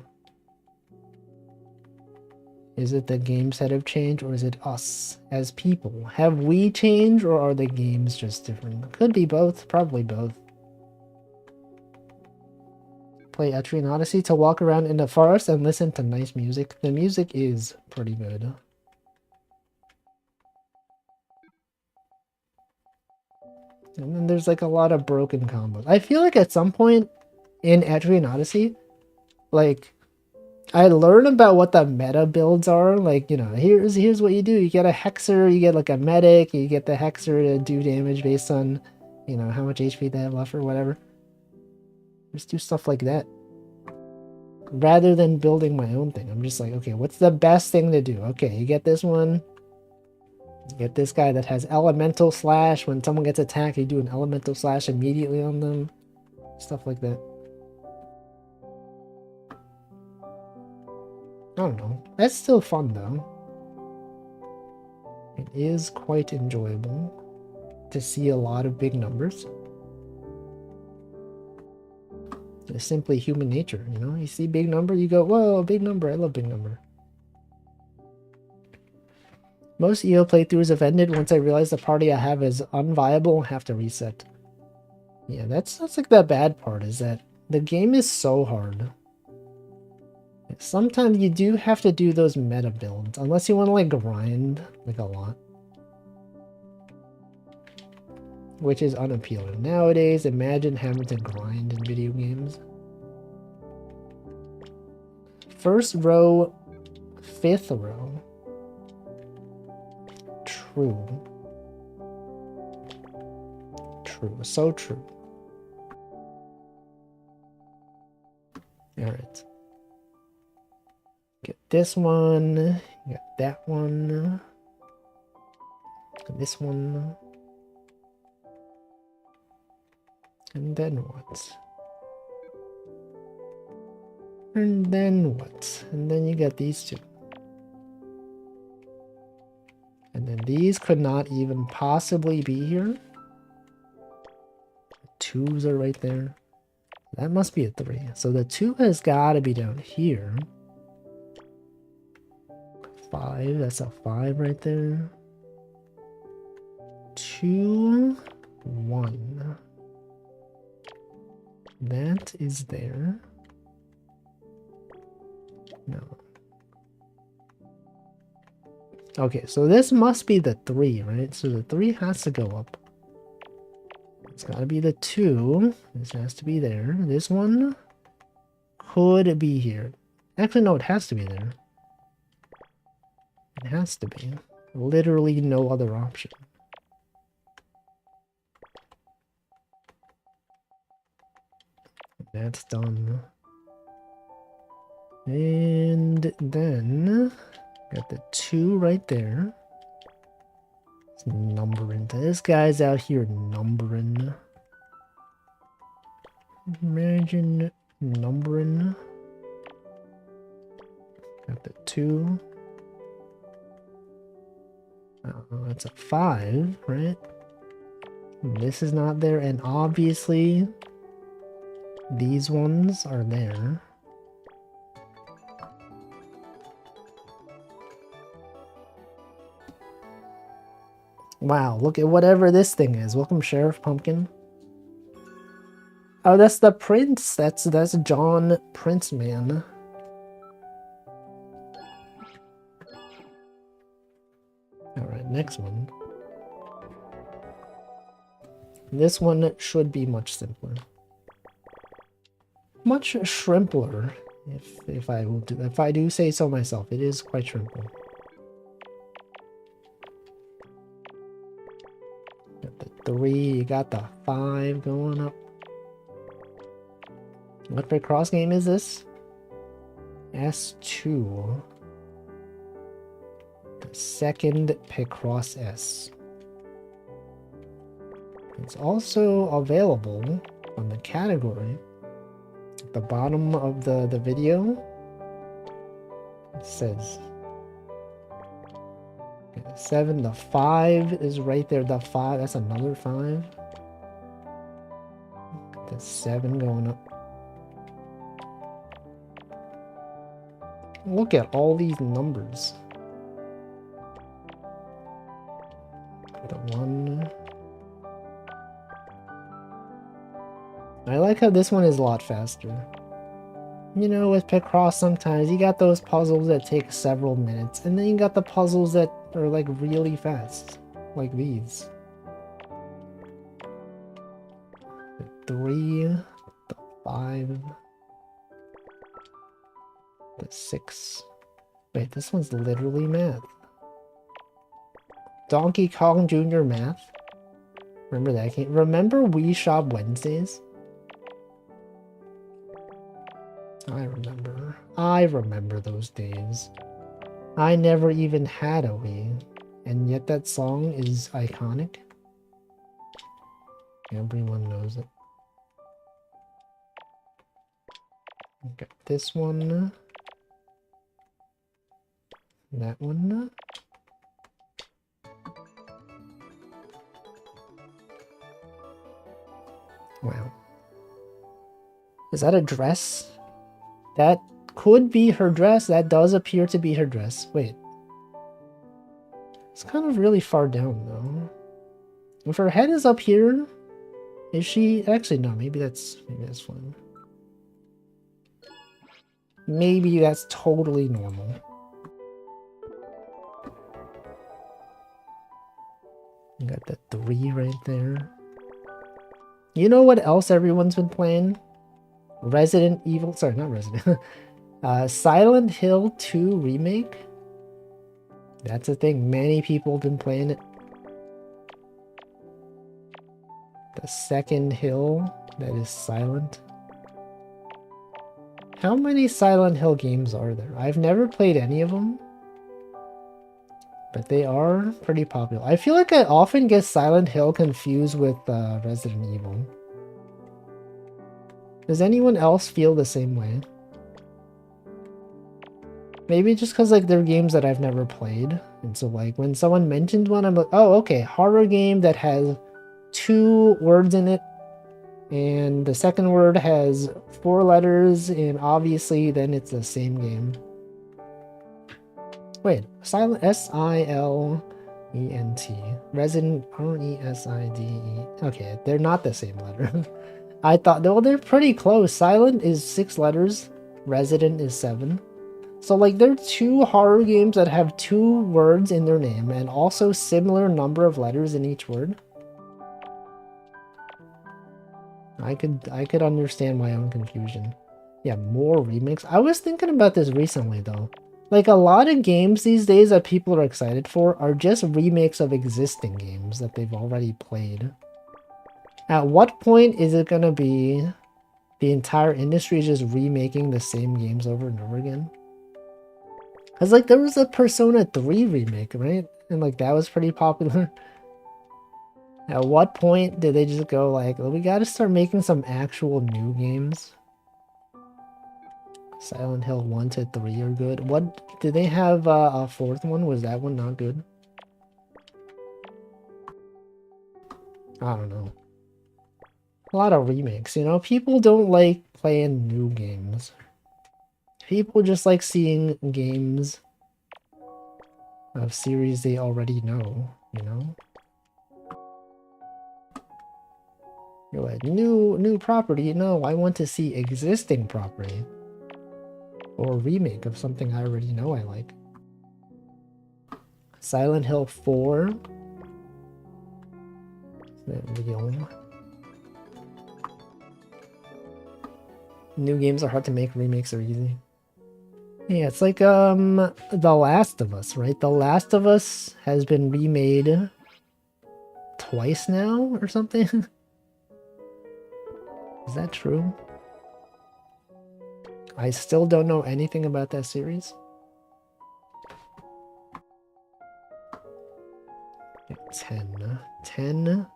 Is it the games that have changed, or is it us as people? Have we changed, or are the games just different? Could be both, probably both. Play Etrian Odyssey to walk around in the forest and listen to nice music. The music is pretty good. And then there's like a lot of broken combos. I feel like at some point in Etrian Odyssey, like I learn about what the meta builds are. Like, you know, here's what you do. You get a hexer, you get like a medic, you get the hexer to do damage based on, you know, how much HP they have left or whatever. Just do stuff like that. Rather than building my own thing. I'm just like, okay, what's the best thing to do? Okay, you get this one. You get this guy that has elemental slash. When someone gets attacked, you do an elemental slash immediately on them. Stuff like that. I don't know. That's still fun though. It is quite enjoyable to see a lot of big numbers. It's simply human nature, you know? You see big number, you go, whoa, big number, I love big number. Most EO playthroughs have ended once I realize the party I have is unviable and have to reset. Yeah, that's like the bad part, is that the game is so hard. Sometimes you do have to do those meta builds, unless you want to like grind like a lot. Which is unappealing. Nowadays, imagine having to grind in video games. First row, fifth row. True. True, so true. Alright. Get this one, get that one, this one. And then what? And then what? And then you get these two. And then these could not even possibly be here. The twos are right there. That must be a 3. So the 2 has got to be down here. 5, that's a 5 right there. 2, 1. That is there. No. Okay, so this must be the 3, right? So the 3 has to go up. It's got to be the 2. This has to be there. This one could be here. Actually, no, it has to be there. It has to be. Literally no other option. That's done. And then got the 2 right there. It's numbering. This guy's out here numbering. Imagine numbering. Got the 2. That's a 5, right? This is not there, and obviously these ones are there. Wow, look at whatever this thing is. Welcome, Sheriff Pumpkin. Oh, that's the Prince. That's John Prince Man. Alright, next one. This one should be much simpler. Much shrimpler, if I do say so myself. It is quite shrimpler. Got the 3, you got the 5 going up. What Picross game is this? S2. second Picross S. It's also available on the category at the bottom of the video. It says 7. The 5 is right there. The 5, that's another 5. The 7 going up. Look at all these numbers. The 1. I like how this one is a lot faster. You know, with Picross sometimes you got those puzzles that take several minutes, and then you got the puzzles that are like really fast, like these. The 3, the 5, the 6. Wait, this one's literally math. Donkey Kong Jr. Math. Remember that game? Remember Wii Shop Wednesdays? I remember those days. I never even had a Wii, and yet that song is iconic. Everyone knows it. Okay, this one. That one. Wow. Is that a dress? That could be her dress. That does appear to be her dress. Wait. It's kind of really far down, though. If her head is up here, is she... Actually, no. Maybe that's fine. Maybe that's totally normal. You got the 3 right there. You know what else everyone's been playing? Resident Evil... Sorry, not Resident. Silent Hill 2 Remake. That's a thing. Many people have been playing it. The second hill that is silent. How many Silent Hill games are there? I've never played any of them. But they are pretty popular. I feel like I often get Silent Hill confused with Resident Evil. Does anyone else feel the same way? Maybe just because like they're games that I've never played. And so like when someone mentioned one, I'm like, oh, okay, horror game that has 2 words in it. And the second word has 4 letters, and obviously then it's the same game. Wait, Silent S-I-L-E-N-T. Resident R-E-S-I-D-E. Okay, they're not the same letter. I thought, well, they're pretty close. Silent is 6 letters. Resident is 7. So, like, there are 2 horror games that have 2 words in their name and also similar number of letters in each word. I could understand my own confusion. Yeah, more remakes. I was thinking about this recently, though. Like, a lot of games these days that people are excited for are just remakes of existing games that they've already played. At what point is it gonna be the entire industry just remaking the same games over and over again? Because, like, there was a Persona 3 remake, right? And, like, that was pretty popular. At what point did they just go, like, well, we gotta start making some actual new games? Silent Hill 1 to 3 are good. What, did they have a 4th one? Was that one not good? I don't know. A lot of remakes, you know? People don't like playing new games. People just like seeing games of series they already know, you know? You're like, new property? No, I want to see existing property. Or a remake of something I already know I like. Silent Hill 4. New games are hard to make, remakes are easy. Yeah, it's like The Last of Us, right? The Last of Us has been remade twice now or something. Is that true? I still don't know anything about that series. 10. 10.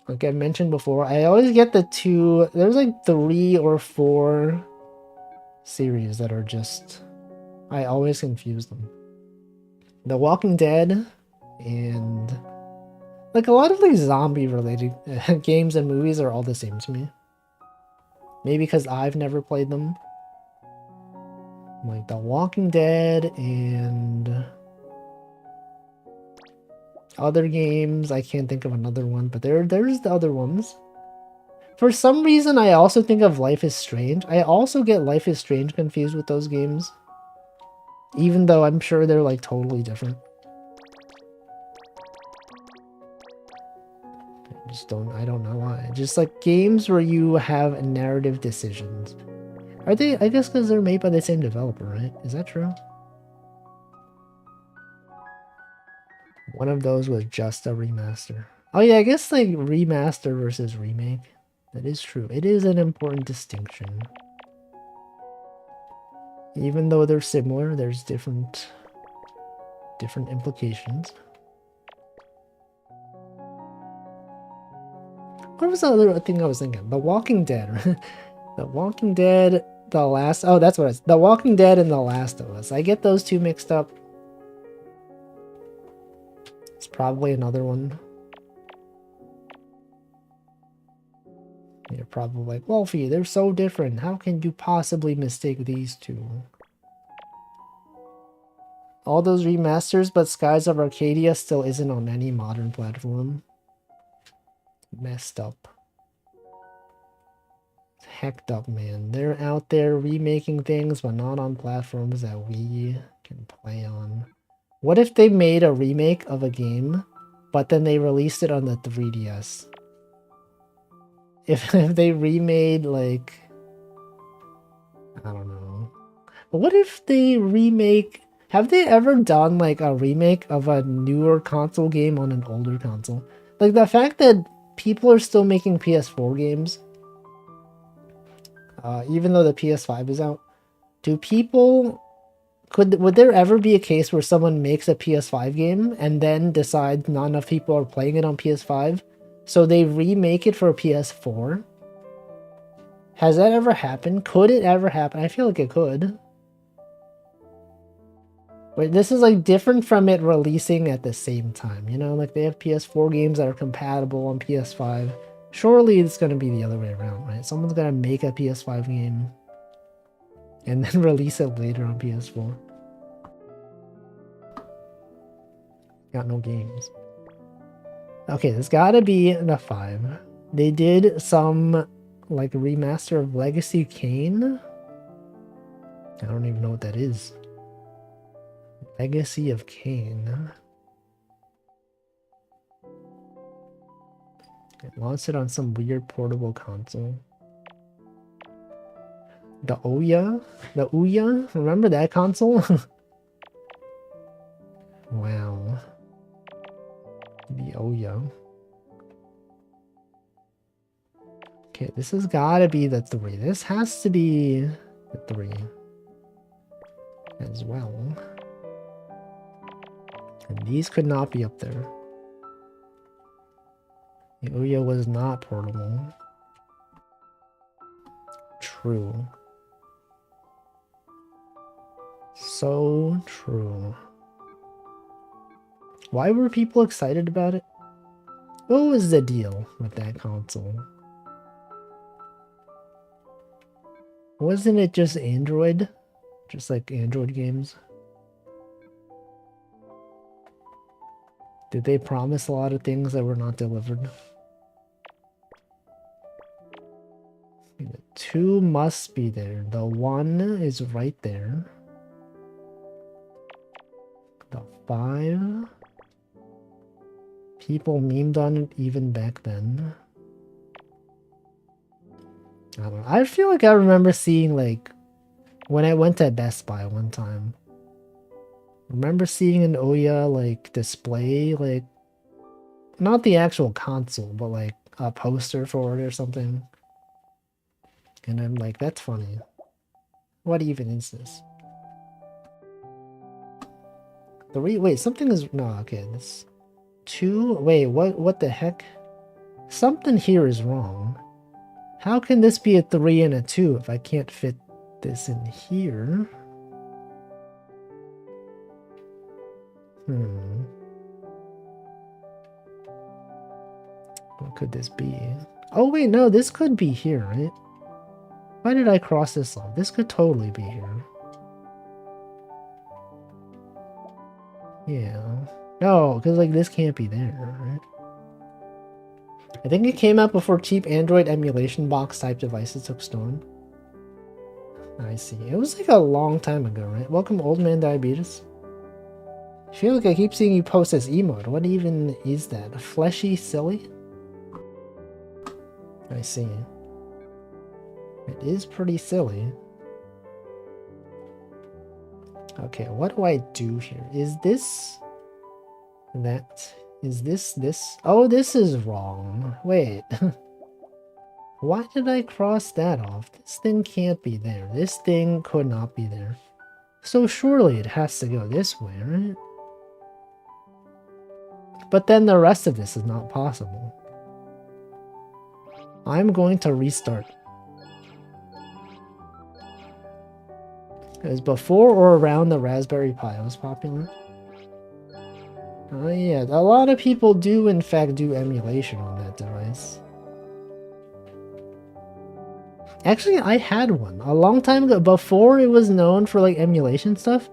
Like I mentioned before, I always get the two. There's like 3 or 4 series that are just. I always confuse them. The Walking Dead and. Like a lot of like zombie related games and movies are all the same to me. Maybe because I've never played them. Like The Walking Dead and other games. I can't think of another one, but there's the other ones. For some reason, I also think of Life is Strange. I also get Life is Strange confused with those games. Even though I'm sure they're like totally different. I don't know why. Just like games where you have narrative decisions. Are they? I guess because they're made by the same developer, right? Is that true? One of those was just a remaster. Oh yeah, I guess like remaster versus remake. That is true. It is an important distinction. Even though they're similar, there's different implications. What was the other thing I was thinking? The Walking Dead. The Walking Dead, The Last... Oh, that's what it's... The Walking Dead and The Last of Us. I get those two mixed up. It's probably another one. You're probably like, Wolfie, they're so different. How can you possibly mistake these two? All those remasters, but Skies of Arcadia still isn't on any modern platform. Messed up. Hecked up, man. They're out there remaking things, but not on platforms that we can play on. What if they made a remake of a game, but then they released it on the 3DS? If they remade, like... I don't know. But what if they remake... Have they ever done, like, a remake of a newer console game on an older console? Like, the fact that people are still making PS4 games... even though the PS5 is out, do people... Would there ever be a case where someone makes a PS5 game and then decides not enough people are playing it on PS5, so they remake it for PS4? Has that ever happened? Could it ever happen? I feel like it could. But this is like different from it releasing at the same time, you know? Like they have PS4 games that are compatible on PS5. Surely it's going to be the other way around, right? Someone's going to make a PS5 game and then release it later on PS4. Got no games. Okay, there's gotta be the 5. They did some, like, remaster of Legacy Kane? I don't even know what that is. Legacy of Kane. It launched it on some weird portable console. The Ouya? The Ouya? Remember that console? Wow. The Ouya. Okay, this has gotta be the 3. This has to be the 3 as well. And these could not be up there. The Ouya was not portable. True. So true. Why were people excited about it? What was the deal with that console? Wasn't it just Android? Just like Android games? Did they promise a lot of things that were not delivered? The 2 must be there. The 1 is right there. The 5... People memed on it even back then. I don't know. I feel like I remember seeing, like, when I went to Best Buy one time. I remember seeing an Ouya, like, display, like, not the actual console, but, like, a poster for it or something. And I'm like, that's funny. What even is this? 3? Wait, something is... No, okay, this... 2? Wait, what the heck? Something here is wrong. How can this be a 3 and a 2 if I can't fit this in here? What could this be? Oh wait, no, this could be here, right? Why did I cross this off? This could totally be here. Yeah. No, because like this can't be there, right? I think it came out before cheap Android emulation box type devices took storm. I see. It was like a long time ago, right? Welcome, Old Man Diabetes. I feel like I keep seeing you post this emote. What even is that? Fleshy silly? I see. It is pretty silly. Okay, what do I do here? Is this... that? Is this? Oh, this is wrong. Wait. Why did I cross that off? This thing can't be there. This thing could not be there. So surely it has to go this way, right? But then the rest of this is not possible. I'm going to restart. Because before or around the Raspberry Pi was popular. Oh yeah, a lot of people do in fact do emulation on that device. Actually, I had one a long time ago, before it was known for like emulation stuff.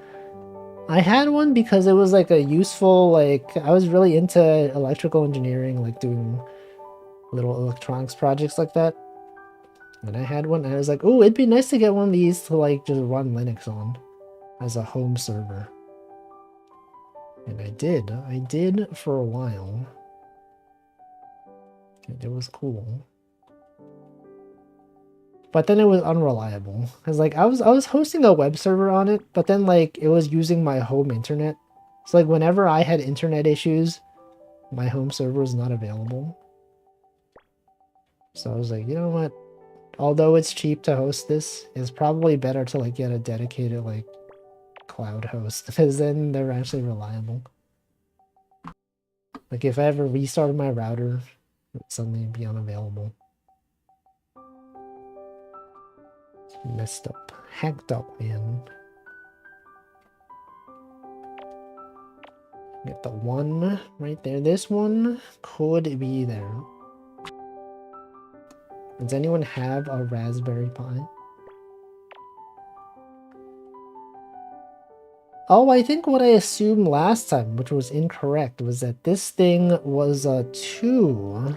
I had one because it was like a useful, like, I was really into electrical engineering, like doing little electronics projects like that. And I had one and I was like, oh, it'd be nice to get one of these to like just run Linux on as a home server. And I did for a while. And it was cool. But then it was unreliable. Cause like I was hosting a web server on it, but then like it was using my home internet. So like whenever I had internet issues, my home server was not available. So I was like, you know what? Although it's cheap to host this, it's probably better to like get a dedicated like cloud host, because then they're actually reliable. Like if I ever restarted my router, it would suddenly be unavailable. Messed up. Hacked up, man. Get the 1 right there. This one could be there. Does anyone have a Raspberry Pi? Oh, I think what I assumed last time, which was incorrect, was that this thing was a 2.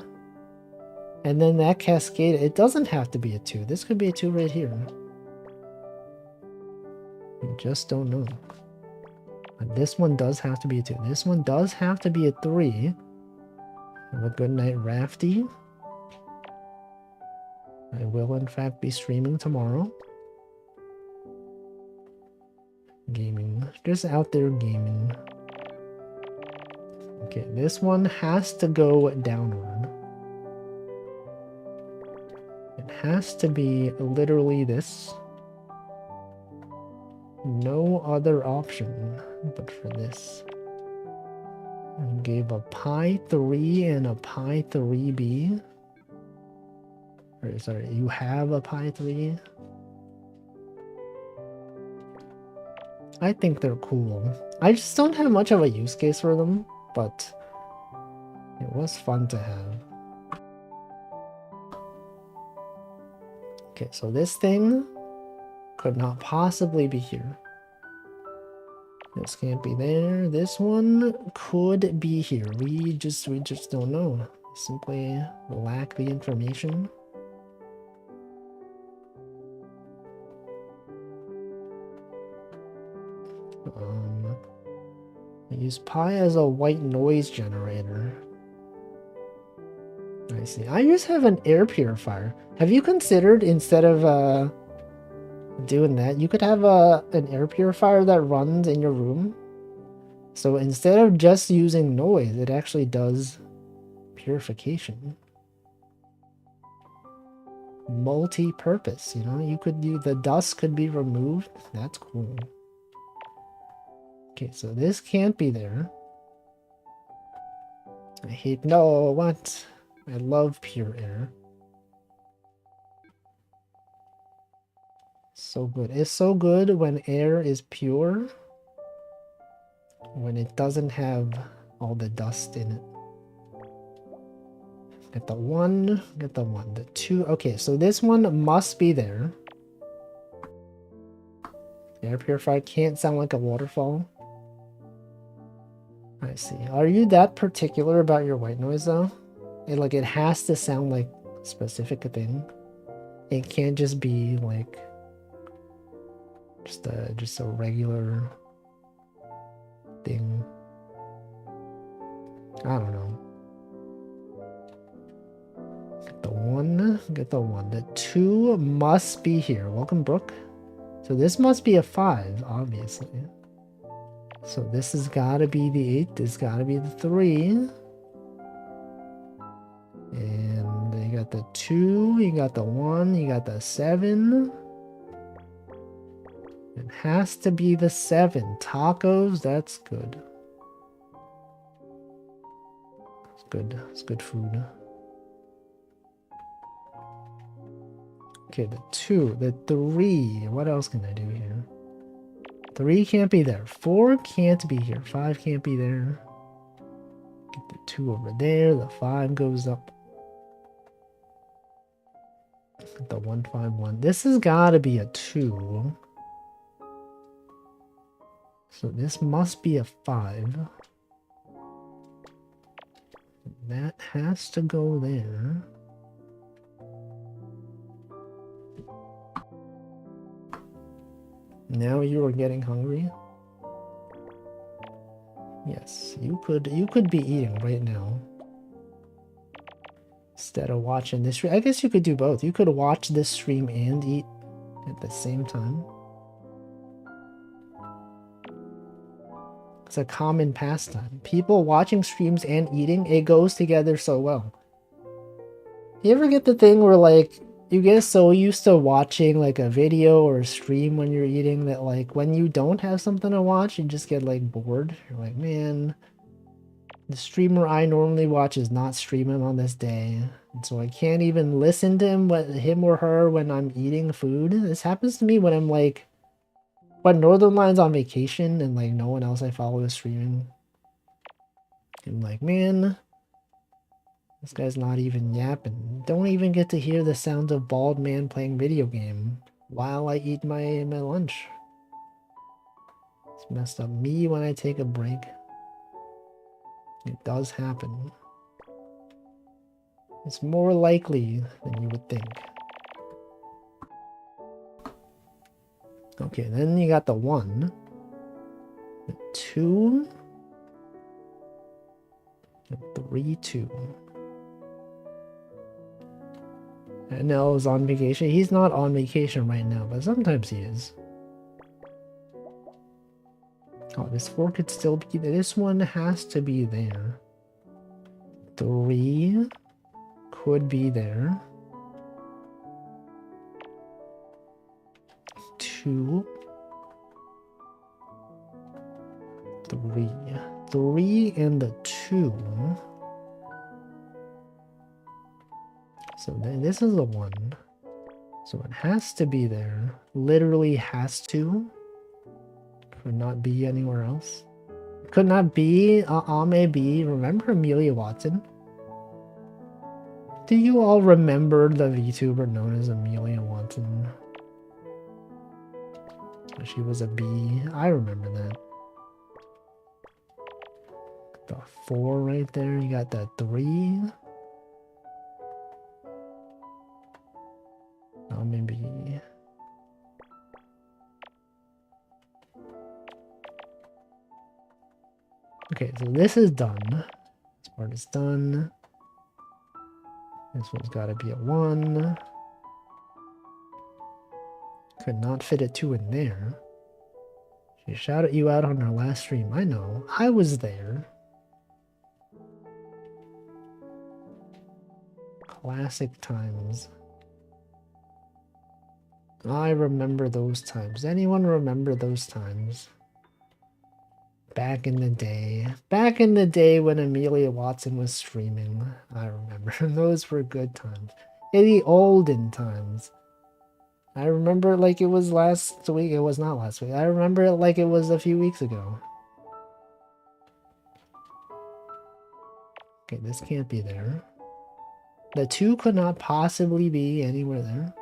And then that cascade, it doesn't have to be a 2. This could be a 2 right here. I just don't know. But this one does have to be a 2. This one does have to be a 3. Have a good night, Rafty. I will, in fact, be streaming tomorrow. Gaming. Just out there gaming. Okay, this one has to go downward. It has to be literally this. No other option but for this. I gave a Pi 3 and a Pi 3B. Or, sorry, you have a Pi 3? I think they're cool. I just don't have much of a use case for them, but it was fun to have. Okay, so this thing could not possibly be here. This can't be there. This one could be here. We just don't know. Simply lack the information. I use Pi as a white noise generator. I see. I just have an air purifier. Have you considered, instead of doing that, you could have an air purifier that runs in your room? So instead of just using noise, it actually does purification. Multi-purpose, you know? You could do, the dust could be removed. That's cool. Okay, so this can't be there. I hate, no, what? I love pure air. So good. It's so good when air is pure. When it doesn't have all the dust in it. Get the 1, get the 1, the 2. Okay, so this one must be there. Air purifier can't sound like a waterfall. I see. Are you that particular about your white noise though? It has to sound like a specific thing. It can't just be like just a regular thing. I don't know. Get the 1, get the 1. The 2 must be here. Welcome, Brooke. So this must be a 5, obviously. So this has got to be the 8. This got to be the 3. And you got the 2. You got the 1. You got the 7. It has to be the 7. Tacos, that's good. It's good. It's good food. Okay, the 2. The 3. What else can I do here? 3 can't be there. 4 can't be here. 5 can't be there. Get the 2 over there. The 5 goes up. Get the 151. This has got to be a 2. So this must be a 5. That has to go there. Now you are getting hungry? Yes, you could be eating right now. Instead of watching this stream. I guess you could do both. You could watch this stream and eat at the same time. It's a common pastime. People watching streams and eating, it goes together so well. You ever get the thing where like you get so used to watching like a video or a stream when you're eating that like when you don't have something to watch, you just get like bored. You're like, man, the streamer I normally watch is not streaming on this day. And so I can't even listen to him or her when I'm eating food. This happens to me when I'm like, when Northern Line's on vacation and like no one else I follow is streaming. I'm like, man, this guy's not even yapping. Don't even get to hear the sound of bald man playing video game while I eat my lunch. It's messed up. Me when I take a break. It does happen. It's more likely than you would think. Okay, then you got the 1. The 2. The 3, 2. NL is on vacation. He's not on vacation right now, but sometimes he is. Oh, this 4 could still be there. This one has to be there. 3 could be there. 2. 3. 3 and the 2. So then this is a 1. So it has to be there. Literally has to. Could not be anywhere else. Could not be maybe. Remember Amelia Watson? Do you all remember the VTuber known as Amelia Watson? She was a bee. I remember that. The 4 right there. You got that 3. Oh, maybe. Okay, so this is done. This part is done. This one's got to be a 1. Could not fit a 2 in there. She shouted you out on her last stream. I know. I was there. Classic times. I remember those times. Anyone remember those times? Back in the day. Back in the day when Amelia Watson was streaming. I remember. Those were good times. In the olden times. I remember it like it was last week. It was not last week. I remember it like it was a few weeks ago. Okay, this can't be there. The 2 could not possibly be anywhere there.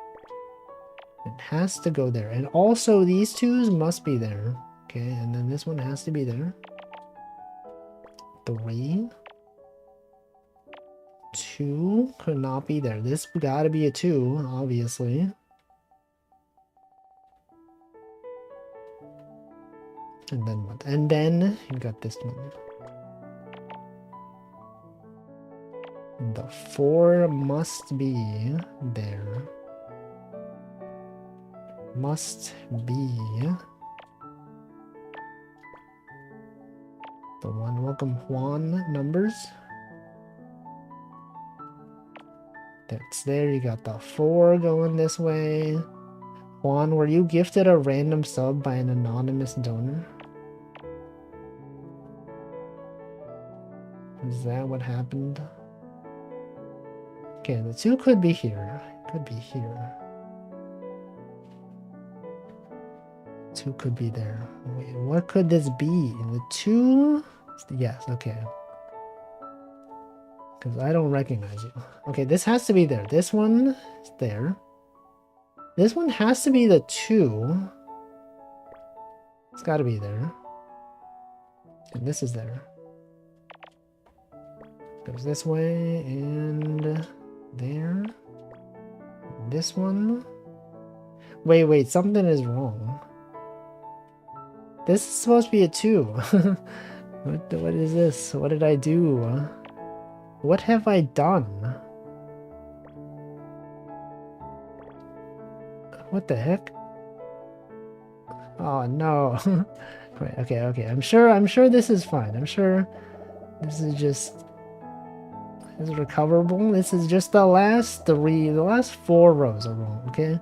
It has to go there. And also these 2s must be there. Okay, and then this one has to be there. 3. 2 could not be there. This gotta be a 2, obviously. And then what? And then you got this one. The 4 must be there. Must be the one. Welcome Juan numbers. That's there. You got the 4 going this way. Juan, were you gifted a random sub by an anonymous donor? Is that what happened? Okay, the 2 could be here. Could be here. 2 could be there. Wait, what could this be? The 2? Yes, okay. Because I don't recognize you. Okay, this has to be there. This one is there. This one has to be the 2. It's got to be there. And this is there. Goes this way and there. This one. Wait, something is wrong. This is supposed to be a 2. What is this? What did I do? What have I done? What the heck? Oh no. Wait, okay. I'm sure this is fine. I'm sure this is just recoverable. This is just the last 4 rows are wrong, okay?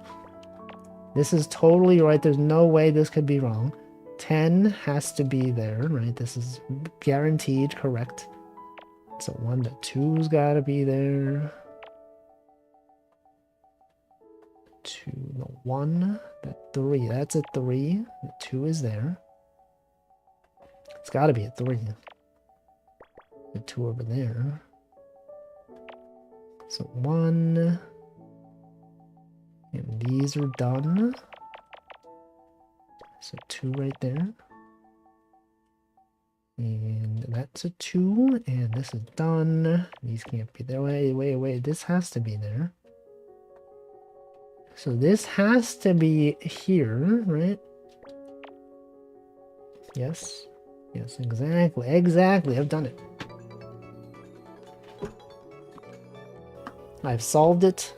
This is totally right. There's no way this could be wrong. 10 has to be there, right? This is guaranteed correct. So 1 to 2's gotta be there. 2, the 1, the 3, that's a 3. The 2 is there. It's gotta be a 3. The 2 over there. So 1. And these are done. So 2 right there. And that's a 2. And this is done. These can't be there. Wait. This has to be there. So this has to be here, right? Yes. Yes, exactly. I've done it. I've solved it.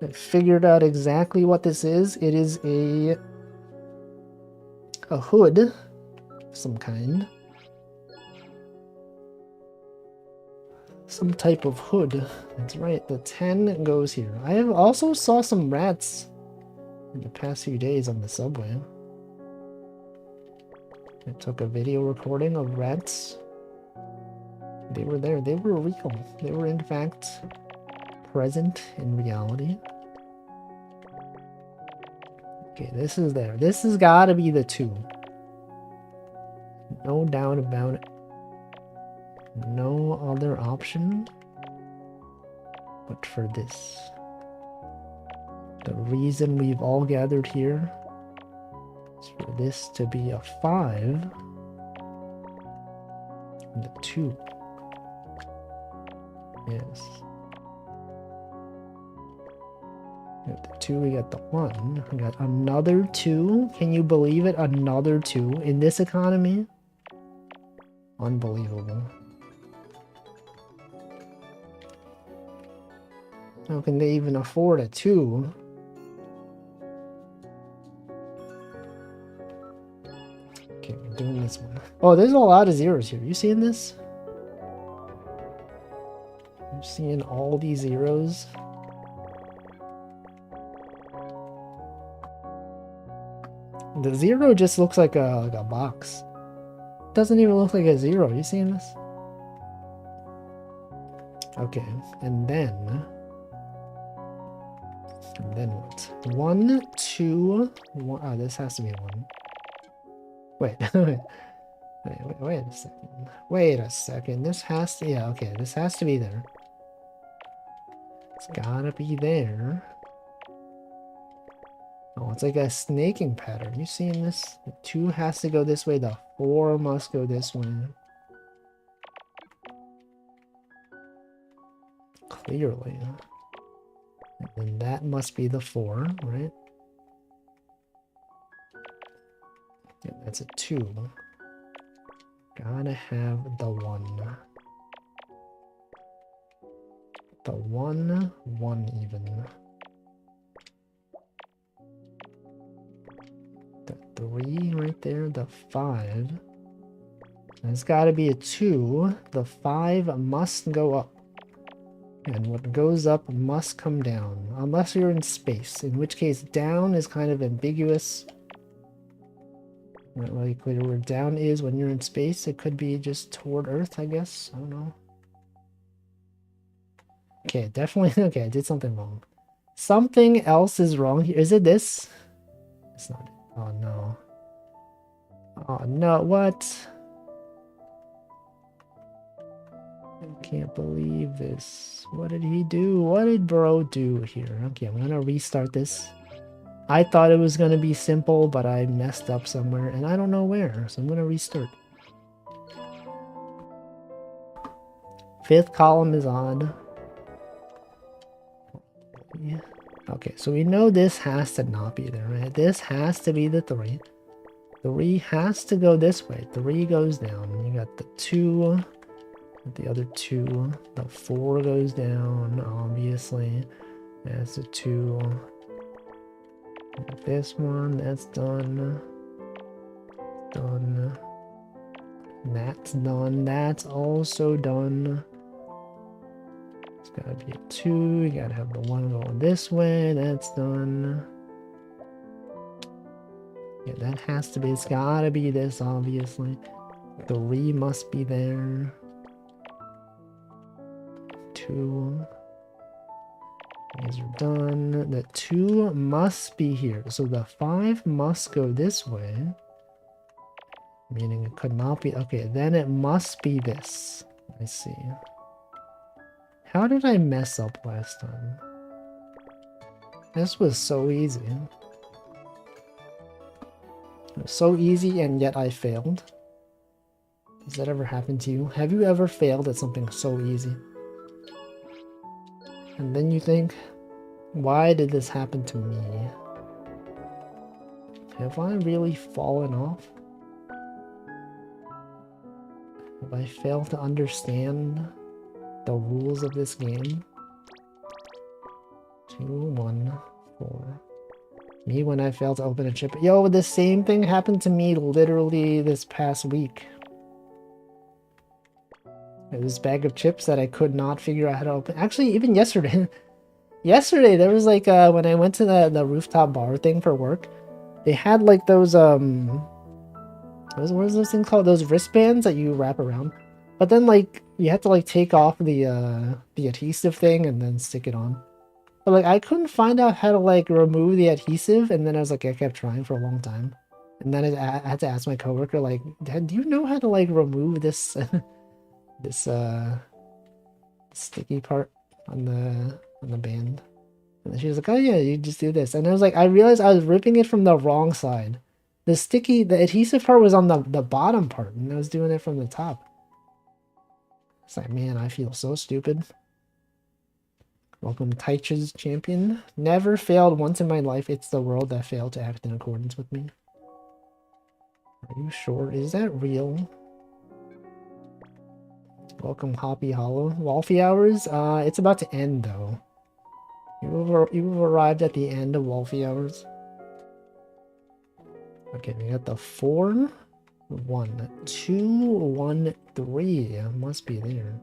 I figured out exactly what this is. It is a hood of some kind. Some type of hood. That's right, the 10 goes here. I have also saw some rats in the past few days on the subway. I took a video recording of rats. They were there. They were real. They were in fact present in reality. Okay, this is there. This has got to be the 2. No doubt about it. No other option but for this. The reason we've all gathered here is for this to be a 5 and a 2. Yes. We got the 2, we got the 1, we got another 2. Can you believe it? Another 2 in this economy? Unbelievable. How can they even afford a 2? Okay, we're doing this one. Oh, there's a lot of zeros here. You seeing this? I'm seeing all these zeros. The 0 just looks like a box. Doesn't even look like a 0. You seeing this? Okay, and then what? 1, 2, 1. Oh, this has to be 1. Wait, wait a second. Wait a second. This has to, yeah, okay, this has to be there. It's gotta be there. Oh, it's like a snaking pattern. You seeing this? The 2 has to go this way. The 4 must go this way. Clearly. And then that must be the 4, right? Yeah, that's a 2. Gotta have the 1. The 1, 1 even. The 3 right there, the 5. There's gotta be a 2. The 5 must go up. And what goes up must come down. Unless you're in space, in which case down is kind of ambiguous. Not really clear where down is when you're in space. It could be just toward Earth, I guess. I don't know. Okay, definitely. Okay, I did something wrong. Something else is wrong here. Is it this? It's not it. Oh, no. Oh, no. What? I can't believe this. What did he do? What did bro do here? Okay, I'm gonna restart this. I thought it was gonna be simple, but I messed up somewhere, and I don't know where, so I'm gonna restart. 5th column is odd. Yeah. Okay, so we know this has to not be there, right? This has to be the 3. 3 has to go this way. 3 goes down. You got the 2, the other 2. The 4 goes down, obviously. That's a 2. This one, that's done. Done. That's done. That's also done. It's gotta be a 2. You gotta have the 1 going this way. That's done. Yeah, that has to be. It's gotta be this, obviously. 3 must be there. 2. These are done. The 2 must be here. So the 5 must go this way. Meaning it could not be. Okay, then it must be this. I see. How did I mess up last time? This was so easy. It was so easy and yet I failed. Does that ever happen to you? Have you ever failed at something so easy? And then you think, why did this happen to me? Have I really fallen off? Have I failed to understand the rules of this game? 2, 1, 4. Me when I failed to open a chip. Yo, the same thing happened to me literally this past week. This bag of chips that I could not figure out how to open. Actually, even yesterday. Yesterday, there was like, when I went to the rooftop bar thing for work, they had like those, what is those things called? Those wristbands that you wrap around. But then, like, you have to, like, take off the adhesive thing and then stick it on. But, like, I couldn't find out how to, like, remove the adhesive, and then I was like, I kept trying for a long time. And then I had to ask my coworker, like, Dad, do you know how to, like, remove this, this, sticky part on the band? And she was like, oh yeah, you just do this. And I was like, I realized I was ripping it from the wrong side. The adhesive part was on the bottom part, and I was doing it from the top. It's like, man, I feel so stupid. Welcome, Taicha's champion. Never failed once in my life. It's the world that failed to act in accordance with me. Are you sure? Is that real? Welcome, Hoppy Hollow. Wolfie Hours? It's about to end, though. You've arrived at the end of Wolfie Hours. Okay, we got the 4, 1, 2, 1, 3. Must be there.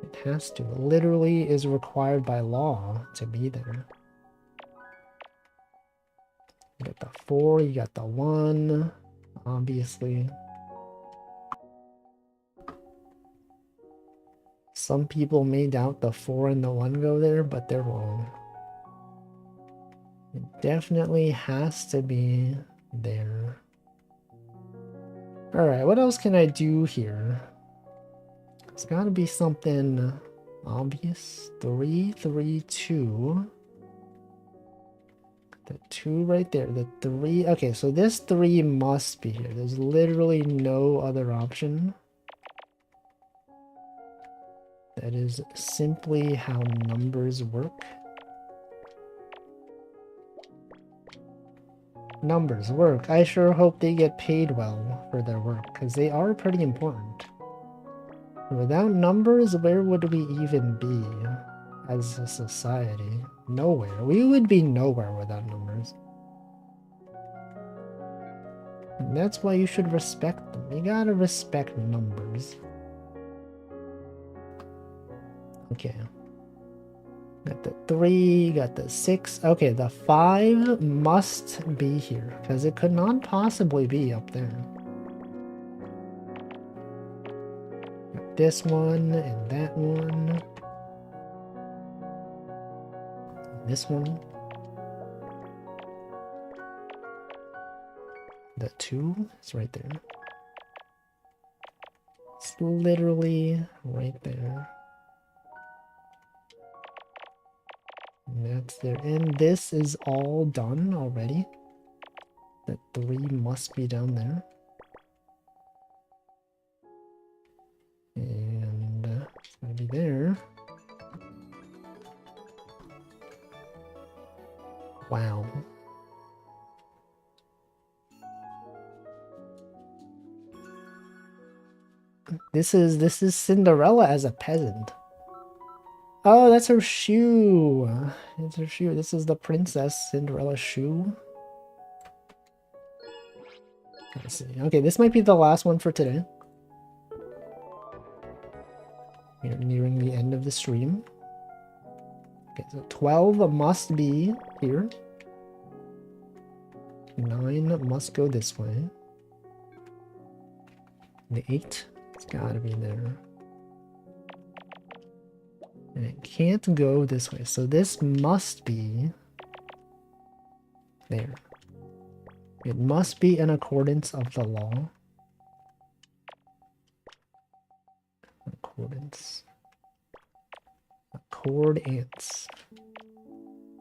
It has to. It literally is required by law to be there. got the 4, you got the 1, obviously. Some people may doubt the 4 and the 1 go there, but they're wrong. It definitely has to be there. Alright, what else can I do here? It's gotta be something obvious. 3, 3, 2. The 2 right there. The 3. Okay, so this 3 must be here. There's literally no other option. That is simply how numbers work. Numbers work. I sure hope they get paid well for their work, because they are pretty important. Without numbers, where would we even be as a society? Nowhere. We would be nowhere without numbers. And that's why you should respect them. You gotta respect numbers. Okay. Got the 3, got the 6. Okay, the 5 must be here, because it could not possibly be up there. Got this one, and that one. And this one. The 2 is right there. It's literally right there. And that's there. And this is all done already. The 3 must be down there. And it's gonna be there. Wow. This is Cinderella as a peasant. Oh, that's her shoe. It's her shoe. This is the Princess Cinderella shoe. Let's see. Okay, this might be the last one for today. We're nearing the end of the stream. Okay, so 12 must be here. 9 must go this way. The 8, it's gotta be there. And it can't go this way, so this must be there. It must be in accordance of the law. Accordance. Accordance.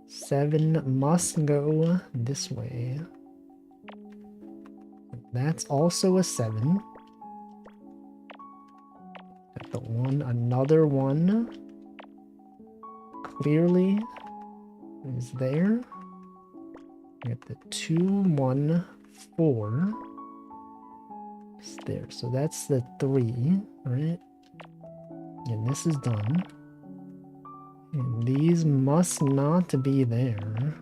7 must go this way. That's also a 7. Got the 1, another 1. Clearly is there. We got the 2, 1, 4. It's there. So that's the 3, right? And this is done. And these must not be there.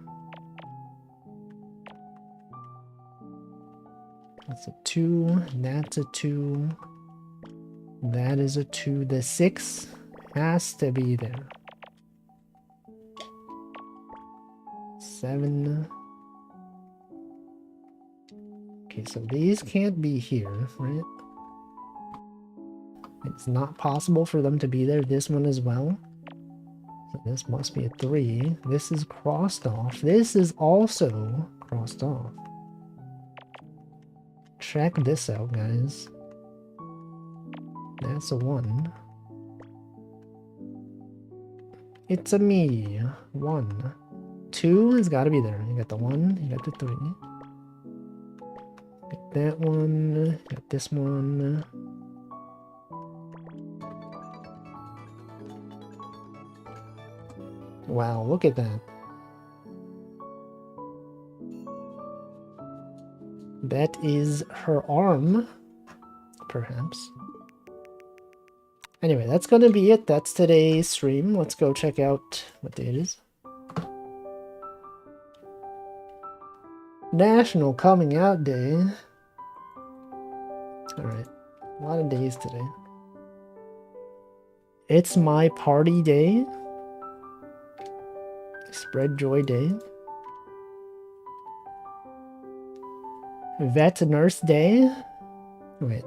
That's a 2. That's a 2. That is a 2. The 6 has to be there. 7. Okay, so these can't be here, right? It's not possible for them to be there. This one as well. So this must be a 3. This is crossed off. This is also crossed off. Check this out, guys. That's a 1. It's a me. 1. 2 has got to be there. You got the 1, you got the 3. Got that one, got this one. Wow, look at that. That is her arm, perhaps. Anyway, that's gonna be it. That's today's stream. Let's go check out what day it is. National Coming Out Day. Alright, a lot of days today. It's my party day. Spread Joy Day. Vet Nurse Day? Wait.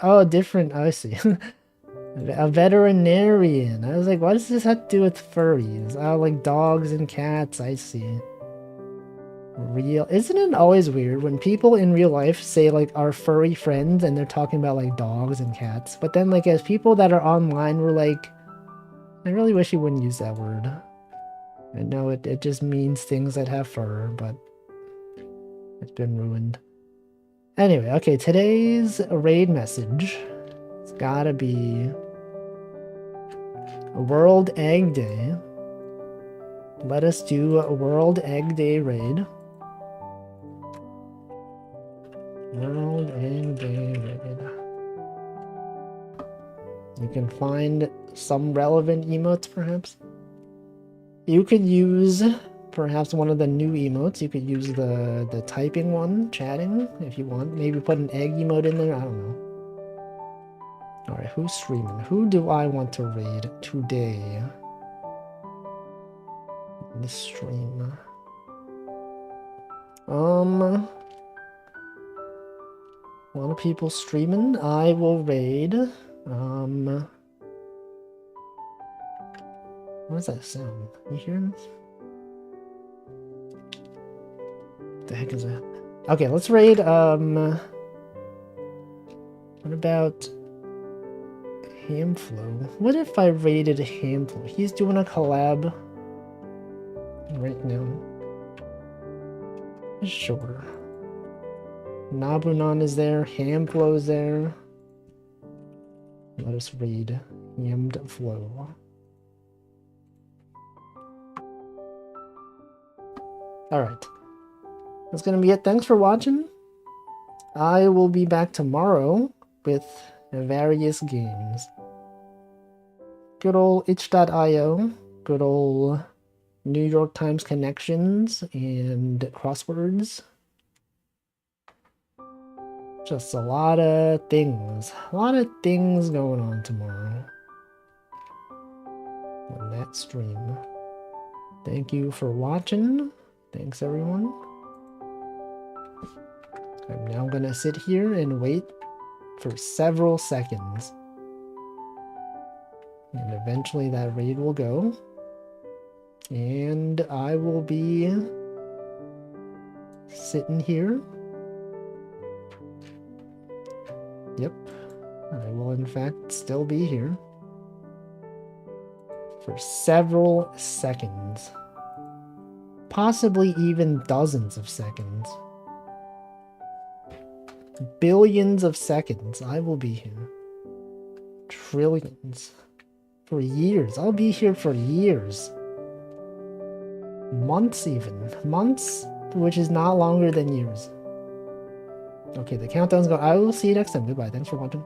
Oh, different. I see. A veterinarian. I was like, what does this have to do with furries? Oh, like dogs and cats. I see. Real. Isn't it always weird when people in real life say like our furry friends and they're talking about like dogs and cats, but then like as people that are online we're like, I really wish you wouldn't use that word. I know it just means things that have fur, but it's been ruined. Anyway, okay, today's raid message. It's gotta be World Egg Day. Let us do a World Egg Day raid. World Egg Day raid. You can find some relevant emotes, perhaps. You could use perhaps one of the new emotes. You could use the typing one, chatting, if you want. Maybe put an egg emote in there. I don't know. Alright, who's streaming? Who do I want to raid today? This stream. A lot of people streaming. I will raid. What is that sound? You hear this? What the heck is that? Okay, let's raid, what about Hamflow? What if I raided Hamflow? He's doing a collab right now. Sure. Nabunan is there, Hamflow's there. Let us raid Hamflow. Alright. That's gonna be it. Thanks for watching. I will be back tomorrow with various games. Good old itch.io, good old New York Times connections and crosswords. Just a lot of things. A lot of things going on tomorrow on that stream. Thank you for watching. Thanks, everyone. I'm now gonna sit here and wait for several seconds. And eventually that raid will go. And I will be sitting here. Yep, I will in fact still be here for several seconds. Possibly even dozens of seconds. Billions of seconds. I will be here. Trillions. For years. I'll be here for years. Months even. Months, which is not longer than years. Okay, the countdown's going. I will see you next time. Goodbye. Thanks for watching.